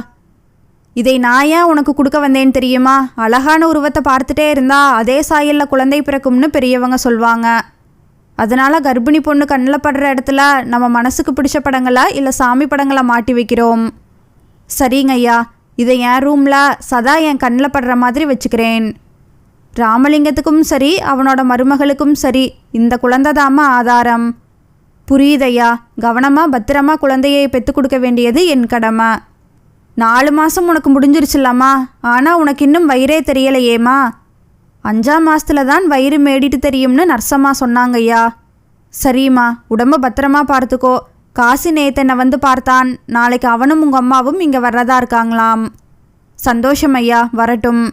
இதை நான் ஏன் உனக்கு கொடுக்க வந்தேன்னு தெரியுமா? அழகான உருவத்தை பார்த்துட்டே இருந்தா அதே சாயலில் குழந்தை பிறக்கும்னு பெரியவங்க சொல்வாங்க. அதனால் கர்ப்பிணி பொண்ணு கண்ணில் படுற இடத்துல நம்ம மனசுக்கு பிடிச்ச படங்களை இல்லை சாமி படங்களை மாட்டி வைக்கிறோம். சரிங்க ஐயா, இதை என் ரூமில் சதா என் கண்ணில் படுற மாதிரி வச்சுக்கிறேன். ராமலிங்கத்துக்கும் சரி அவனோட மருமகளுக்கும் சரி இந்த குழந்தைதாம்மா ஆதாரம். புரியுதையா, கவனமாக பத்திரமா குழந்தையை பெற்று கொடுக்க வேண்டியது என் கடமை. 4 மாதம் உனக்கு முடிஞ்சிருச்சுலாமா? ஆனால் உனக்கு இன்னும் வயிறே தெரியலையேம்மா. 5ஆம் மாதத்துல தான் வயிறு மேடிட்டு தெரியும்னு நர்சம்மா சொன்னாங்கய்யா. சரிம்மா, உடம்ப பத்திரமா பார்த்துக்கோ. காசி நேத்தனை வந்து பார்த்தான். நாளைக்கு அவனும் உங்கள் அம்மாவும் இங்கே வர்றதா இருக்காங்களாம். சந்தோஷம் ஐயா, வரட்டும்.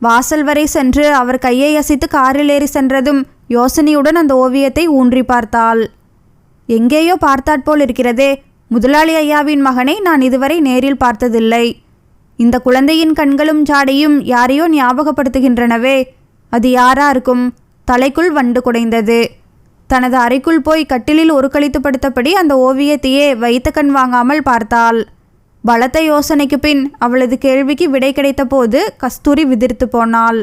வாசல் வரை சென்று அவர் கையை அசைத்து காரில் ஏறி சென்றதும் யோசனையுடன் அந்த ஓவியத்தை ஊன்றி பார்த்தாள். எங்கேயோ பார்த்தாற்போல் இருக்கிறதே. முதலாளி ஐயாவின் மகனை நான் இதுவரை நேரில் பார்த்ததில்லை. இந்த குழந்தையின் கண்களும் ஜாடையும் யாரையோ ஞாபகப்படுத்துகின்றனவே. அது யாரா இருக்கும்? தலைக்குள் வண்டு குடைந்தது. தனது அறைக்குள் போய் கட்டிலில் ஒரு கழித்து படுத்தபடி அந்த ஓவியத்தையே வைத்த கண் வாங்காமல் பார்த்தாள். பலத்த யோசனைக்கு பின் அவளது கேள்விக்கு விடை கிடைத்த போது கஸ்தூரி விதிர்த்து போனாள்.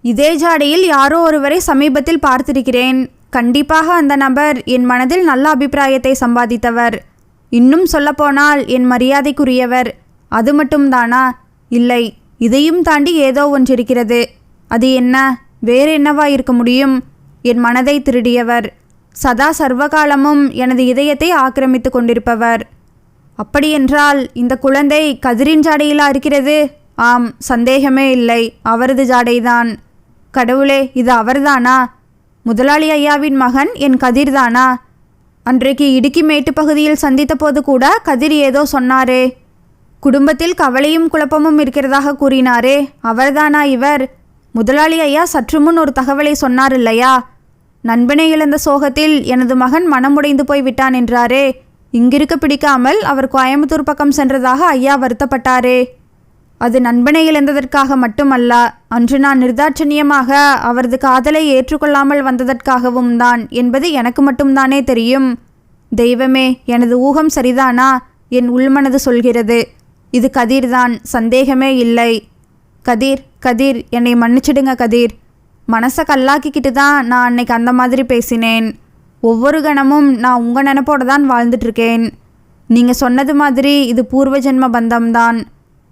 இதே ஜாடையில் யாரோ ஒருவரை சமீபத்தில் பார்த்திருக்கிறேன். கண்டிப்பாக அந்த நபர் என் மனதில் நல்ல அபிப்பிராயத்தை சம்பாதித்தவர். இன்னும் சொல்லப்போனால் என் மரியாதைக்குரியவர். அது மட்டும்தானா? இல்லை, இதையும் தாண்டி ஏதோ ஒன்றிருக்கிறது. அது என்ன? வேறு என்னவா இருக்க முடியும்? என் மனதை திருடியவர், சதா சர்வகாலமும் எனது இதயத்தை ஆக்கிரமித்து கொண்டிருப்பவர். அப்படியென்றால் இந்த குழந்தை கதிரின் ஜாடையிலா இருக்கிறது? ஆம், சந்தேகமே இல்லை, அவரது ஜாடைதான். கடவுளே, இது அவர்தானா? முதலாளி ஐயாவின் மகன் என் கதிர்தானா? அன்றைக்கு இடுக்கி மேட்டு பகுதியில் சந்தித்த போது கூட கதிர் ஏதோ சொன்னாரே. குடும்பத்தில் கவலையும் குழப்பமும் இருக்கிறதாக கூறினாரே, அவர்தானா இவர்? முதலாளி ஐயா சற்று முன் ஒரு தகவலை சொன்னார் இல்லையா? நண்பனை இழந்த சோகத்தில் எனது மகன் மனமுடைந்து போய் விட்டான் என்றாரே. இங்கிருக்க பிடிக்காமல் அவர் கோயம்புத்தூர் பக்கம் சென்றதாக ஐயா வருத்தப்பட்டாரே. அது நண்பனை இழந்ததற்காக மட்டுமல்ல, அன்று நான் நிர்தாட்சணியமாக அவரது காதலை ஏற்றுக்கொள்ளாமல் வந்ததற்காகவும் தான் என்பது எனக்கு மட்டும்தானே தெரியும். தெய்வமே, எனது ஊகம் சரிதானா? என் உள்மனது சொல்கிறது இது கதிர்தான், சந்தேகமே இல்லை. கதிர், கதிர், என்னை மன்னிச்சிடுங்க கதிர். மனசை கல்லாக்கிக்கிட்டு தான் நான் அன்னைக்கு அந்த மாதிரி பேசினேன். ஒவ்வொரு கணமும் நான் உங்கள் நினப்போடு தான் வாழ்ந்துட்டுருக்கேன். நீங்கள் சொன்னது மாதிரி இது பூர்வ ஜென்ம பந்தம்தான்.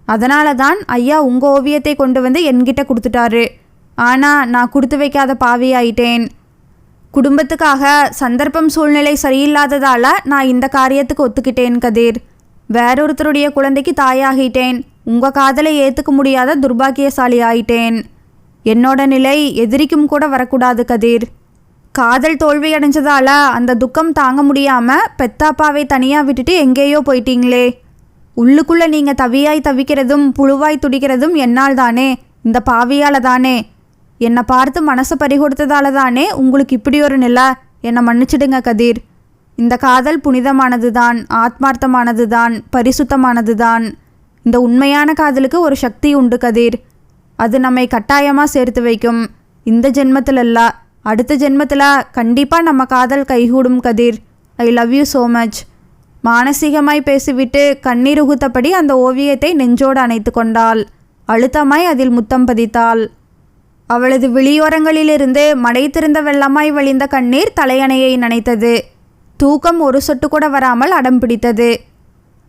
அதனால தான் ஐயா உங்கள் ஓவியத்தை கொண்டு வந்து என்கிட்ட கொடுத்துட்டாரு. ஆனால் நான் கொடுத்து வைக்காத பாவியாயிட்டேன். குடும்பத்துக்காக சந்தர்ப்பம் சூழ்நிலை சரியில்லாததால் நான் இந்த காரியத்துக்கு ஒத்துக்கிட்டேன் கதிர். வேறொருத்தருடைய குழந்தைக்கு தாயாகிட்டேன். உங்கள் காதலை ஏற்றுக்க முடியாத துர்பாக்கியசாலி ஆயிட்டேன். என்னோட நிலை எதிரிக்கும் கூட வரக்கூடாது கதிர். காதல் தோல்வி அடைஞ்சதால அந்த துக்கம் தாங்க முடியாமல் பெத்தாப்பாவை தனியாக விட்டுட்டு எங்கேயோ போயிட்டீங்களே. உள்ளுக்குள்ளே நீங்கள் தவியாய் தவிக்கிறதும் புழுவாய் துடிக்கிறதும் என்னால் தானே, இந்த பாவியால் தானே. என்னை பார்த்து மனசை பறிகொடுத்ததால தானே உங்களுக்கு இப்படி ஒரு நிலை. என்னை மன்னிச்சிடுங்க கதிர். இந்த காதல் புனிதமானது தான், ஆத்மார்த்தமானது தான், பரிசுத்தமானது தான். இந்த உண்மையான காதலுக்கு ஒரு சக்தி உண்டு கதிர். அது நம்மை கட்டாயமாக சேர்த்து வைக்கும். இந்த ஜென்மத்தில் அல்ல, அடுத்த ஜென்மத்தில் கண்டிப்பாக நம்ம காதல் கைகூடும் Kathir. I love you so much. மானசீகமாய் பேசிவிட்டு கண்ணீர் உகுத்தபடி அந்த ஓவியத்தை நெஞ்சோடு அணைத்து கொண்டாள். அழுத்தமாய் அதில் முத்தம் பதித்தாள். அவளது விழியோரங்களிலிருந்து மடைத்திருந்த வெள்ளமாய் வழிந்த கண்ணீர் தலையணையை நனைத்தது. தூக்கம் ஒரு சொட்டு கூட வராமல் அடம் பிடித்தது.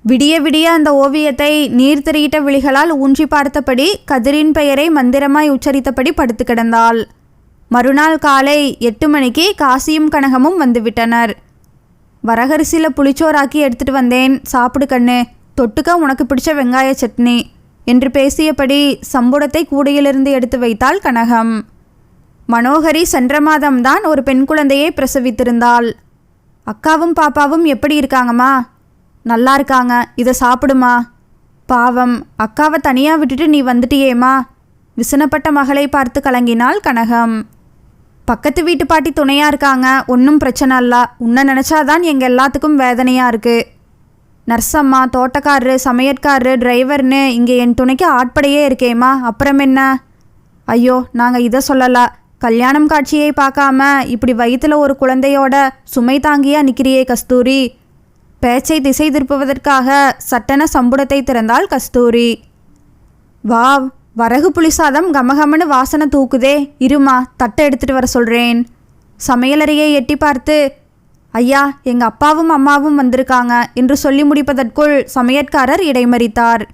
விடிய விடிய அந்த ஓவியத்தை நீர் திரியிட்ட விழிகளால் ஊன்றி பார்த்தபடி கதிரின் பெயரை மந்திரமாய் உச்சரித்தபடி படுத்து கிடந்தாள். மறுநாள் காலை 8 மணிக்கு காசியும் கனகமும் வந்துவிட்டனர். வரகரிசியில் புளிச்சோறாக்கி எடுத்துட்டு வந்தேன், சாப்பிடு கண்ணு, தொட்டுக்க உனக்கு பிடிச்ச வெங்காய சட்னி என்று பேசியபடி சம்புடத்தை கூடையிலிருந்து எடுத்து வைத்தாள் கனகம். மனோகரி சென்ற மாதம்தான் ஒரு பெண் குழந்தையை பிரசவித்திருந்தாள். அக்காவும் பாப்பாவும் எப்படி இருக்காங்கம்மா? நல்லா இருக்காங்க, இதை சாப்பிடுமா. பாவம், அக்காவை தனியாக விட்டுட்டு நீ வந்துட்டியேம்மா. விசனப்பட்ட மகளை பார்த்து கலங்கினாள் கனகம். பக்கத்து வீட்டு பாட்டி துணையாக இருக்காங்க, ஒன்றும் பிரச்சனை இல்லை. உன்னை நினச்சாதான் எங்கள் எல்லாத்துக்கும் வேதனையாக இருக்குது. நர்ஸம்மா, தோட்டக்காரரு, சமையற்காரரு, டிரைவர்னு இங்கே என் துணைக்கு ஆட்படையே இருக்கேம்மா. அப்புறம் என்ன? ஐயோ, நாங்கள் இதை சொல்லலை. கல்யாணம் காட்சியை பார்க்காம இப்படி வயிற்றில் ஒரு குழந்தையோட சுமை தாங்கியா நிற்கிறியே கஸ்தூரி. பேச்சை திசை திருப்புவதற்காக சட்டென சம்புடத்தை திறந்தாள் கஸ்தூரி. வாவ், வரகு புளிசாதம் கமகமன்னு வாசனை தூக்குதே. இருமா, தட்டை எடுத்துகிட்டு வர சொல்கிறேன். சமையலறையை எட்டி பார்த்து, ஐயா, எங்கள் அப்பாவும் அம்மாவும் வந்திருக்காங்க என்று சொல்லி முடிப்பதற்குள் சமையற்காரர் இடைமறித்தார்.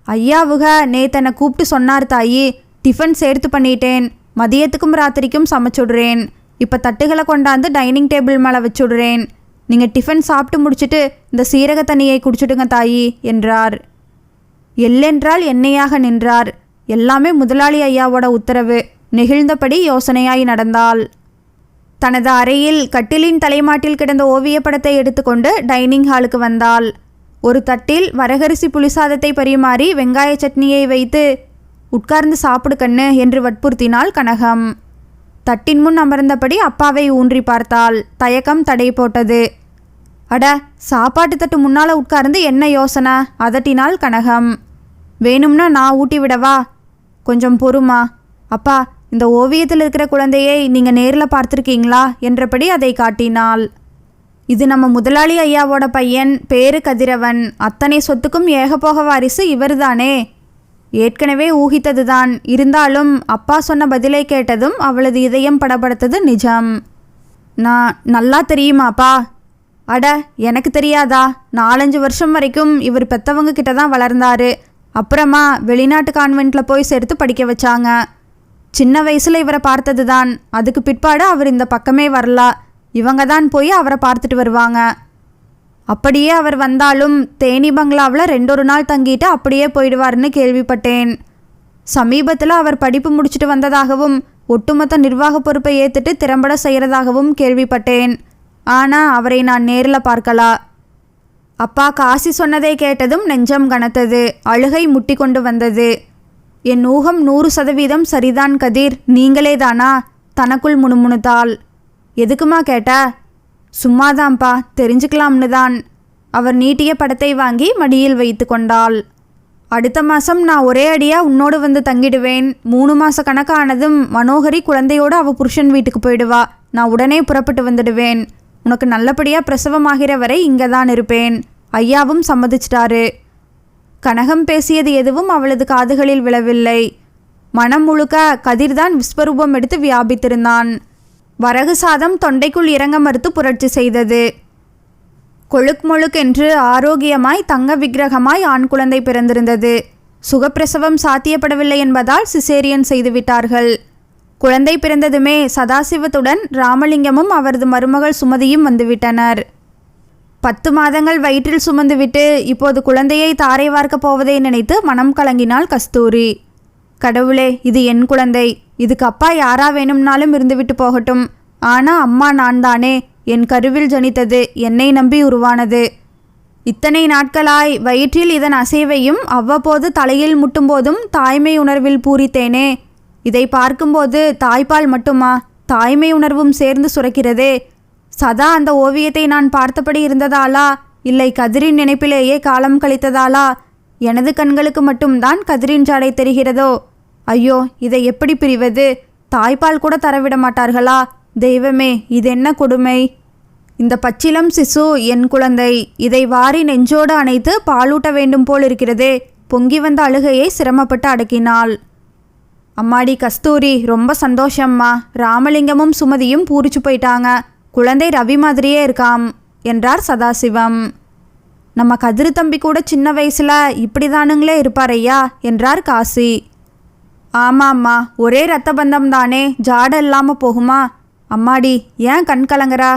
ஐயாவுக நேத்தனை கூப்பிட்டு சொன்னார் தாயி, டிஃபன் சேர்த்து பண்ணிட்டேன், மதியத்துக்கும் ராத்திரிக்கும் சமைச்சுடுறேன். இப்போ தட்டுகளை கொண்டாந்து டைனிங் டேபிள் மேலே வச்சுடுறேன். நீங்கள் டிஃபன் சாப்பிட்டு முடிச்சுட்டு இந்த சீரக தண்ணியை குடிச்சிடுங்க தாயி என்றார். எல்லென்றால் எண்ணெயாக நின்றார். எல்லாமே முதலாளி ஐயாவோட உத்தரவு. நெகிழ்ந்தபடி யோசனையாய் நடந்தாள். தனது அறையில் கட்டிலின் தலைமாட்டில் கிடந்த ஓவியப்படத்தை எடுத்துக்கொண்டு டைனிங் ஹாலுக்கு வந்தாள். ஒரு தட்டில் வரகரிசி புளிசாதத்தை பரிமாறி வெங்காய சட்னியை வைத்து, உட்கார்ந்து சாப்பிடு கண்ணு என்று வற்புறுத்தினாள் கனகம். தட்டின் முன் அமர்ந்தபடி அப்பாவை ஊன்றி பார்த்தாள். தயக்கம் தடை போட்டது. அட, சாப்பாட்டு தட்டு முன்னால் உட்கார்ந்து என்ன யோசனை? அதட்டினாள் கனகம். வேணும்னா நான் ஊட்டி விடவா? கொஞ்சம் பொறுமா. அப்பா, இந்த ஓவியத்தில் இருக்கிற குழந்தையை நீங்கள் நேரில் பார்த்துருக்கீங்களா என்றபடி அதை காட்டினாள். இது நம்ம முதலாளி ஐயாவோட பையன், பேரு கதிரவன். அத்தனை சொத்துக்கும் ஏகபோக வாரிசு இவர்தானே. ஏற்கனவே ஊகித்ததுதான். இருந்தாலும் அப்பா சொன்ன பதிலை கேட்டதும் அவளது இதயம் படபடுத்தது நிஜம். நான் நல்லா தெரியுமாப்பா? அட, எனக்கு தெரியாதா? 4-5 வருஷம் வரைக்கும் இவர் பெத்தவங்க கிட்ட தான் வளர்ந்தாரு. அப்புறமா வெளிநாட்டு கான்வென்ட்டில் போய் சேர்த்து படிக்க வச்சாங்க. சின்ன வயசில் இவரை பார்த்தது தான். அதுக்கு பிற்பாடு அவர் இந்த பக்கமே வரல. இவங்க தான் போய் அவரை பார்த்துட்டு வருவாங்க. அப்படியே அவர் வந்தாலும் தேனி பங்களாவில் 2 நாள் தங்கிட்டு அப்படியே போயிடுவார்னு கேள்விப்பட்டேன். சமீபத்தில் அவர் படிப்பு முடிச்சுட்டு வந்ததாகவும் ஒட்டுமொத்த நிர்வாக பொறுப்பை ஏற்றுட்டு திறம்பட செய்கிறதாகவும் கேள்விப்பட்டேன். ஆனால் அவரை நான் நேரில் பார்க்கலா. அப்பா காசி சொன்னதை கேட்டதும் நெஞ்சம் கனத்தது. அழுகை முட்டி கொண்டு வந்தது. என் ஊகம் 100% சரிதான் கதிர், நீங்களே தானா? தனக்குள் முணுமுணுத்தாள். எதுக்குமா கேட்ட? சும்மாதான்ப்பா, தெரிஞ்சுக்கலாம்னு தான். அவர் நீட்டிய படத்தை வாங்கி மடியில் வைத்து கொண்டாள். அடுத்த மாதம் நான் ஒரே அடியாக உன்னோடு வந்து தங்கிடுவேன். 3 மாத கணக்கானதும் மனோகரி குழந்தையோடு அவள் புருஷன் வீட்டுக்கு போயிடுவா. நான் உடனே புறப்பட்டு வந்துடுவேன். உனக்கு நல்லபடியாக பிரசவமாகிற வரை இங்கே தான் இருப்பேன். ஐயாவும் சம்மதிச்சிட்டாரு. கனகம் பேசியது எதுவும் அவளது காதுகளில் விழவில்லை. மனம் முழுக்க கதிர்தான் விஸ்வரூபம் எடுத்து வியாபித்திருந்தான். வரகு சாதம் தொண்டைக்குள் இறங்க மறுத்து புரட்சி செய்தது. கொழுக் மொழுக் என்று ஆரோக்கியமாய் தங்க விக்கிரகமாய் ஆண் குழந்தை பிறந்திருந்தது. சுகப்பிரசவம் சாத்தியப்படவில்லை என்பதால் சிசேரியன் செய்துவிட்டார்கள். குழந்தை பிறந்ததுமே சதாசிவத்துடன் ராமலிங்கமும் அவரது மருமகள் சுமதியும் வந்துவிட்டனர். 10 மாதங்கள் வயிற்றில் சுமந்துவிட்டு இப்போது குழந்தையை தாரை வார்க்கப் போவதை நினைத்து மனம் கலங்கினாள் கஸ்தூரி. கடவுளே, இது என் குழந்தை. இதுக்கு அப்பா யாரா வேணும்னாலும் இருந்துவிட்டு போகட்டும். ஆனால் அம்மா நான் தானே. என் கருவில் ஜனித்தது, என்னை நம்பி உருவானது. இத்தனை நாட்களாய் வயிற்றில் இதன் அசைவையும் அவ்வப்போது தலையில் முட்டும்போதும் தாய்மை உணர்வில் பூரித்தேனே. இதை பார்க்கும்போது தாய்ப்பால் மட்டுமா, தாய்மை உணர்வும் சேர்ந்து சுரக்கிறதே. சதா அந்த ஓவியத்தை நான் பார்த்தபடி இருந்ததாலா, இல்லை கதிரின் நினைப்பிலேயே காலம் கழித்ததாலா? எனது கண்களுக்கு மட்டும்தான் கதிரின் ஜாடை தெரிகிறதோ? ஐயோ, இதை எப்படி பிரிவது? தாய்ப்பால் கூட தரவிட மாட்டார்களா? தெய்வமே, இது என்ன கொடுமை! இந்த பச்சிலம் சிசு என் குழந்தை. இதை வாரி நெஞ்சோடு அணைத்து பாலூட்ட வேண்டும் போல் இருக்கிறதே. பொங்கி வந்த அழுகையை சிரமப்பட்டு அடக்கினாள். அம்மாடி கஸ்தூரி, ரொம்ப சந்தோஷம்மா. ராமலிங்கமும் சுமதியும் பூரிச்சு போயிட்டாங்க. குழந்தை ரவி மாதிரியே இருக்காம் என்றார் சதாசிவம். நம்ம கதிரு தம்பி கூட சின்ன வயசுல இப்படி தானுங்களே இருப்பார் ஐயா என்றார் காசி. ஆமாம்மா, ஒரே இரத்த பந்தம் தானே, ஜாட இல்லாமல் போகுமா? அம்மாடி, ஏன் கண் கலங்குறா?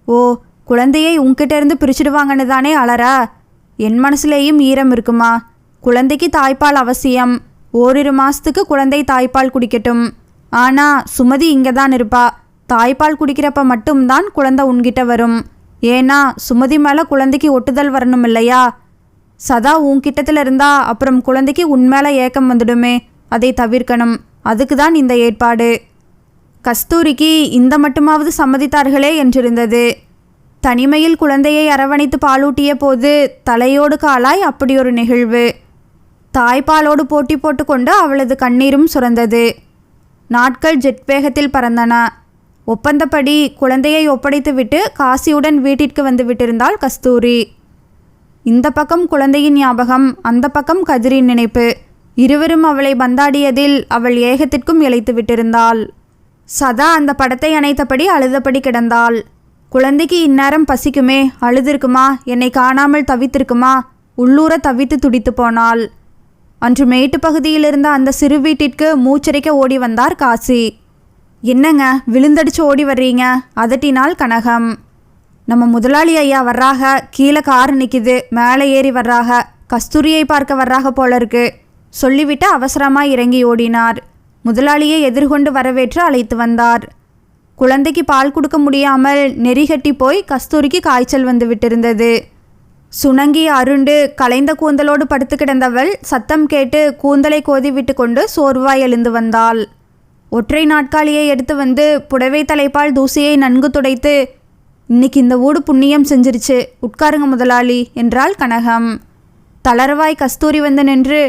ஓ, குழந்தையை உன்கிட்ட இருந்து பிரிச்சுடுவாங்கன்னு தானே அலறா? என் மனசுலேயும் ஈரம் இருக்குமா? குழந்தைக்கு தாய்ப்பால் அவசியம். ஓரிரு மாதத்துக்கு குழந்தை தாய்ப்பால் குடிக்கட்டும். ஆனால் சுமதி இங்கே தான் இருப்பா. தாய்ப்பால் குடிக்கிறப்ப மட்டும்தான் குழந்தை உன்கிட்ட வரும். ஏன்னா சுமதி மேலே குழந்தைக்கு ஒட்டுதல் வரணும் இல்லையா? சதா உன்கிட்டத்தில் இருந்தா அப்புறம் குழந்தைக்கு உன் மேலே ஏக்கம் வந்துடுமே. அதை தவிர்க்கணும். அதுக்கு தான் இந்த ஏற்பாடு. கஸ்தூரிக்கு இந்த மட்டுமாவது சம்மதித்தார்களே என்றிருந்தது. தனிமையில் குழந்தையை அரவணைத்து பாலூட்டிய போது தலையோடு காலாய் அப்படி ஒரு நிகழ்வு. தாய்ப்பாலோடு போட்டி போட்டுக்கொண்டு அவளது கண்ணீரும் சுரந்தது. நாட்கள் ஜெட் வேகத்தில் பறந்தன. ஒப்பந்தப்படி குழந்தையை ஒப்படைத்துவிட்டு காசியுடன் வீட்டிற்கு வந்து விட்டிருந்தாள் கஸ்தூரி. இந்த பக்கம் குழந்தையின் ஞாபகம், அந்த பக்கம் கதிரின் நினைப்பு. இருவரும் அவளை பந்தாடியதில் அவள் ஏகத்திற்கும் இழைத்து விட்டிருந்தாள். சதா அந்த படத்தை அணைத்தபடி அழுதபடி கிடந்தாள். குழந்தைக்கு இந்நேரம் பசிக்குமே, அழுதிருக்குமா, என்னை காணாமல் தவித்திருக்குமா? உள்ளூர தவித்து துடித்து போனாள். அன்று மேட்டு பகுதியில் இருந்த அந்த சிறு வீட்டிற்கு மூச்சரிக்க ஓடி வந்தார் காசி. என்னங்க விழுந்தடிச்சு ஓடி வர்றீங்க? அதட்டினாள் கனகம். நம்ம முதலாளி ஐயா வர்றாக. கீழே கார் நிற்கிது, மேலே ஏறி வர்றாக. கஸ்தூரியை பார்க்க வர்றாக போல இருக்கு சொல்லிவிட்டு அவசரமாய் இறங்கி ஓடினார். முதலாளியை எதிர்கொண்டு வரவேற்று அழைத்து வந்தார். குழந்தைக்கு பால் கொடுக்க முடியாமல் நெறிகட்டி போய் கஸ்தூரிக்கு காய்ச்சல் வந்து விட்டிருந்தது. சுணங்கி அருண்டு கலைந்த கூந்தலோடு படுத்து கிடந்தவள் சத்தம் கேட்டு கூந்தலை கோதி விட்டு கொண்டு சோர்வாய் எழுந்து வந்தாள். ஒற்றை நாட்காலியை எடுத்து வந்து புடவை தலைப்பால் தூசியை நன்கு துடைத்து, இன்னைக்கு இந்த ஊடு புண்ணியம் செஞ்சிருச்சு, உட்காருங்க முதலாளி என்றாள் கனகம். தளர்வாய் கஸ்தூரி வந்து நின்று,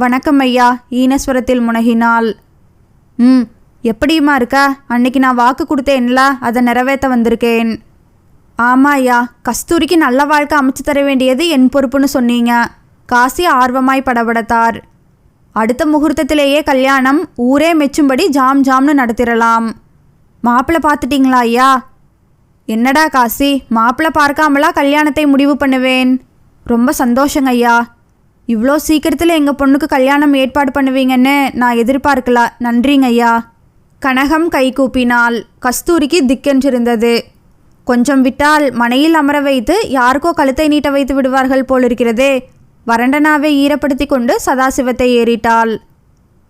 வணக்கம் ஐயா ஈனஸ்வரத்தில் முனகினாள். எப்படியுமா இருக்கா? அன்னைக்கு நான் வாக்கு கொடுத்தேன்ல, அதை நிறைவேற்ற வந்திருக்கேன். ஆமா ஐயா, கஸ்தூரிக்கு நல்ல வாழ்க்கை அமைச்சு தர வேண்டியது என் பொறுப்புன்னு சொன்னீங்க. காசி ஆர்வமாய் படபடத்தார். அடுத்த முகூர்த்தத்திலேயே கல்யாணம், ஊரே மெச்சும்படி ஜாம் ஜாம்னு நடத்திடலாம். மாப்பிள்ளை பார்த்துட்டிங்களா ஐயா? என்னடா காசி, மாப்பிள்ளை பார்க்காமலா கல்யாணத்தை முடிவு பண்ணுவேன்? ரொம்ப சந்தோஷங்க ஐயா. இவ்வளோ சீக்கிரத்தில் எங்கள் பொண்ணுக்கு கல்யாணம் ஏற்பாடு பண்ணுவீங்கன்னு நான் எதிர்பார்க்கல. நன்றிங்க ஐயா. கனகம் கை கூப்பினாள். கஸ்தூரிக்கு திக்கென்றிருந்தது. கொஞ்சம் விட்டால் மனையில் அமர வைத்து யாருக்கோ கழுத்தை நீட்ட வைத்து விடுவார்கள் போலிருக்கிறதே. வறண்டனாவை ஈரப்படுத்தி கொண்டு சதாசிவத்தை ஏறிட்டாள்.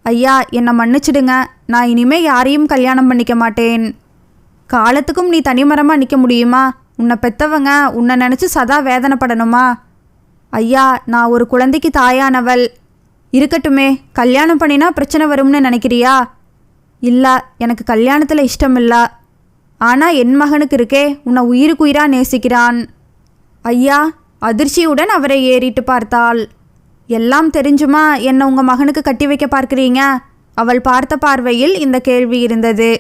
ஐயா, என்னை மன்னிச்சிடுங்க. நான் இனிமே யாரையும் கல்யாணம் பண்ணிக்க மாட்டேன். காலத்துக்கும் நீ தனிமரமாக நிற்க முடியுமா? உன்னை பெற்றவங்க உன்னை நினச்சி சதா வேதனைப்படணுமா? ஐயா, நான் ஒரு குழந்தைக்கு தாயானவள். இருக்கட்டுமே, கல்யாணம் பண்ணினா பிரச்சனை வரும்னு நினைக்கிறியா? இல்லை, எனக்கு கல்யாணத்தில் இஷ்டம் இல்லை. ஆனால் என் மகனுக்கு இருக்கே, உன்னை உயிருக்குயிராக நேசிக்கிறான். ஐயா, அதிர்ச்சியுடன் அவரை ஏறிட்டு பார்த்தாள். எல்லாம் தெரிஞ்சுமா என்னை உங்கள் மகனுக்கு கட்டி வைக்க பார்க்குறீங்க? அவள் பார்த்த பார்வையில் இந்த கேள்வி இருந்தது.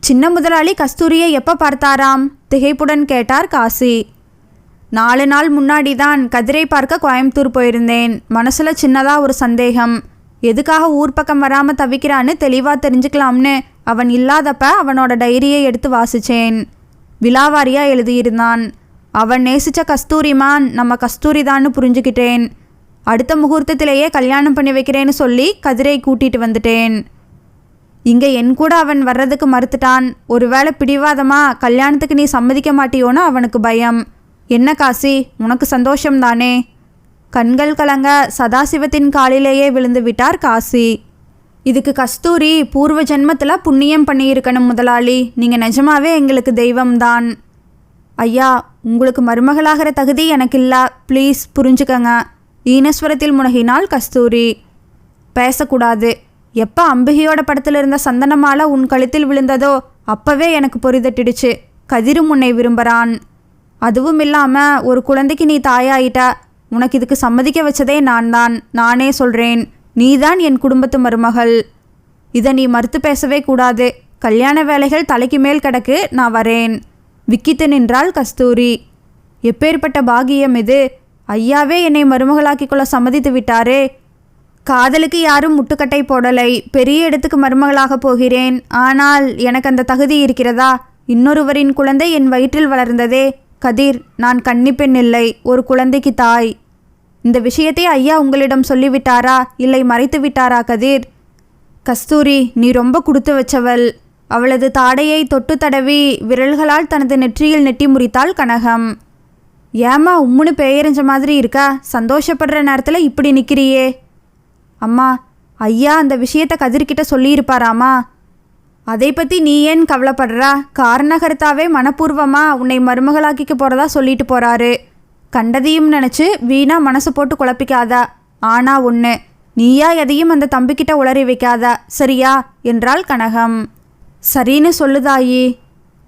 சின்ன முதலாளி கஸ்தூரியை எப்போ பார்த்தாராம்? திகைப்புடன் கேட்டார் காசி. 4 நாள் முன்னாடி தான் கதிரை பார்க்க கோயம்புத்தூர் போயிருந்தேன். மனசில் சின்னதாக ஒரு சந்தேகம். எதுக்காக ஊர் பக்கம் வராமல் தவிக்கிறான்னு தெளிவாக தெரிஞ்சுக்கலாம்னு அவன் இல்லாதப்ப அவனோட டைரியை எடுத்து வாசித்தேன். விலாவாரியாக எழுதியிருந்தான். அவன் நேசித்த கஸ்தூரிமான் நம்ம கஸ்தூரி தான்னு புரிஞ்சுக்கிட்டேன். அடுத்த முகூர்த்தத்திலேயே கல்யாணம் பண்ணி வைக்கிறேன்னு சொல்லி கதிரை கூட்டிகிட்டு வந்துட்டேன். இங்கே என் கூட அவன் வர்றதுக்கு மறுத்துட்டான். ஒருவேளை பிடிவாதமாக கல்யாணத்துக்கு நீ சம்மதிக்க மாட்டியோன்னு அவனுக்கு பயம். என்ன காசி, உனக்கு சந்தோஷம்தானே? கண்கள் கலங்க சதாசிவத்தின் காலிலேயே விழுந்து விட்டார் காசி. இதுக்கு கஸ்தூரி பூர்வ ஜென்மத்தில் புண்ணியம் பண்ணியிருக்கணும் முதலாளி. நீங்கள் நிஜமாவே எங்களுக்கு தெய்வம்தான். ஐயா, உங்களுக்கு மருமகளாகிற தகுதி எனக்கு இல்லை. ப்ளீஸ் புரிஞ்சுக்கங்க. ஈனஸ்வரத்தில் முனகினாள் கஸ்தூரி. பேசக்கூடாது. எப்போ அம்பிகையோட படத்தில் இருந்த சந்தனமால உன் கழுத்தில் விழுந்ததோ அப்பவே எனக்கு பொறிதட்டிடுச்சு. கதிரும் உன்னை விரும்புகிறான். அதுவும் இல்லாமல் ஒரு குழந்தைக்கு நீ தாயாயிட்ட. உனக்கு இதுக்கு சம்மதிக்க வச்சதே நான் தான். நானே சொல்கிறேன், நீதான் என் குடும்பத்து மருமகள். இதை நீ மறுத்து பேசவே கூடாது. கல்யாண வேலைகள் தலைக்கு மேல் கிடக்கு, நான் வரேன். விக்கித்து நின்றாள் கஸ்தூரி. எப்பேற்பட்ட பாகியம் இது! ஐயாவே என்னை மருமகளாக்கிக் கொள்ள சம்மதித்து விட்டாரே. காதலுக்கு யாரும் முட்டுக்கட்டை போடலை. பெரிய இடத்துக்கு மருமகளாக போகிறேன். ஆனால் எனக்கு அந்த தகுதி இருக்கிறதா? இன்னொருவரின் குழந்தை என் வயிற்றில் வளர்ந்ததே. கதிர், நான் கன்னிப்பெண் இல்லை, ஒரு குழந்தைக்கு தாய். இந்த விஷயத்தை ஐயா உங்களிடம் சொல்லிவிட்டாரா, இல்லை மறைத்து விட்டாரா கதிர்? கஸ்தூரி, நீ ரொம்ப கொடுத்து வச்சவள். அவளது தாடையை தொட்டு தடவி விரல்களால் தனது நெற்றியில் நெட்டி முறித்தாள் கனகம். ஏமா உம்முன்னு பெயரஞ்ச மாதிரி இருக்கா? சந்தோஷப்படுற நேரத்தில் இப்படி நிற்கிறியே. அம்மா, ஐயா அந்த விஷயத்தை கதிர்கிட்ட சொல்லியிருப்பாராமா. அதை பற்றி நீ ஏன் கவலைப்படுறா? காரணகர்த்தாவே மனப்பூர்வமாக உன்னை மருமகளாக்கிக்க போகிறதா சொல்லிட்டு போகிறாரு. கண்டதையும் நினச்சி வீணா மனசு போட்டு குழப்பிக்காதா. ஆனா ஒன்று, நீயா எதையும் அந்த தம்பிக்கிட்ட உளறி வைக்காதா, சரியா என்றாள் கனகம். சரின்னு சொல்லுதாயி.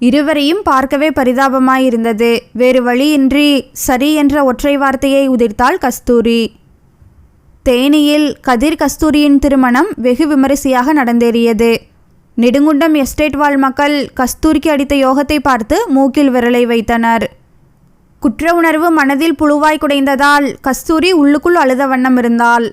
இருவரையும் பார்க்கவே பரிதாபமாயிருந்தது. வேறு வழியின்றி சரி என்ற ஒற்றை வார்த்தையை உதிர்த்தாள் கஸ்தூரி. தேனியில் கதிர் கஸ்தூரியின் திருமணம் வெகு விமரிசையாக நடந்தேறியது. நெடுங்குண்டம் எஸ்டேட் வாழ் மக்கள் கஸ்தூரிக்கு அடித்த யோகத்தை பார்த்து மூக்கில் விரலை வைத்தனர். குற்ற உணர்வு மனதில் புழுவாய் குடைந்ததால் கஸ்தூரி உள்ளுக்குள் அழுத வண்ணம் இருந்தாள்.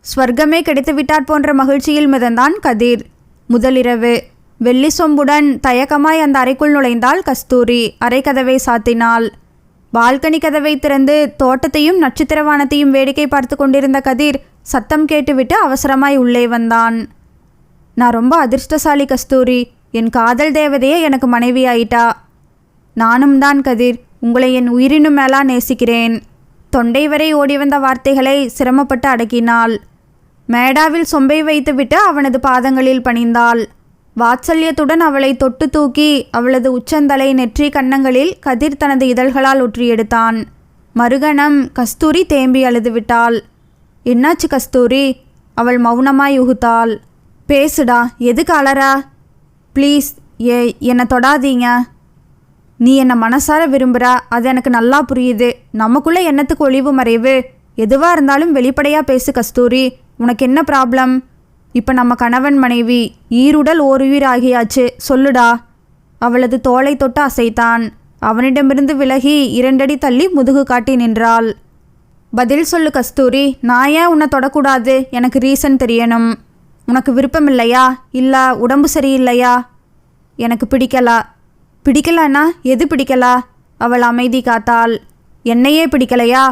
ஸ்வர்க்கமே கிடைத்துவிட்டாற் போன்ற மகிழ்ச்சியில் மிதந்தான் கதிர். முதலிரவு. வெள்ளி சொம்புடன் தயக்கமாய் அந்த அறைக்குள் நுழைந்தாள் கஸ்தூரி. அறை கதவை சாத்தினாள். பால்கனி கதவை திறந்து தோட்டத்தையும் நட்சத்திரவானத்தையும் வேடிக்கை பார்த்து கொண்டிருந்த கதிர் சத்தம் கேட்டுவிட்டு அவசரமாய் உள்ளே வந்தான். நான் ரொம்ப அதிர்ஷ்டசாலி கஸ்தூரி. என் காதல் தேவதையே எனக்கு மனைவி ஆயிட்டா. நானும் தான் கதிர். உங்களை என் உயிரினும் மேலா நேசிக்கிறேன். தொண்டை வரை ஓடி வந்த வார்த்தைகளை சிரமப்பட்டு அடக்கினாள். மேடாவில் சொம்பை வைத்துவிட்டு அவனது பாதங்களில் பணிந்தாள். வாத்சல்யத்துடன் அவளை தொட்டு தூக்கி அவளது உச்சந்தலை நெற்றி கன்னங்களில் கதிர் தனது இதழ்களால் ஒற்றி எடுத்தான். மறுகணம் கஸ்தூரி தேம்பி அழுதுவிட்டாள். என்னாச்சு கஸ்தூரி? அவள் மௌனமாய் உகுத்தாள். பேசுடா, எதுக்கு அலறா? ப்ளீஸ், என்னை தொடாதீங்க. நீ என்னை மனசார விரும்புகிறா, அது எனக்கு நல்லா புரியுது. நமக்குள்ளே என்னத்துக்கு ஒளிவு மறைவு? எதுவாக இருந்தாலும் வெளிப்படையாக பேசு கஸ்தூரி. உனக்கு என்ன ப்ராப்ளம்? இப்போ நம்ம கணவன் மனைவி, ஈருடல் ஓருயிர் ஆகியாச்சு, சொல்லுடா. அவளது தோளை தொட்டு அசைத்தான். அவனிடமிருந்து விலகி 2 அடி தள்ளி முதுகு காட்டி நின்றாள். பதில் சொல்லு கஸ்தூரி. நான் ஏன் உன்னை தொடக்கூடாது? எனக்கு ரீசன் தெரியணும். உனக்கு விருப்பம் இல்லையா, இல்லை உடம்பு சரியில்லையா? எனக்கு பிடிக்கலா. பிடிக்கலன்னா எது பிடிக்கலா? அவள் அமைதி காத்தாள். என்னையே பிடிக்கலையா?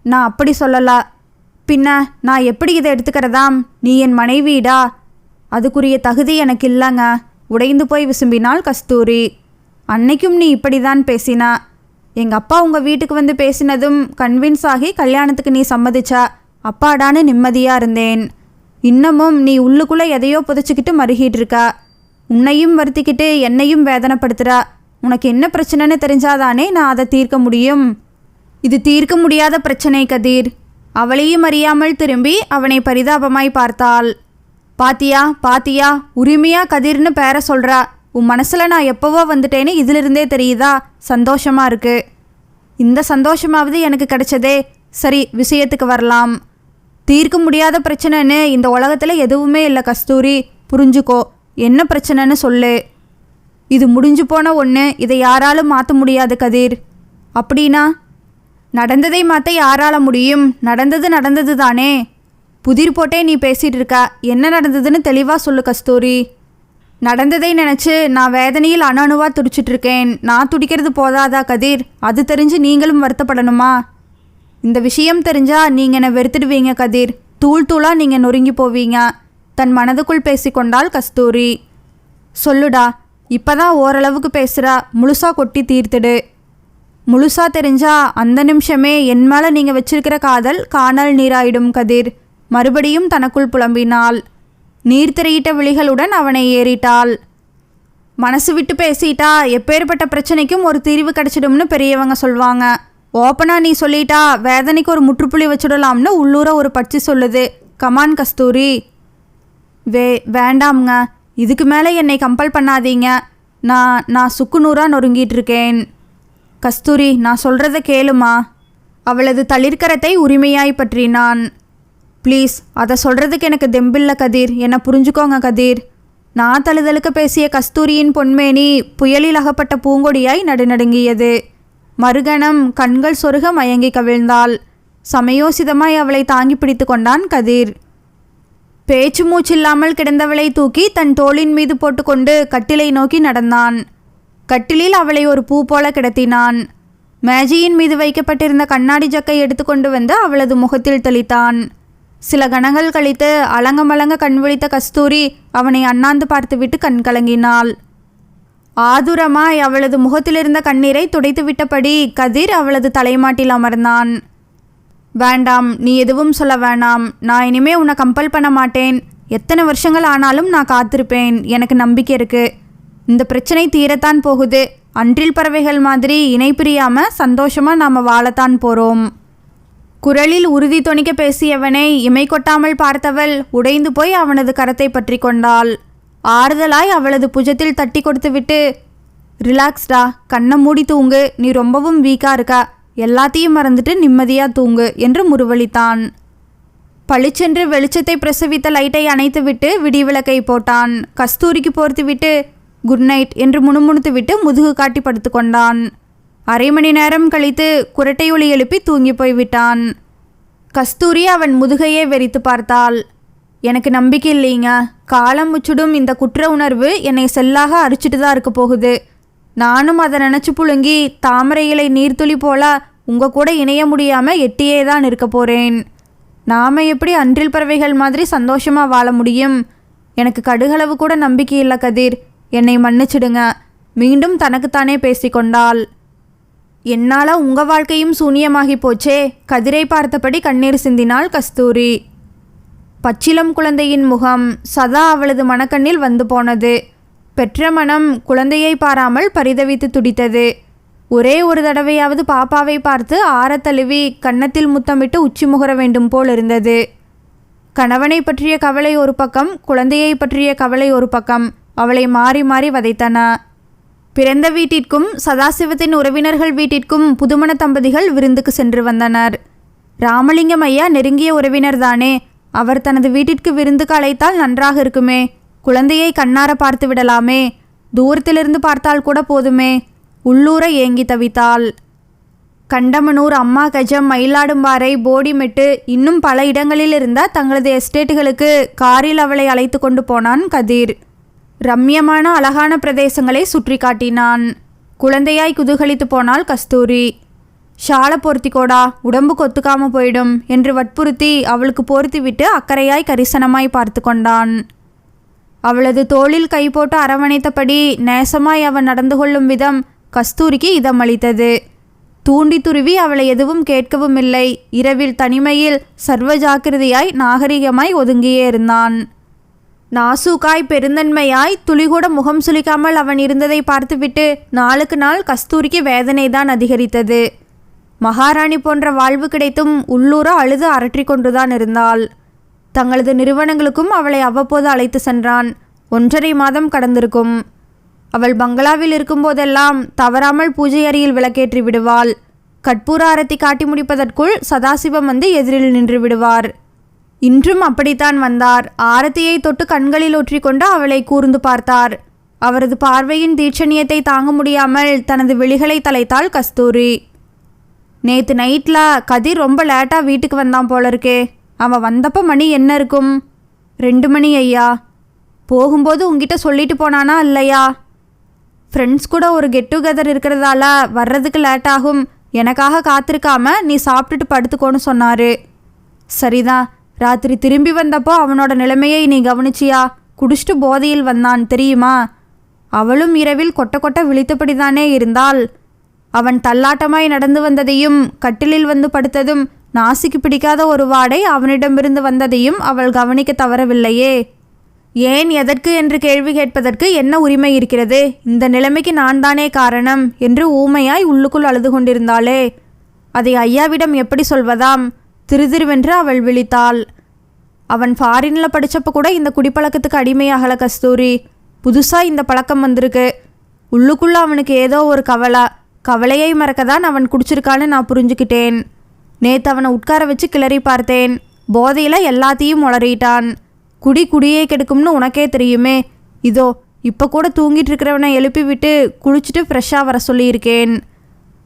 நான் அப்படி சொல்லலா. பின்ன நான் எப்படி இதை எடுத்துக்கிறதாம்? நீ என் மனைவிடா. அதுக்குரிய தகுதி எனக்கு இல்லைங்க. உடைந்து போய் விசும்பினாள் கஸ்தூரி. அன்னைக்கும் நீ இப்படி தான் பேசினா. எங்கள் அப்பா உங்கள் வீட்டுக்கு வந்து பேசினதும் கன்வின்ஸ் ஆகி கல்யாணத்துக்கு நீ சம்மதிச்சா. அப்பாடான்னு நிம்மதியாக இருந்தேன். இன்னமும் நீ உள்ளுக்குள்ளே எதையோ புதைச்சிக்கிட்டு மருகிட்டு இருக்கா. உன்னையும் வருத்திக்கிட்டு என்னையும் வேதனைப்படுத்துகிறா. உனக்கு என்ன பிரச்சனைன்னு தெரிஞ்சாதானே நான் அதை தீர்க்க முடியும். இது தீர்க்க முடியாத பிரச்சனை கதிர். அவளையும் அறியாமல் திரும்பி அவனை பரிதாபமாய் பார்த்தாள். பாத்தியா பாத்தியா, உரிமையா கதிர்னு பேர சொல்கிறா. உன் மனசில் நான் எப்போவோ வந்துட்டேன்னு இதிலிருந்தே தெரியுதா? சந்தோஷமாக இருக்கு. இந்த சந்தோஷமாவது எனக்கு கிடைச்சதே. சரி, விஷயத்துக்கு வரலாம். தீர்க்க முடியாத பிரச்சனைன்னு இந்த உலகத்தில் எதுவுமே இல்லை கஸ்தூரி. புரிஞ்சுக்கோ. என்ன பிரச்சனைன்னு சொல்லு. இது முடிஞ்சு போன ஒன்று. இதை யாராலும் மாற்ற முடியாது கதிர். அப்படின்னா? நடந்ததை மாற்ற யாரால முடியும்? நடந்தது நடந்தது தானே. புதிர் போட்டே நீ பேசிகிட்டு இருக்கா. என்ன நடந்ததுன்னு தெளிவாக சொல்லு கஸ்தூரி. நடந்ததை நினச்சி நான் வேதனையில் அணுவாக துடிச்சிட்ருக்கேன். நான் துடிக்கிறது போதாதா கதிர்? அது தெரிஞ்சு நீங்களும் வருத்தப்படணுமா? இந்த விஷயம் தெரிஞ்சால் நீங்கள் என்னை வெறுத்துடுவீங்க கதிர். தூள் தூளாக நீங்கள் நொறுங்கி போவீங்க. தன் மனதுக்குள் பேசிக்கொண்டாள் கஸ்தூரி. சொல்லுடா. இப்போ தான் ஓரளவுக்கு பேசுகிறா. முழுசாக கொட்டி தீர்த்துடு. முழுசாக தெரிஞ்சா அந்த நிமிஷமே என் மேலே நீங்கள் வச்சிருக்கிற காதல் காணல் நீராயிடும் கதிர். மறுபடியும் தனக்குள் புலம்பினாள். நீர்த்திரையிட்ட விழிகளுடன் அவனை ஏறிட்டாள். மனசு விட்டு பேசிட்டா எப்பேற்பட்ட பிரச்சனைக்கும் ஒரு தீர்வு கிடைச்சிடும்னு பெரியவங்க சொல்வாங்க. ஓப்பனாக நீ சொல்லிட்டா வேதனைக்கு ஒரு முற்றுப்புள்ளி வச்சுடலாம்னு உள்ளூர ஒரு பட்சி சொல்லுது. கமான் கஸ்தூரி. வேண்டாம்ங்க. இதுக்கு மேலே என்னை கம்பல் பண்ணாதீங்க. நான் சுக்குநூறாக நொறுங்கிட்டு இருக்கேன். கஸ்தூரி, நான் சொல்கிறத கேளுமா. அவளது தளிர்கரத்தை உரிமையாய் பற்றினான். ப்ளீஸ், அதை சொல்கிறதுக்கு எனக்கு தெம்பில்ல கதிர். என்னை புரிஞ்சுக்கோங்க கதிர். நான் தழுதழுக்க பேசிய கஸ்தூரியின் பொன்மேனி புயலில் அகப்பட்ட பூங்கொடியாய் நடுநடுங்கியது. மறுகணம் கண்கள் சொருக மயங்கி கவிழ்ந்தாள். சமயோசிதமாய் அவளை தாங்கி பிடித்து கொண்டான் கதிர். பேச்சு மூச்சில்லாமல் கிடந்தவளை தூக்கி தன் தோளின் மீது போட்டுக்கொண்டு கட்டிலை நோக்கி நடந்தான். கட்டிலில் அவளை ஒரு பூ போல கிடத்தினான். மேஜையின் மீது வைக்கப்பட்டிருந்த கண்ணாடி ஜக்கை எடுத்துக்கொண்டு வந்து அவளது முகத்தில் தெளித்தான். சில கணங்கள் கழித்து அலங்கமலங்க கண் விழித்த கஸ்தூரி அவனை அண்ணாந்து பார்த்துவிட்டு கண் கலங்கினாள். ஆதுரமாய் அவளது முகத்திலிருந்த கண்ணீரை துடைத்து விட்டபடி கதிர் அவளது தலைமாட்டில் அமர்ந்தான். வேண்டாம், நீ எதுவும் சொல்ல வேணாம். நான் இனிமே உன்னை கம்பல் பண்ண மாட்டேன். எத்தனை வருஷங்கள் ஆனாலும் நான் காத்திருப்பேன். எனக்கு நம்பிக்கை இருக்கு. இந்த பிரச்சனை தீரத்தான் போகுது. அன்றில் பறவைகள் மாதிரி இணை பிரியாம சந்தோஷமா நாம வாழத்தான் போறோம். குரலில் உறுதி தொனிக்க பேசியவனை இமை கொட்டாமல் பார்த்தவள் உடைந்து போய் அவனது கரத்தை பற்றி கொண்டாள். ஆறுதலாய் அவளது புஜத்தில் தட்டி கொடுத்துவிட்டு, ரிலாக்ஸ்டா, கண்ணை மூடி தூங்கு. நீ ரொம்பவும் வீக்கா இருக்கா. எல்லாத்தையும் மறந்துட்டு நிம்மதியா தூங்கு என்று முறுவலித்தான். பளிச்சென்று வெளிச்சத்தை பிரசவித்த லைட்டை அணைத்துவிட்டு விடிவிளக்கை போட்டான். கஸ்தூரிக்கு போர்த்துவிட்டு குட் நைட் என்று முணுமுணுத்துவிட்டு முதுகு காட்டி படுத்து கொண்டான். அரை மணி நேரம் கழித்து குரட்டை ஒலி எழுப்பி தூங்கி போய்விட்டான். கஸ்தூரி அவன் முதுகையே வெறித்து பார்த்தாள். எனக்கு நம்பிக்கை இல்லைங்க. காலம் முச்சுடும் இந்த குற்ற உணர்வு என்னை செல்லாக அரிச்சிட்டு தான் இருக்க போகுது. நானும் அதை நினச்சி புழுங்கி தாமரை இலை நீர்த்துளி போல உங்கள் கூட இணைய முடியாமல் எட்டியே தான் இருக்க போகிறேன். நாம் எப்படி அன்றில் பறவைகள் மாதிரி சந்தோஷமாக வாழ முடியும்? எனக்கு கடுகளவு கூட நம்பிக்கை இல்லை கதிர். என்னை மன்னிச்சிடுங்க. மீண்டும் தனக்குத்தானே பேசிக்கொண்டாள். என்னால் உங்கள் வாழ்க்கையும் சூனியமாகி போச்சே. கதிரை பார்த்தபடி கண்ணீர் சிந்தினாள் கஸ்தூரி. பச்சிலம் குழந்தையின் முகம் சதா அவளது மனக்கண்ணில் வந்து போனது. பெற்ற மனம் குழந்தையை பாராமல் பரிதவித்து துடித்தது. ஒரே ஒரு தடவையாவது பாப்பாவை பார்த்து ஆரத்தழுவி கன்னத்தில் முத்தமிட்டு உச்சி முகர வேண்டும் போல் இருந்தது. கணவனை பற்றிய கவலை ஒரு பக்கம், குழந்தையை பற்றிய கவலை ஒரு பக்கம் அவளை மாறி மாறி வதைத்தன. பிறந்த வீட்டிற்கும் சதாசிவத்தின் உறவினர்கள் வீட்டிற்கும் புதுமண தம்பதிகள் விருந்துக்கு சென்று வந்தனர். ராமலிங்கம் ஐயா நெருங்கிய உறவினர் தானே. அவர் தனது வீட்டிற்கு விருந்துக்கு அழைத்தால் நன்றாக இருக்குமே. குழந்தையை கண்ணார பார்த்து விடலாமே. தூரத்திலிருந்து பார்த்தால் கூட போதுமே. உள்ளூர ஏங்கி தவித்தாள். கண்டமனூர், அம்மா கஜம், மயிலாடும்பாறை, போடிமெட்டு இன்னும் பல இடங்களில் இருந்த தங்களது எஸ்டேட்டுகளுக்கு காரில் அவளை அழைத்து கொண்டு போனான் கதிர். ரம்யமான அழகான பிரதேசங்களை சுற்றி காட்டினான். குழந்தையாய் குதூகலித்து போனாள் கஸ்தூரி. ஷாலை போர்த்திக்கோடா, உடம்பு கொத்துக்காம போயிடும் என்று வற்புறுத்தி அவளுக்கு போர்த்திவிட்டு அக்கறையாய் கரிசனமாய் பார்த்து கொண்டான். அவளது தோளில் கை போட்டு அரவணைத்தபடி நேசமாய் அவன் நடந்து கொள்ளும் விதம் கஸ்தூரிக்கு இதமளித்தது. தூண்டி துருவி அவளை எதுவும் கேட்கவும் இல்லை. இரவில் தனிமையில் சர்வ ஜாக்கிரதையாய் நாகரிகமாய் ஒதுங்கியே இருந்தான். நாசூக்காய் பெருந்தன்மையாய் துளிகூட முகம் சுளிக்காமல் அவன் இருந்ததை பார்த்துவிட்டு நாளுக்கு நாள் கஸ்தூரிக்கு வேதனைதான் அதிகரித்தது. மகாராணி போன்ற வாழ்வு கிடைத்தும் உள்ளூர அழுது அரற்றி கொண்டுதான் இருந்தாள். தங்களது நிறுவனங்களுக்கும் அவளை அவ்வப்போது அழைத்து சென்றான். 1.5 மாதம் கடந்திருக்கும். அவள் பங்களாவில் இருக்கும்போதெல்லாம் தவறாமல் பூஜை அறையில் விளக்கேற்றி விடுவாள். கற்பூர ஆரத்தி காட்டி முடிப்பதற்குள் சதாசிவம் வந்து எதிரில் நின்று விடுவார். இன்றும் அப்படித்தான் வந்தார். ஆரத்தியை தொட்டு கண்களில் ஒற்றிக்கொண்டு அவளை கூர்ந்து பார்த்தார். அவரது பார்வையின் தீட்சணியத்தை தாங்க முடியாமல் தனது விழிகளை தலைத்தாள் கஸ்தூரி. நேற்று நைட்டில் கதிர் ரொம்ப லேட்டாக வீட்டுக்கு வந்தான் போல இருக்கே. அவன் வந்தப்போ மணி என்ன இருக்கும்? 2 மணி ஐயா. போகும்போது உங்ககிட்ட சொல்லிட்டு போனானா இல்லையா? ஃப்ரெண்ட்ஸ் கூட ஒரு கெட் டுகெதர் இருக்கிறதால வர்றதுக்கு லேட்டாகும். எனக்காக காத்திருக்காம நீ சாப்பிட்டுட்டு படுத்துக்கோன்னு சொன்னார். சரிதான். ராத்திரி திரும்பி வந்தப்போ அவனோட நிலைமையை நீ கவனிச்சியா? குடிச்சிட்டு போதையில் வந்தான் தெரியுமா? அவளும் இரவில் கொட்ட கொட்ட விழித்தபடி தானே இருந்தாள். அவன் தள்ளாட்டமாய் நடந்து வந்ததையும் கட்டிலில் வந்து படுத்ததும் நாசிக்கு பிடிக்காத ஒரு வாடை அவனிடமிருந்து வந்ததையும் அவள் கவனிக்க தவறவில்லையே. ஏன் எதற்கு என்று கேள்வி கேட்பதற்கு என்ன உரிமை இருக்கிறது? இந்த நிலைமைக்கு நான் தானே காரணம் என்று ஊமையாய் உள்ளுக்குள் அழுது கொண்டிருந்தாளே. அதை ஐயாவிடம் எப்படி சொல்வதாம்? திருதிருவென்று அவள் விழித்தாள். அவன் ஃபாரினில் படித்தப்போ கூட இந்த குடிப்பழக்கத்துக்கு அடிமையாகல கஸ்தூரி. புதுசாக இந்த பழக்கம் வந்திருக்கு. உள்ளுக்குள்ளே அவனுக்கு ஏதோ ஒரு கவலையை மறக்க தான் அவன் குடிச்சிருக்கான்னு நான் புரிஞ்சுக்கிட்டேன். நேற்று அவனை உட்கார வச்சு கிளறி பார்த்தேன். போதையில் எல்லாத்தையும் உளறிட்டான். குடியே கெடுக்கும்னு உனக்கே தெரியுமே. இதோ இப்போ கூட தூங்கிட்டு இருக்கிறவனை எழுப்பி விட்டு குளிச்சுட்டு ஃப்ரெஷ்ஷாக வர சொல்லியிருக்கேன்.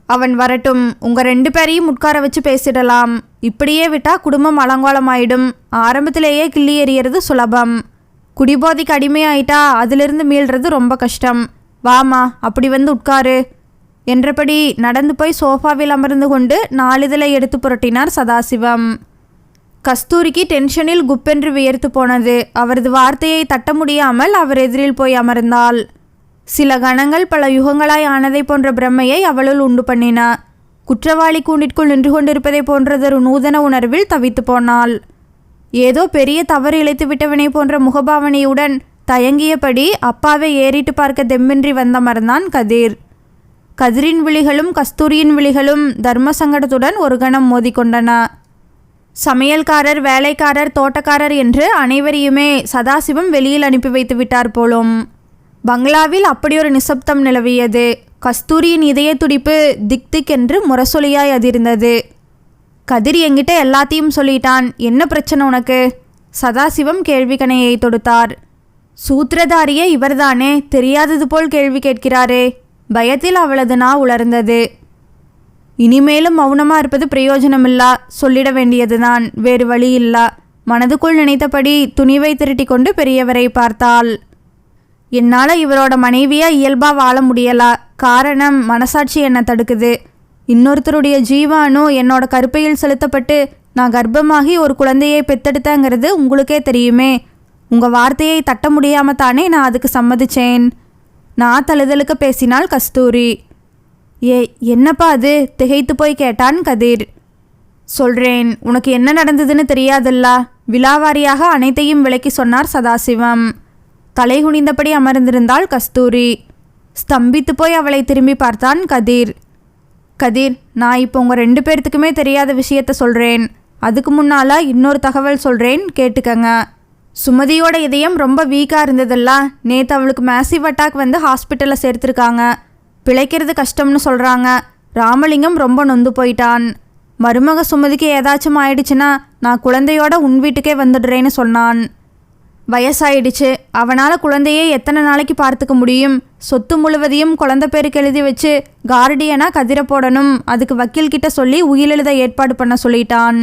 அவன் வரட்டும், உங்கள் 2 பேரையும் உட்கார வச்சு பேசிடலாம். இப்படியே விட்டால் குடும்பம் அலங்கோலமாயிடும். ஆரம்பத்திலேயே கிள்ளி எறியறது சுலபம். குடிபோதைக்கு அடிமையாயிட்டா அதிலிருந்து மீள்றது ரொம்ப கஷ்டம். வாமா, அப்படி வந்து உட்காரு என்றபடி நடந்து போய் சோஃபாவில் அமர்ந்து கொண்டு நாளிதழை எடுத்து புரட்டினார் சதாசிவம். கஸ்தூரிக்கு டென்ஷனில் குப்பென்று வியர்த்து போனது. அவரது வார்த்தையை தட்ட முடியாமல் அவர் எதிரில் போய் அமர்ந்தாள். சில கணங்கள் பல யுகங்களாய் ஆனதை போன்ற பிரமையை அவளுள் உண்டு பண்ணின. குற்றவாளி கூண்டிற்குள் நின்று கொண்டிருப்பதை போன்றதொரு நூதன உணர்வில் தவித்து போனாள். ஏதோ பெரிய தவறு இழைத்து விட்டவனை போன்ற முகபாவனையுடன் தயங்கியபடி அப்பாவை ஏறிட்டு பார்க்க தெம்பின்றி வந்தமர்ந்தான் கதிர். கதிரின் விழிகளும் கஸ்தூரியின் விழிகளும் தர்ம சங்கடத்துடன் ஒரு கணம் மோதிக்கொண்டன. சமையல்காரர், வேலைக்காரர், தோட்டக்காரர் என்று அனைவரையுமே சதாசிவம் வெளியில் அனுப்பி வைத்து விட்டார் போலும். பங்களாவில் அப்படியொரு நிசப்தம் நிலவியது. கஸ்தூரியின் இதய துடிப்பு திக் திக் என்று முரசொலியாய் அதிர்ந்தது. கதிர் என்கிட்ட எல்லாத்தையும் சொல்லிட்டான், என்ன பிரச்சனை உனக்கு? சதாசிவம் கேள்வி கணையை தொடுத்தார். சூத்திரதாரியே இவர்தானே, தெரியாதது போல் கேள்வி கேட்கிறாரே. பயத்தில் அவளது நா உலர்ந்தது. இனிமேலும் மௌனமாக இருப்பது பிரயோஜனமில்லா, சொல்லிட வேண்டியதுதான், வேறு வழி இல்லா. மனதுக்குள் நினைத்தபடி துணிவை திரட்டி கொண்டு பெரியவரை பார்த்தாள். என்னால் இவரோட மனைவியாக இயல்பாக வாழ முடியலா. காரணம், மனசாட்சி என்னை தடுக்குது. இன்னொருத்தருடைய ஜீவானு என்னோட கருப்பையில் செலுத்தப்பட்டு நான் கர்ப்பமாகி ஒரு குழந்தையை பெத்தெடுத்தேங்கிறது உங்களுக்கே தெரியுமே. உங்கள் வார்த்தையை தட்ட முடியாமல் தானே நான் அதுக்கு சம்மதிச்சேன். நான் தழுதலுக்கு பேசினாள் கஸ்தூரி. என்னப்பா அது? திகைத்து போய் கேட்டான் கதிர். சொல்கிறேன், உனக்கு என்ன நடந்ததுன்னு தெரியாதுல்ல. விலாவாரியாக அனைத்தையும் விளக்கி சொன்னார் சதாசிவம். தலை குனிந்தபடி அமர்ந்திருந்தாள் கஸ்தூரி. ஸ்தம்பித்து போய் அவளை திரும்பி பார்த்தான் கதிர். கதிர், நான் இப்போ உங்கள் 2 பேர்த்துக்குமே தெரியாத விஷயத்த சொல்கிறேன். அதுக்கு முன்னால் இன்னொரு தகவல் சொல்கிறேன், கேட்டுக்கங்க. சுமதியோட இதயம் ரொம்ப வீக்காக இருந்ததில்ல. நேற்று அவளுக்கு மேசிவ் அட்டாக் வந்து ஹாஸ்பிட்டலில் சேர்த்துருக்காங்க. பிழைக்கிறது கஷ்டம்னு சொல்கிறாங்க. ராமலிங்கம் ரொம்ப நொந்து போயிட்டான். மருமக சுமதிக்கு ஏதாச்சும் ஆயிடுச்சுன்னா நான் குழந்தையோட உன் வீட்டுக்கே வந்துடுறேன்னு சொன்னான். வயசாயிடுச்சு, அவனால் குழந்தையே எத்தனை நாளைக்கு பார்த்துக்க முடியும்? சொத்து முழுவதையும் குழந்தை பேருக்கு எழுதி வச்சு கார்டியனாக கதிரை போடணும். அதுக்கு வக்கீல்கிட்ட சொல்லி உயிரெழுத ஏற்பாடு பண்ண சொல்லிட்டான்.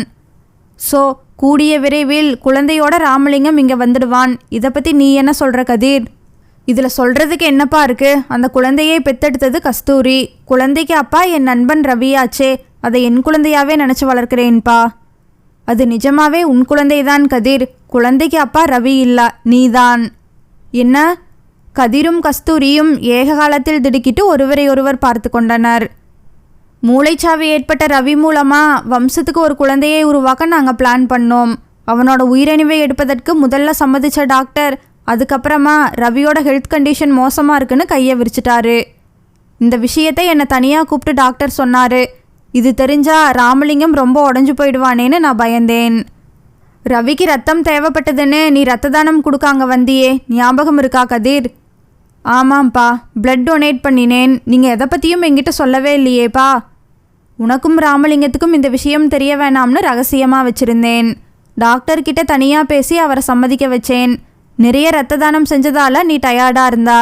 ஸோ கூடிய விரைவில் குழந்தையோட ராமலிங்கம் இங்கே வந்துடுவான். இதை பற்றி நீ என்ன சொல்கிற கதிர்? இதில் சொல்கிறதுக்கு என்னப்பா இருக்குது? அந்த குழந்தையை பெத்தெடுத்தது கஸ்தூரி. குழந்தைக்கு அப்பா என் நண்பன் ரவியாச்சே. அதை என் குழந்தையாவே நினச்சி வளர்க்கிறேன்ப்பா. அது நிஜமாவே உன் குழந்தைதான் கதிர். குழந்தைக்கு அப்பா ரவி இல்லா, நீதான். என்ன? கதிரும் கஸ்தூரியும் ஏக காலத்தில் திடுக்கிட்டு ஒருவரை ஒருவர் பார்த்து கொண்டனர். மூளைச்சாவி ஏற்பட்ட ரவி மூலமாக வம்சத்துக்கு ஒரு குழந்தையை உருவாக்க நாங்கள் பிளான் பண்ணோம். அவனோட உயிரணுவை எடுப்பதற்கு முதல்ல சம்மதிச்ச டாக்டர் அதுக்கப்புறமா ரவியோட ஹெல்த் கண்டிஷன் மோசமாக இருக்குன்னு கையை விரிச்சிட்டாரு. இந்த விஷயத்தை என்னை தனியாக கூப்பிட்டு டாக்டர் சொன்னார். இது தெரிஞ்சா ராமலிங்கம் ரொம்ப உடஞ்சி போயிடுவானேன்னு நான் பயந்தேன். ரவிக்கு ரத்தம் தேவைப்பட்டதுன்னு நீ ரத்த தானம் கொடுக்காங்க வந்தியே, ஞாபகம் இருக்கா கதிர்? ஆமாம்ப்பா, பிளட் டொனேட் பண்ணினேன். நீங்கள் எதை பற்றியும் என்கிட்ட சொல்லவே இல்லையேப்பா. உனக்கும் ராமலிங்கத்துக்கும் இந்த விஷயம் தெரிய வேணாம்னு ரகசியமாக வச்சுருந்தேன். டாக்டர்கிட்ட தனியாக பேசி அவரை சம்மதிக்க வச்சேன். நிறைய ரத்த தானம் செஞ்சதால் நீ டயர்டாக இருந்தா.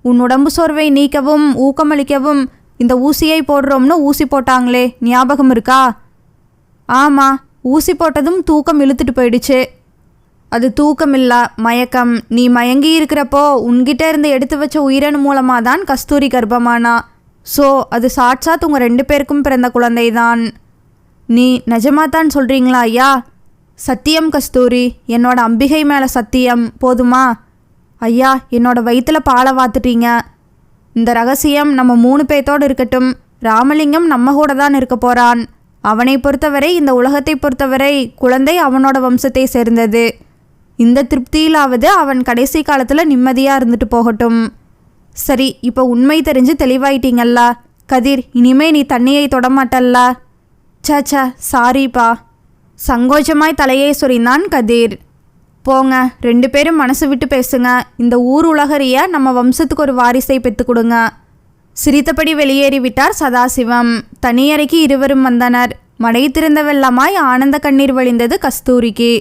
உன் உடம்பு சோர்வை நீக்கவும் ஊக்கமளிக்கவும் இந்த ஊசியை போடுறோம்னு ஊசி போட்டாங்களே, ஞாபகம் இருக்கா? ஆமாம், ஊசி போட்டதும் தூக்கம் இழுத்துட்டு போயிடுச்சு. அது தூக்கம் இல்லா, மயக்கம். நீ மயங்கி இருக்கிறப்போ உன்கிட்ட இருந்து எடுத்து வச்ச உயிரணு மூலமாக தான் கஸ்தூரி கர்ப்பமானா. ஸோ அது சாட்சாத் உங்கள் 2 பேருக்கும் பிறந்த குழந்தை தான். நீ நிஜமாக தான் சொல்கிறீங்களா ஐயா? சத்தியம் கஸ்தூரி, என்னோட அம்பிகை மேலே சத்தியம். போதுமா? ஐயா, என்னோட வயிற்றில் பாலை வாத்துட்டீங்க. இந்த ரகசியம் நம்ம 3 பேர்த்தோடு இருக்கட்டும். ராமலிங்கம் நம்ம கூட தான் இருக்க போகிறான். அவனை பொறுத்தவரை, இந்த உலகத்தை பொறுத்தவரை குழந்தை அவனோட வம்சத்தை சேர்ந்தது. இந்த திருப்தியிலாவது அவன் கடைசி காலத்தில் நிம்மதியாக இருந்துட்டு போகட்டும். சரி, இப்போ உண்மை தெரிஞ்சு தெளிவாயிட்டீங்கல்ல கதிர், இனிமே நீ தண்ணியை தொடமாட்டல்ல? சாச்சா, சாரிப்பா. சங்கோஜமாய் தலையை சொறிந்தான் கதிர். போங்க, 2 பேரும் மனசு விட்டு பேசுங்க. இந்த ஊர் உலகறிய நம்ம வம்சத்துக்கு ஒரு வாரிசை பெற்று கொடுங்க. சிரித்தபடி வெளியேறிவிட்டார் சதாசிவம். தனியறைக்கு இருவரும் வந்தனர். மடை திறந்த வெள்ளமாய் ஆனந்த கண்ணீர் வழிந்தது கஸ்தூரிக்கு.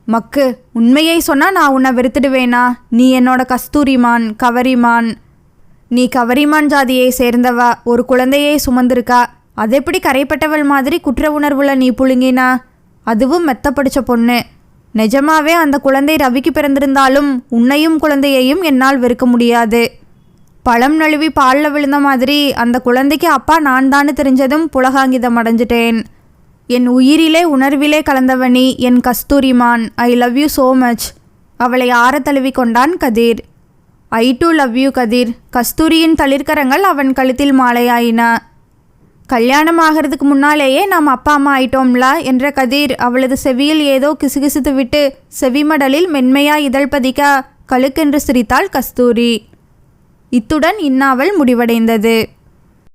மக்கு, உண்மையை சொன்னால் நான் உன்னை வெறுத்துடுவேனா? நீ என்னோட கஸ்தூரிமான், கவரிமான். நீ கவரிமான் ஜாதியை சேர்ந்தவ, ஒரு குழந்தையை சுமந்திருக்கா. அதெப்படி கரைப்பட்டவள் மாதிரி குற்ற உணர்வுல நீ புழுங்கினா? அதுவும் மெத்த படிச்ச பொண்ணு. நிஜமாவே அந்த குழந்தை ரவிக்கு பிறந்திருந்தாலும் உன்னையும் குழந்தையையும் என்னால் வெறுக்க முடியாது. பழம் நழுவி பாலில் விழுந்த மாதிரி அந்த குழந்தைக்கு அப்பா நான் தானு தெரிஞ்சதும் புலகாங்கிதம் அடைஞ்சிட்டேன். என் உயிரிலே உணர்விலே கலந்தவனி, என் கஸ்தூரிமான். I love you so much. அவளை ஆற தழுவி கொண்டான் Kathir. I too love you Kathir. கஸ்தூரியின் தளிர்கரங்கள் அவன் கழுத்தில் மாலையாயின. கல்யாணம் ஆகிறதுக்கு முன்னாலேயே நாம் அப்பா அம்மா ஆயிட்டோம்ல என்ற கதிர் அவளது செவியில் ஏதோ கிசுகிசுத்து விட்டு செவிமடலில் மென்மையா இதழ் பதிக்க கழுக்கென்று சிரித்தாள் கஸ்தூரி. இத்துடன் இந்நாவல் முடிவடைந்தது.